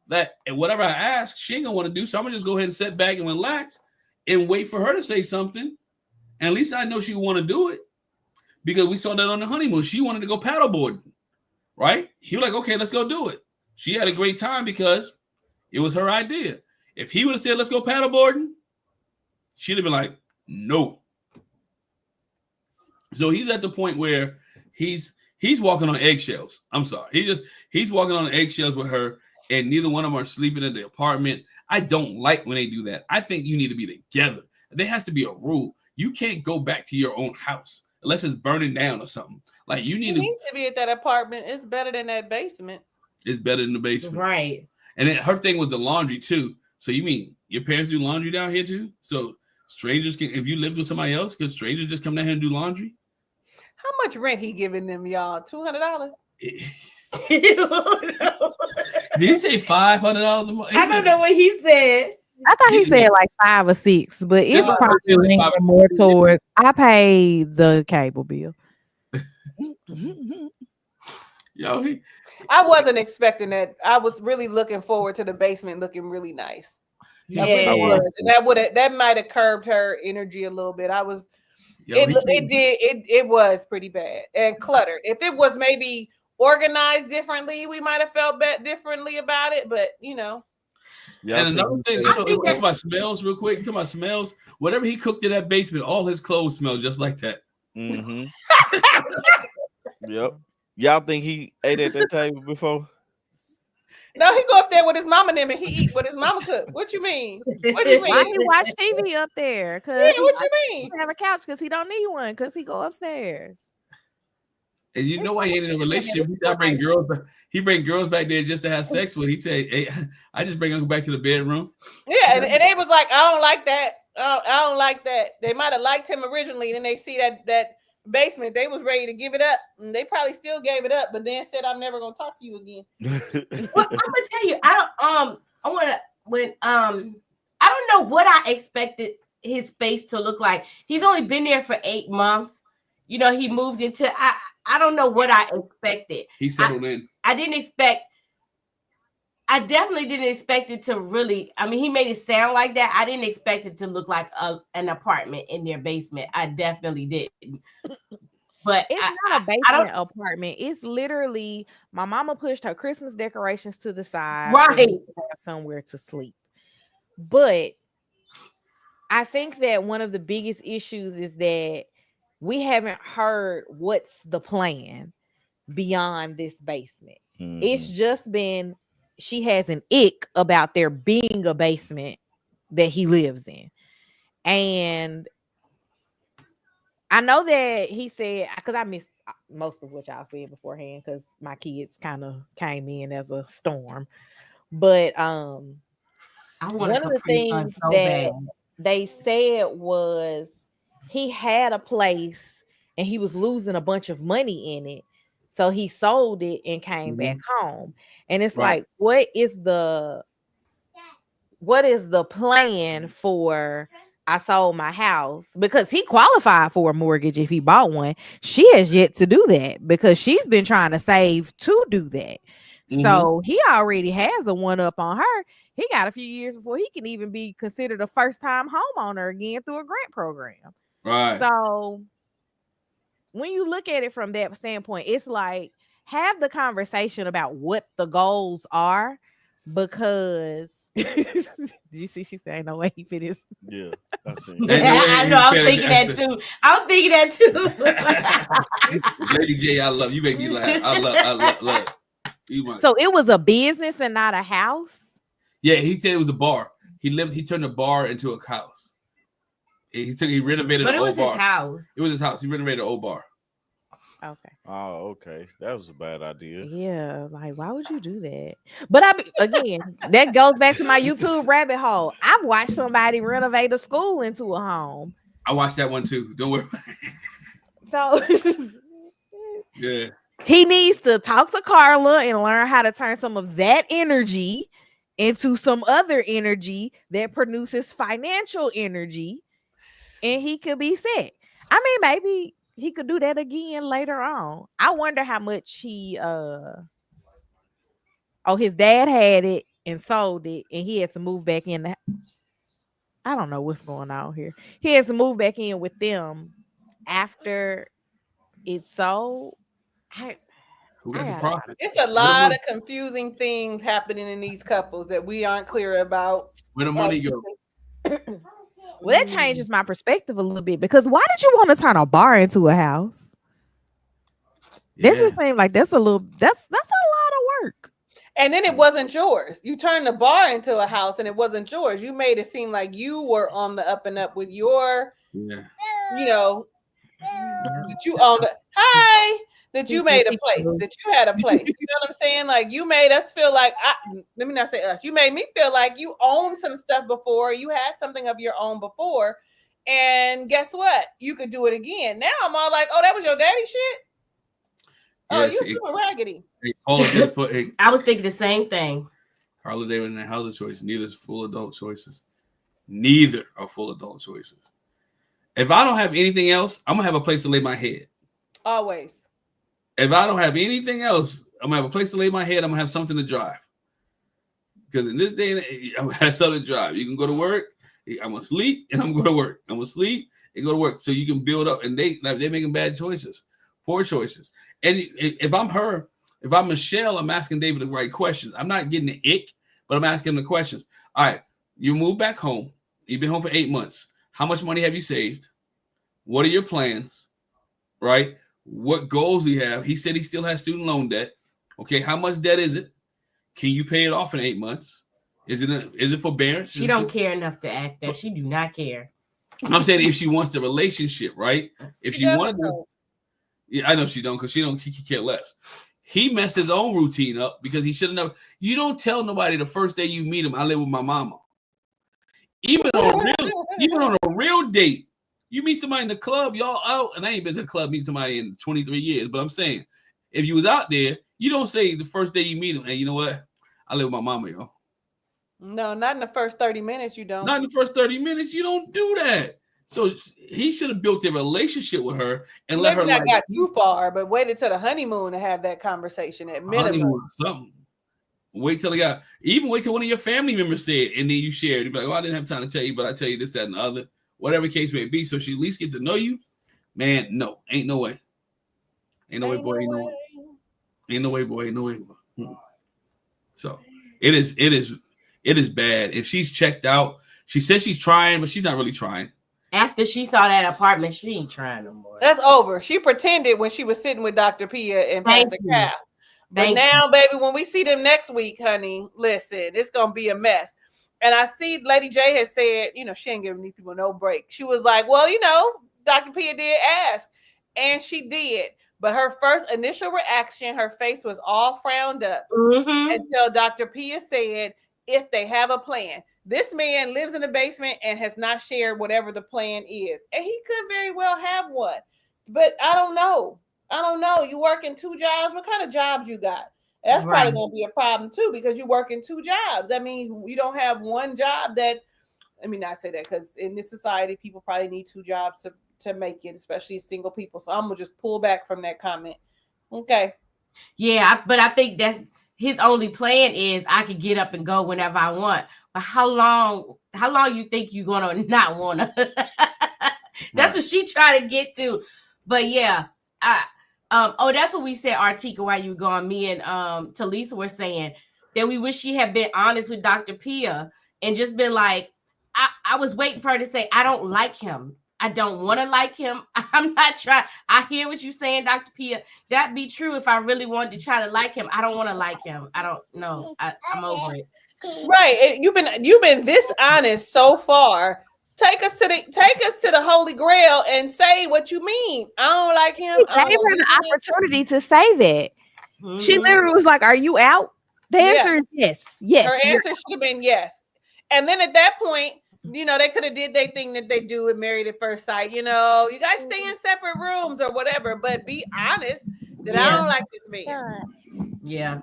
That whatever I ask, she ain't gonna want to do. So I'm gonna just go ahead and sit back and relax and wait for her to say something. And at least I know she want to do it. Because we saw that on the honeymoon. She wanted to go paddleboarding, right? He was like, okay, let's go do it. She had a great time because it was her idea. If he would have said, let's go paddleboarding, she'd have been like, no. So he's at the point where he's walking on eggshells. I'm sorry. He's walking on eggshells with her, and neither one of them are sleeping in the apartment. I don't like when they do that. I think you need to be together. There has to be a rule. You can't go back to your own house unless it's burning down or something. Like you need to be at that apartment. It's better than that basement. It's better than the basement. Right. And then her thing was the laundry too. So you mean your parents do laundry down here too? So strangers can, if you live with somebody else, could strangers just come down here and do laundry? How much rent he giving them, y'all? $200? Did he say $500 a month? I don't know what he said. I thought he Yeah. said like 5 or 6, but it's Yeah, probably like leaning 5 or more 6. towards I pay the cable bill. Yo, he, I wasn't expecting that. I was really looking forward to the basement looking really nice. I really Yeah. was. And that might have curbed her energy a little bit. yo, It was pretty bad and cluttered. If it was maybe organized differently, we might have felt differently about it. But Y'all and think another he thing, said- so it's about smells real quick. It's about smells. Whatever he cooked in that basement, all his clothes smell just like that. Mhm. Yep. Y'all think he ate at that table before? no, he go up there with his mama and them and he eat what his mama cooked. What you mean? What you Why mean? he watch TV up there? Yeah, Cause what you mean? he have a couch because he don't need one because he go upstairs. And you know why he ain't in a relationship? He bring girls back there just to have sex with. He say, "Hey, I just bring them back to the bedroom." Yeah, and they was like, I don't like that. I don't like that. They might have liked him originally, then they see that basement. They was ready to give it up, and they probably still gave it up, but then said, "I'm never gonna talk to you again." Well, I'm gonna tell you, I don't know what I expected his space to look like. He's only been there for 8 months. He moved into. I don't know what I expected. He settled in. I definitely didn't expect it to really. I mean, he made it sound like that. I didn't expect it to look like an apartment in their basement. I definitely didn't. But It's not a basement apartment. It's literally my mama pushed her Christmas decorations to the side. Right. To have somewhere to sleep. But I think that one of the biggest issues is that we haven't heard what's the plan beyond this basement. It's just been she has an ick about there being a basement that he lives in. And I know that he said, because I missed most of what y'all said beforehand because my kids kind of came in as a storm. But one of the things that they said was he had a place and he was losing a bunch of money in it. So he sold it and came back home. And it's like, what is the plan for I sold my house? Because he qualified for a mortgage if he bought one. She has yet to do that because she's been trying to save to do that. So he already has a one up on her. He got a few years before he can even be considered a first-time homeowner again through a grant program. Right. So when you look at it from that standpoint, it's like have the conversation about what the goals are, because did you see she said no way he fit his Yeah, I see. I know. I was thinking that too. Lady J, I love you. Make me laugh. I love. So it was a business and not a house. Yeah, he said it was a bar. He turned the bar into a house. He renovated an old bar. His house. It was his house. He renovated an old bar. Okay. Oh, okay. That was a bad idea. Yeah, like why would you do that? But again, that goes back to my YouTube rabbit hole. I've watched somebody renovate a school into a home. I watched that one too. Don't worry. So yeah. He needs to talk to Carla and learn how to turn some of that energy into some other energy that produces financial energy, and he could be set. I mean, maybe he could do that again later on. I wonder how much his dad had it and sold it, and he had to move back in. I don't know what's going on here. He has to move back in with them after it's sold. Who got the profit? It's a lot of confusing things happening in these couples that we aren't clear about. Where the money go? Well, that changes my perspective a little bit, because why did you want to turn a bar into a house? Yeah. That just seemed like that's a lot of work. And then it wasn't yours. You turned the bar into a house and it wasn't yours. You made it seem like you were on the up and up with your, that you owned it. That you made a place, that you had a place. You know what I'm saying? Like you made us feel like, let me not say us. You made me feel like you owned some stuff before. You had something of your own before. And guess what? You could do it again. Now I'm all like, oh, that was your daddy shit? Oh, Yes, you super raggedy. Paula did put I was thinking the same thing. Carla David and the Hell of Choice. Neither is full adult choices. Neither are full adult choices. If I don't have anything else, I'm gonna have a place to lay my head. Always. If I don't have anything else, I'm gonna have a place to lay my head. I'm gonna have something to drive. Because in this day and age, I'm gonna have something to drive. You can go to work. I'm gonna sleep and I'm gonna go to work. I'm gonna sleep and go to work. So you can build up. And they're making bad choices, poor choices. And if I'm her, if I'm Michelle, I'm asking David the right questions. I'm not getting the ick, but I'm asking the questions. All right, you moved back home. You've been home for 8 months. How much money have you saved? What are your plans? Right? What goals do you have? He said he still has student loan debt. Okay, how much debt is it? Can you pay it off in 8 months? Is it forbearance? She don't care enough to act that. She do not care. I'm saying if she wants the relationship, right? If she wanted to, know. yeah, I know she don't, because she could care less. He messed his own routine up because he should have never. You don't tell nobody the first day you meet him, I live with my mama. Even on a real date, you meet somebody in the club, y'all out, and I ain't been to the club meet somebody in 23 years. But I'm saying, if you was out there, you don't say the first day you meet him, hey, you know what? I live with my mama, y'all. No, not in the first 30 minutes. You don't. Not in the first 30 minutes. You don't do that. So he should have built a relationship with her and let her. Maybe not got too far, but waited till the honeymoon to have that conversation at minimum. Honeymoon, something. Wait till wait till one of your family members said, and then you shared. You'd be like, "Oh, I didn't have time to tell you, but I tell you this, that, and the other." Whatever case may be, so she at least get to know you. Man, no, ain't no way. Ain't no way, boy. Ain't no way. Ain't no way, boy. Ain't no way. So it is bad. If she's checked out, she says she's trying, but she's not really trying. After she saw that apartment, she ain't trying no more. That's over. She pretended when she was sitting with Dr. Pia and Pastor Cal. But now, baby, when we see them next week, honey, listen, it's gonna be a mess. And I see Lady J has said, she ain't giving these people no break. She was like, well, Dr. Pia did ask, and she did. But her first initial reaction, her face was all frowned up until Dr. Pia said, if they have a plan. This man lives in the basement and has not shared whatever the plan is. And he could very well have one. But I don't know. You working 2 jobs. What kind of jobs you got? That's probably going to be a problem too, because you're working 2 jobs. That means you don't have one job that, not say that, because in this society, people probably need 2 jobs to make it, especially single people. So I'm going to just pull back from that comment. Okay. Yeah, but I think that's his only plan is I could get up and go whenever I want. But how long you think you're going to not want to? That's what she tried to get to. But yeah, that's what we said, Artika, while you were gone. Me and Talisa were saying that we wish she had been honest with Dr. Pia and just been like, I was waiting for her to say, I don't like him. I don't want to like him. I'm not trying. I hear what you're saying, Dr. Pia. That'd be true if I really wanted to try to like him. I don't want to like him. I don't know. I'm over it. Right. You've been this honest so far. Take us to the Holy Grail and say what you mean. I don't like him. She gave her the opportunity to say that. Mm-hmm. She literally was like, "Are you out?" The answer is yes. Yes. Her answer should have been yes. And then at that point, they could have did their thing that they do with Married at First Sight. You guys stay in separate rooms or whatever, but be honest that I don't like this man. Yeah.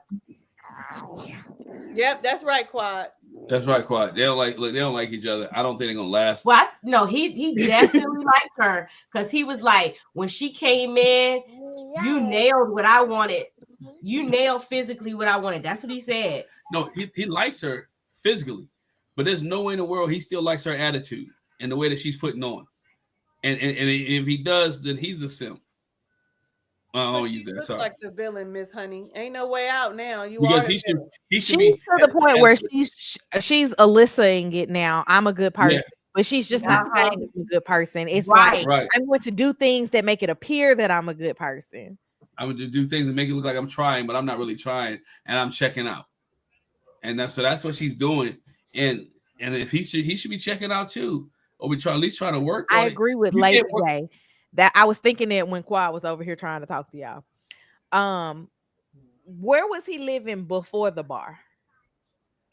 Yep, that's right, Quad. That's right, Quad. They don't like each other. I don't think they're gonna last. Well, no, he definitely likes her, because he was like, when she came in, you nailed what I wanted. You nailed physically what I wanted. That's what he said. No, he likes her physically, but there's no way in the world he still likes her attitude and the way that she's putting on. And if he does, then he's a simp. I don't use that. Looks Sorry. like the villain, Miss Honey. Ain't no way out now. Because he should be to the point where she's eliciting it now. I'm a good person, but she's just not saying I'm a good person. It's like I'm going to do things that make it appear that I'm a good person. I'm going to do things that make it look like I'm trying, but I'm not really trying, and I'm checking out. And that's what she's doing. And if he should be checking out too, or we at least try to work. I agree with Lady J. That I was thinking it when Quad was over here trying to talk to y'all. Where was he living before the bar?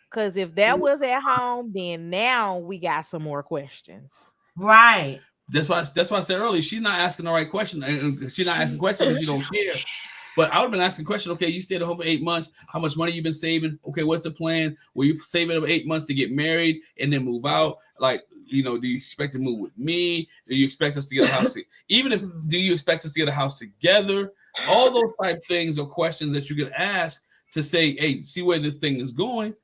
Because if that was at home, then now we got some more questions. Right. That's why I said earlier, she's not asking the right question. She's not asking questions because she don't care. But I would have been asking questions. Okay, you stayed at home for 8 months. How much money you been saving? Okay, what's the plan? Will you save it over 8 months to get married and then move out? Like, you know, do you expect to move with me? Do you expect us to get a house? Even if do you expect us to get a house together? All those type things or questions that you can ask to say, hey, see where this thing is going.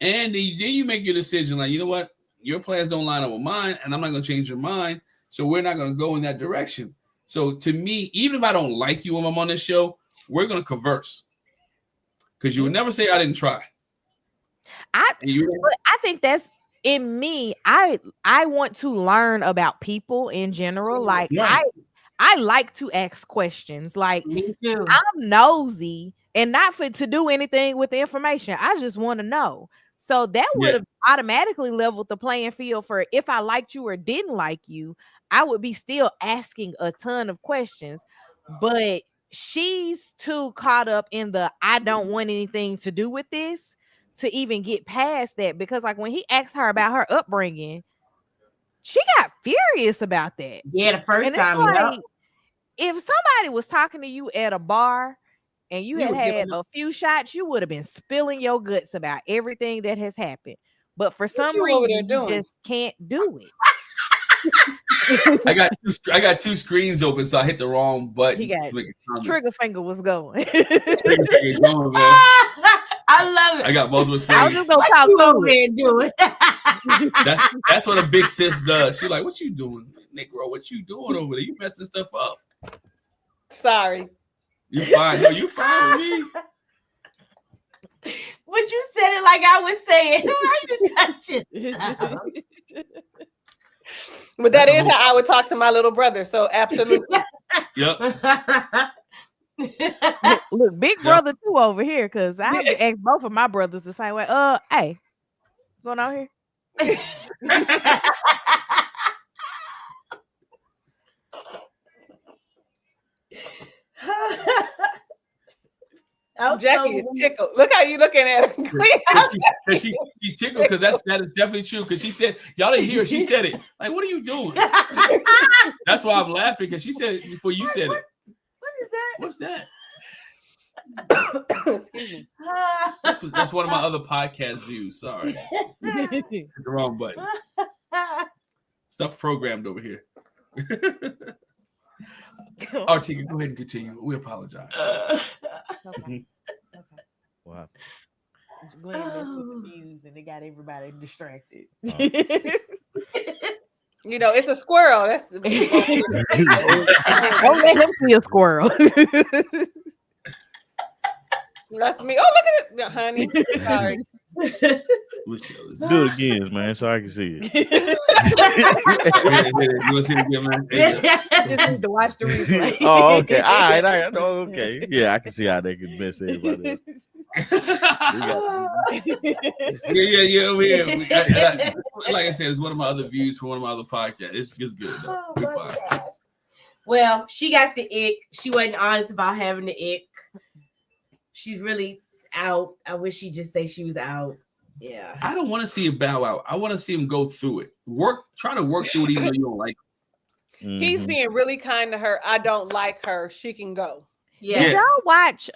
And then you make your decision. Like, you know what? Your plans don't line up with mine, and I'm not going to change your mind. So we're not going to go in that direction. So to me, even if I don't like you when I'm on this show, we're going to converse. Because you would never say I didn't try. I think that's in me. I want to learn about people in general. Like Right. I like to ask questions. Like Me too. I'm nosy and not to do anything with the information. I just want to know. So that would have automatically leveled the playing field for if I liked you or didn't like you, I would be still asking a ton of questions. But she's too caught up in the I don't want anything to do with this to even get past that. Because like when he asked her about her upbringing, she got furious about that. Yeah, the first And it's time. like, if somebody was talking to you at a bar and you You had would give had them- a few shots, you would have been spilling your guts about everything that has happened. But for some you over there reason, you doing? just can't do it. I got two screens open, so I hit the wrong button. He got to make a comment. trigger finger was going. Trigger finger going, man. I love it. I got multiple I was screens. just gonna What talk you through over it. there doing? That's what a big sis does. She's like, "What you doing, Negro? What you doing over there? You messing stuff up. Sorry. You fine? No, you fine with me." But you said it like I was saying. Why you touch it? But that That's is a how I would talk to my little brother. So absolutely. Yep. Look, big brother too over here, because I asked both of my brothers the same way. Hey, what's going on here? Jackie is tickled. Look how you looking at her. She tickled because that is definitely true. Because she said, y'all didn't hear her. She said it. Like, what are you doing? That's why I'm laughing because she said it before you said it. What is that? What's that? Excuse me. That's one of my other podcast views. Sorry, hit the wrong button. Stuff programmed over here. Artika, go ahead and continue. We apologize. Okay. Wow. Glenn messed with the views and it got everybody distracted. You know, it's a squirrel. That's Don't let him see a squirrel. that's me. Oh, look at it, honey. Sorry. Let's Do it again, man, so I can see it. You want to see it again, man? Just need to watch the replay. Oh, okay. All right. I know. Okay. Yeah, I can see how they can mess everybody up. Yeah. Like I said, it's one of my other views from one of my other podcasts. It's good. Though. Oh, We're my fine. gosh. Well, she got the ick. She wasn't honest about having the ick. She's really out. I wish she'd just say she was out. Yeah. I don't want to see him bow out. I want to see him go through it. Try to work through it, even though you don't like it. He's Mhm. being really kind to her. I don't like her. She can go. Yeah. Did y'all watch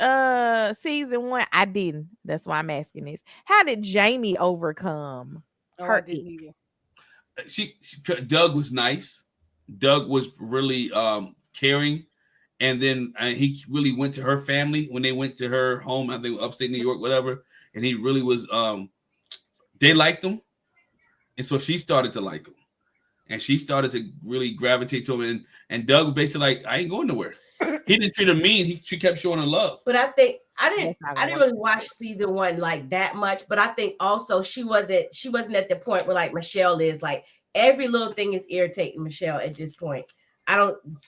season 1? I didn't. That's why I'm asking this. How did Jamie overcome Oh, her I didn't ick? either. Doug was nice. Doug was really caring. And then he really went to her family when they went to her home, I think upstate New York, whatever. And he really was, they liked him. And so she started to like him. And she started to really gravitate to him. And Doug basically like, I ain't going nowhere. He didn't treat her mean. She kept showing her love. But I think I That's not didn't gonna really watch season 1 like that much. But I think also she wasn't at the point where like Michelle is. Like every little thing is irritating Michelle at this point.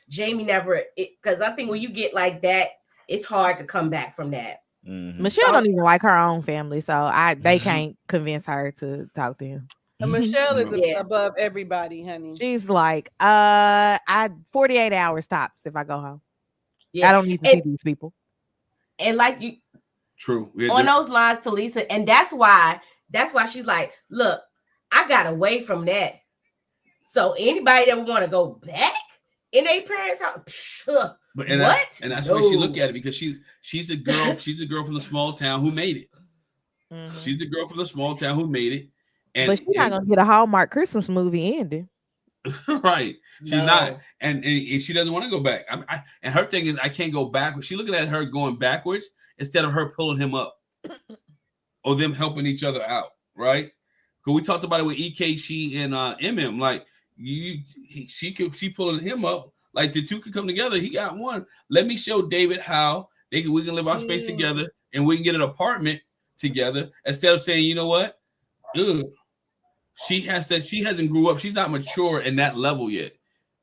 Jamie never, because I think when you get like that, it's hard to come back from that. Mhm. Michelle don't even like her own family, so they can't convince her to talk to him. And Michelle is Yeah. above everybody, honey. She's like, I 48 hours tops if I go home. Yeah. I don't need to see these people. And like you True. Yeah, on those lines to Lisa, and that's why she's like, look, I got away from that. So anybody that want to go back in their parents' house, But and What? that's the way she No. look at it, because she's the girl from the small town who made it. Mhm. She's the girl from the small town who made it. And But she's not gonna get a Hallmark Christmas movie ending. right. She's No. not, and she doesn't want to go back. And her thing is, I can't go backwards. She's looking at her going backwards instead of her pulling him up or them helping each other out, right? Because we talked about it with EK, she and MM. Like she pulling him up, like the two could come together. He got one. Let me show David how we can live our space together and we can get an apartment together instead of saying, you know what? Ugh. She hasn't grew up. She's not mature in that level yet,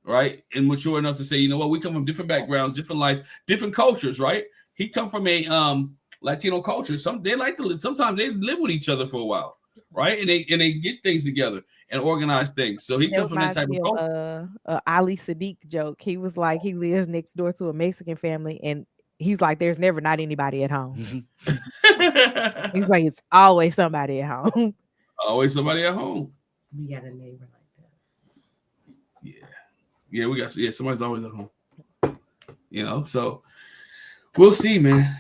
right? And mature enough to say, you know what? We come from different backgrounds, different life, different cultures, right? He come from a Latino culture. Sometimes they live with each other for a while, right? And they get things together and organize things. So he comes from that type of culture. Ali Sadiq joke. He was like, he lives next door to a Mexican family, and he's like, there's never not anybody at home. He's like, it's always somebody at home. Always somebody at home. We got a neighbor like that. Yeah, we got somebody's always at home. You know, so we'll see, man.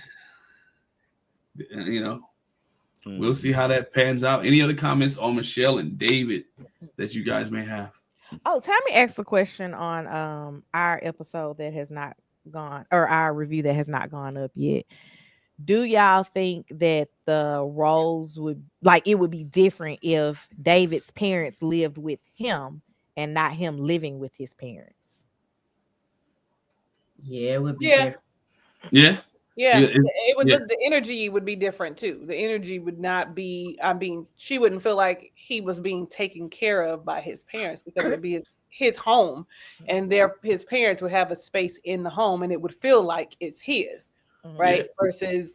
You know, we'll see how that pans out. Any other comments on Michelle and David that you guys may have? Oh, Tommy asked a question on our episode that has not gone, or our review that has not gone up yet. Do y'all think that the roles would be different if David's parents lived with him and not him living with his parents? Yeah, it would be Yeah. different. Yeah. Yeah, Yeah, it would. yeah. The energy would be different too. The energy would not be. She wouldn't feel like he was being taken care of by his parents, because it would be his home, and his parents would have a space in the home, and it would feel like it's his, right? Yeah. Versus,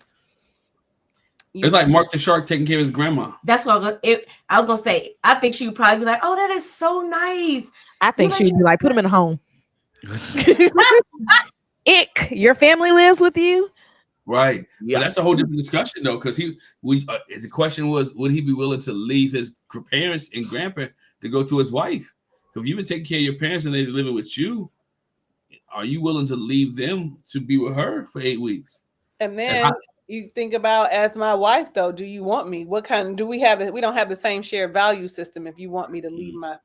It's like Mark the Shark taking care of his grandma. That's what I was gonna say. I think she would probably be like, "Oh, that is so nice." I think she would be like, put him in a home. Ick, your family lives with you? Right. Yeah. But that's a whole different discussion though, because the question was, would he be willing to leave his parents and grandparents to go to his wife? If you've been taking care of your parents and they're living with you, are you willing to leave them to be with her for 8 weeks? and then you think about, as my wife though, do you want me? What kind do we have? We don't have the same shared value system. If you want me to leave my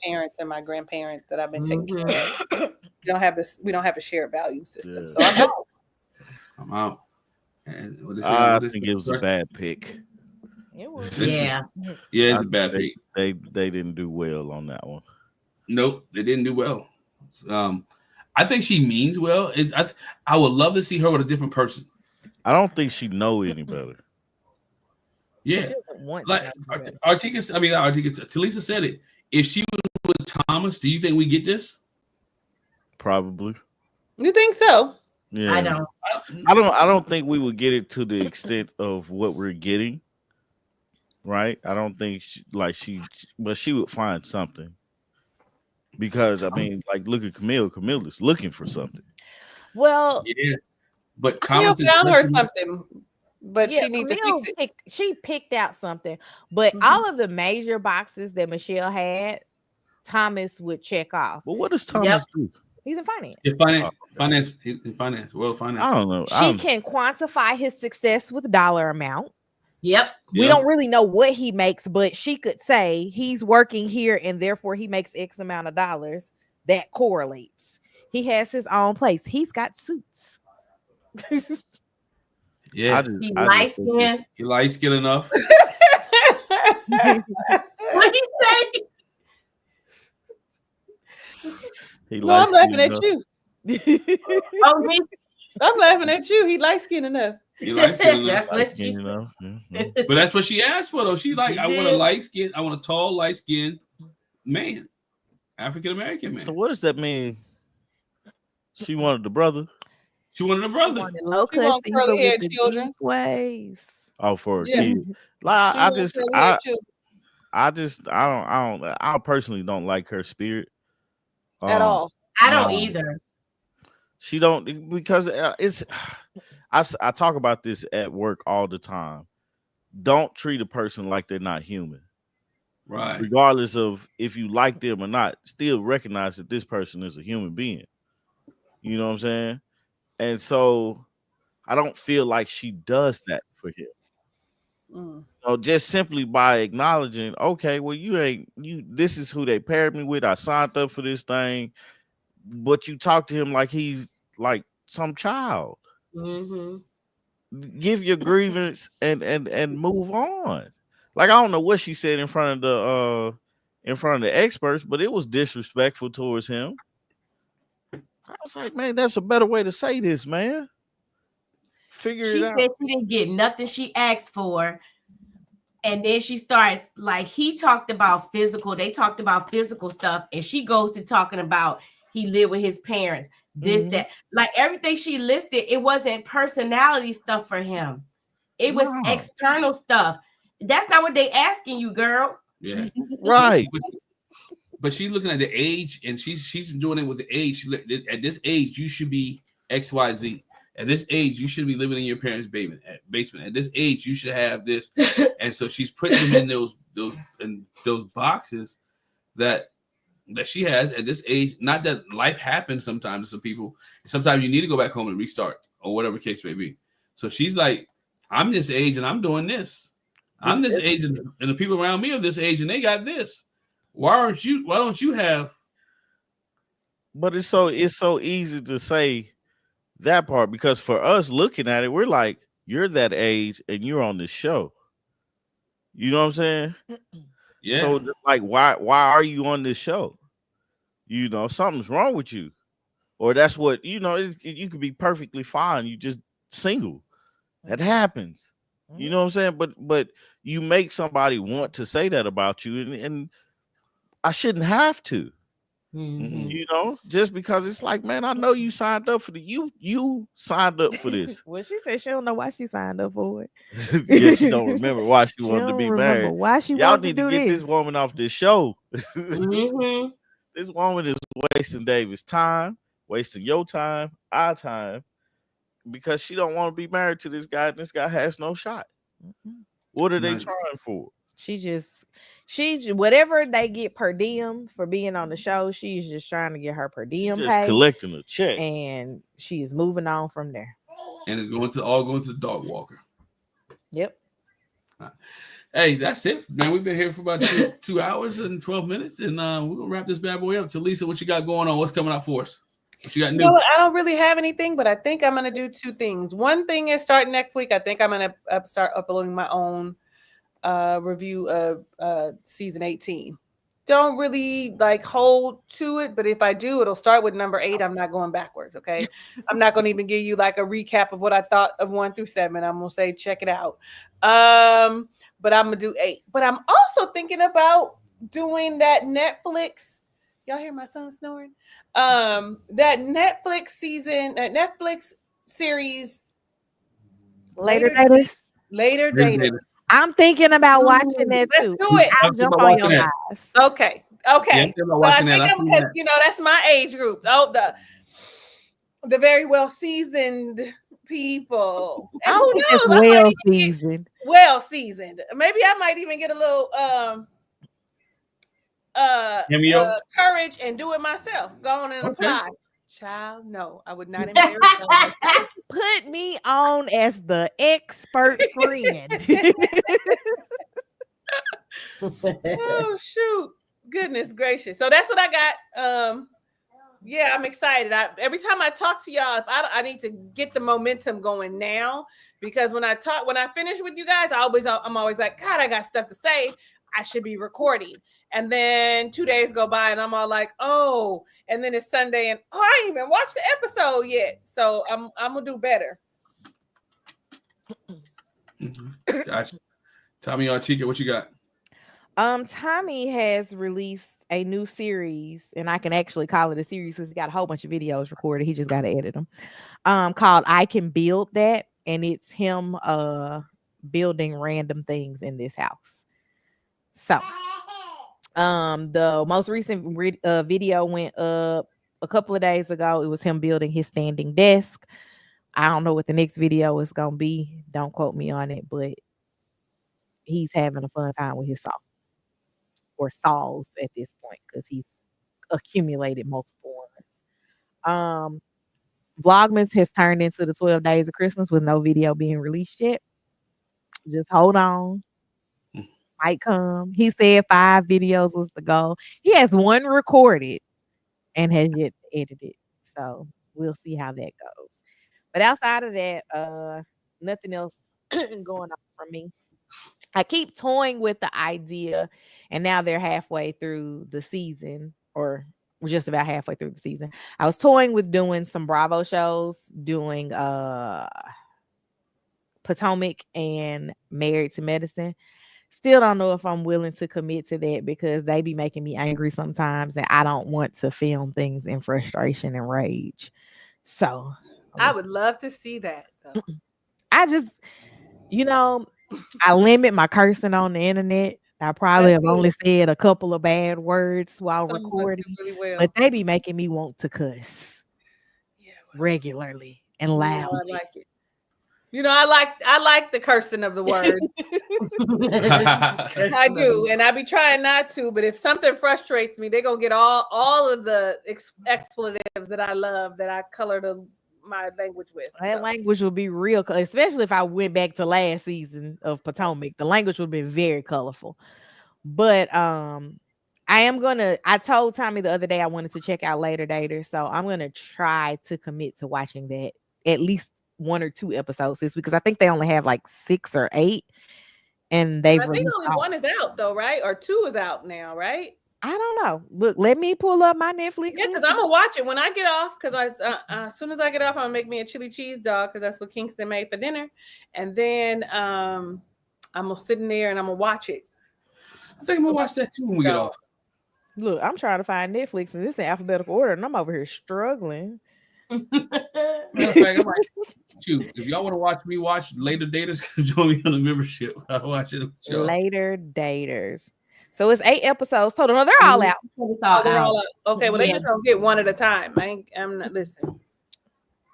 parents and my grandparents that I've been taking care of, we don't have this. We don't have a shared value system. Yeah. So I'm out. I'm out. And I think it was a bad pick. It was. Yeah. Yeah, it's a bad pick. They didn't do well on that one. Nope, they didn't do well. I think she means well. I would love to see her with a different person. I don't think she know any better. Yeah, like Talisa said it. If she was with Thomas, do you think we get this? Probably. You think so? Yeah. I don't. I don't think we would get it to the extent of what we're getting. Right? I don't think but she would find something. Because I mean, like, look at Camille. Camille is looking for something. Well, Yeah, but Camille Thomas found her something, but yeah, she needs to Camille fix it. she picked out something, but all of the major boxes that Michelle had, Thomas would check off. But what does Thomas do? He's in finance. in finance. He's in finance. World finance. I don't know. She can quantify his success with dollar amount. Yep. We don't really know what he makes, but she could say he's working here and therefore he makes X amount of dollars. That correlates. He has his own place. He's got suits. Yeah, He light skinned. he light skin enough. What he say? No, I'm laughing at you. Oh, me? I'm laughing at you. He light skinned enough. He light skin enough. That's what she said. But that's what she asked for though. She like, She I want a did. light skin. I want a tall, light skinned man, African American man. So what does that mean? She wanted the brother. She wanted a brother. Low She want cussing curly with haired the children. deep waves. Oh, for a Yeah. kid. Like She wants curly-haired children I personally don't like her spirit at all. I don't No. either. She don't, because it's. I talk about this at work all the time. Don't treat a person like they're not human, Right. regardless of if you like them or not. Still recognize that this person is a human being. You know what I'm saying? And so I don't feel like she does that for him. Mm. So just simply by acknowledging, okay, well, this is who they paired me with. I signed up for this thing, but you talk to him like he's like some child. Mm-hmm. Give your grievance and move on. Like, I don't know what she said in front of the experts, but it was disrespectful towards him. I was like, man, that's a better way to say this, man. Figure She it said out. she didn't get nothing she asked for. And then she starts, like, he talked about physical, they talked about physical stuff, and she goes to talking about he lived with his parents, this, Mhm. that. Like, everything she listed, it wasn't personality stuff for him. It was No. external stuff. That's not what they asking you, girl. Yeah. Right. But she's looking at the age, and she's doing it with the age. At this age, you should be XYZ. At this age, you should be living in your parents' basement. At this age, you should have this. And so she's putting them in those boxes that she has at this age. Not that life happens sometimes to some people. Sometimes you need to go back home and restart, or whatever case may be. So she's like, I'm this age and I'm doing this. I'm this age, and the people around me are this age and they got this. Why don't you have? But it's so easy to say that part, because for us looking at it, we're like, you're that age and you're on this show. You know what I'm saying? Yeah. So like, why are you on this show? You know, something's wrong with you. Or that's what, you could be perfectly fine. You just single. That happens. You know what I'm saying? But you make somebody want to say that about you, and I shouldn't have to. Mhm. You know, just because it's like, man, I know you signed up for you signed up for this. Well, she said she don't know why she signed up for it. Yeah, she don't remember why she She wanted to don't be remember married. why she Y'all wanted to need to do get this this. woman off this show. Mhm. This woman is wasting David's time, wasting your time, our time, because she don't want to be married to this guy, and this guy has no shot. Mhm. What are they Right. trying for? She's whatever they get per diem for being on the show. She's just trying to get her per She diem just pay, collecting a check. and she is moving on from there. And it's going to the dog walker. Yep. Hey, that's it, man. We've been here for about 2 hours and 12 minutes, and we're gonna wrap this bad boy up. Talisa, what you got going on? What's coming up for us? What you got You new? know what? I don't really have anything, but I think I'm gonna do two things. One thing is starting next week. I think I'm gonna start uploading my own review of season 18. Don't really like hold to it, but if I do, it'll start with number 8. I'm not going backwards. Okay, I'm not gonna even give you like a recap of what I thought of 1 through 7. I'm gonna say check it out. But I'm gonna do 8. But I'm also thinking about doing that Netflix. Y'all hear my son snoring? That Netflix series, Later Later daters. Later Dater. I'm thinking about watching that Let's too. do it. I'll I'm jump about on watching your that. lives. Okay. Yeah, Okay. I'm thinking about But I watching that. think I've I'm seen because that. that's my age group. Oh, the very well seasoned people. I And don't who think knows? it's I might well even get seasoned. well seasoned. Maybe I might even get a little Cameo? courage and do it myself. Go on and Okay. apply. Child, no, I would not embarrass myself. Put me on as the expert friend. Oh shoot. Goodness gracious. So that's what I got. Yeah, I'm excited. Every time I talk to y'all, if I need to get the momentum going now, because when I finish with you guys, I'm always like, God, I got stuff to say. I should be recording. And then 2 days go by and I'm all like, oh, and then it's Sunday and I ain't even watched the episode yet. So I'm gonna do better. Gotcha. Tommy Artica, what you got? Tommy has released a new series, and I can actually call it a series because he's got a whole bunch of videos recorded. He just got to edit them. Called I Can Build That, and it's him building random things in this house. So the most recent video went up a couple of days ago. It was him building his standing desk. I don't know what the next video is gonna be. Don't quote me on it, but he's having a fun time with his saw. Or saws at this point because he's accumulated multiple ones. Vlogmas has turned into the 12 Days of Christmas with no video being released yet. Just hold on. Might come. He said 5 videos was the goal. He has 1 recorded and has yet edited. So we'll see how that goes. But outside of that, nothing else going on for me. I keep toying with the idea, and now they're halfway through the season, or we're just about halfway through the season. I was toying with doing some Bravo shows, doing Potomac and Married to Medicine. Still don't know if I'm willing to commit to that because they be making me angry sometimes, and I don't want to film things in frustration and rage. So I would love to see that, though. I just, I limit my cursing on the internet. I probably have only said a couple of bad words while recording, really well. but they be making me want to cuss regularly and loudly. I like it. I like the cursing of the words. I do, and I be trying not to. But if something frustrates me, they're gonna get all of the expletives that I love that I color my language with. That language will be real, especially if I went back to last season of Potomac. The language would be very colorful. But I told Tommy the other day I wanted to check out Later Daters, so I'm gonna try to commit to watching that at least 1 or 2 episodes this week because I think they only have like 6 or 8, and they've. I think only 1 is out though, right? Or 2 is out now, right? I don't know. Look, let me pull up my Netflix. Yeah, because I'm gonna watch it when I get off. Because as soon as I get off, I'm gonna make me a chili cheese dog because that's what Kingston made for dinner, and then I'm gonna sit in there and I'm gonna watch it. I think I'm gonna watch that too when we get off. Look, I'm trying to find Netflix and this is in alphabetical order, and I'm over here struggling. Matter of fact, if y'all want to watch me watch Later Daters, join me on the membership. I'll watch it. Later Daters. So it's 8 episodes total. No, they're all out. They're all out. Okay, well they just don't get one at a time. I'm not listening.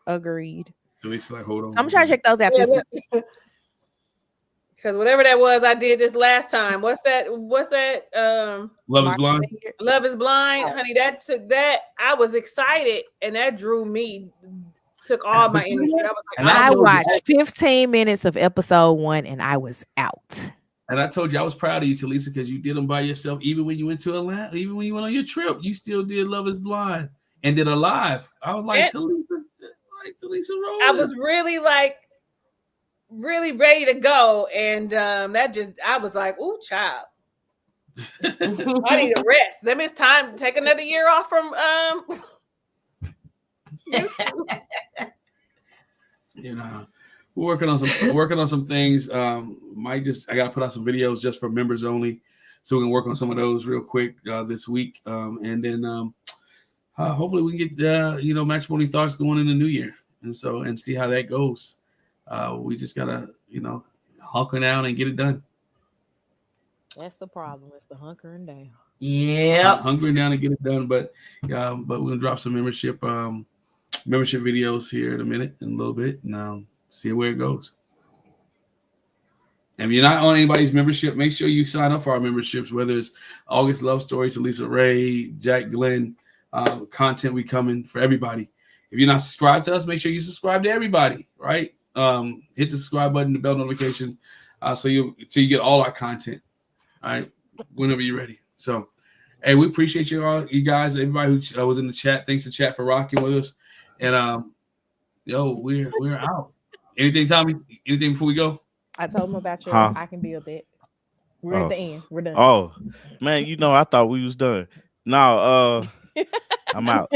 Agreed. So it's like, hold on. So I'm trying to check those out this week. Because whatever that was, I did this last time. What's that? Love is Blind. Love is Blind, honey. That I was excited, and that drew me. Took all my energy. I watched 15 minutes of episode 1, and I was out. And I told you I was proud of you, Talisa, because you did them by yourself. Even when you went to Atlanta, even when you went on your trip, you still did Love is Blind and did a live. I was like, Talisa Rose. I was really ready to go, and I was like, "Ooh, child, I need a rest. Let me time to take another year off from we're working on some things. I gotta put out some videos just for members only, so we can work on some of those real quick this week, and then hopefully we can get Matrimony Thoughts going in the new year, and see how that goes. We just gotta hunker down and get it done. That's the problem. It's the hunkering down. Yeah, hunkering down and get it done. But we're gonna drop some membership videos here in a minute, in a little bit, and see where it goes. And if you're not on anybody's membership, make sure you sign up for our memberships, whether it's August Love Stories, Talisa Ray, Jack Glenn, content we coming for everybody. If you're not subscribed to us, make sure you subscribe to everybody, right? Hit the subscribe button, the bell notification, so you get all our content, all right, whenever you're ready. So, hey, we appreciate you guys, everybody who was in the chat. Thanks to chat for rocking with us. And we're out. Anything, Tommy? Anything before we go? I told him about your I Can Build That. We're at the end. We're done. Oh, man, I thought we was done. No, I'm out.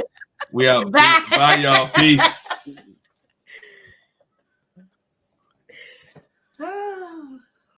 We out. Bye, y'all. Peace.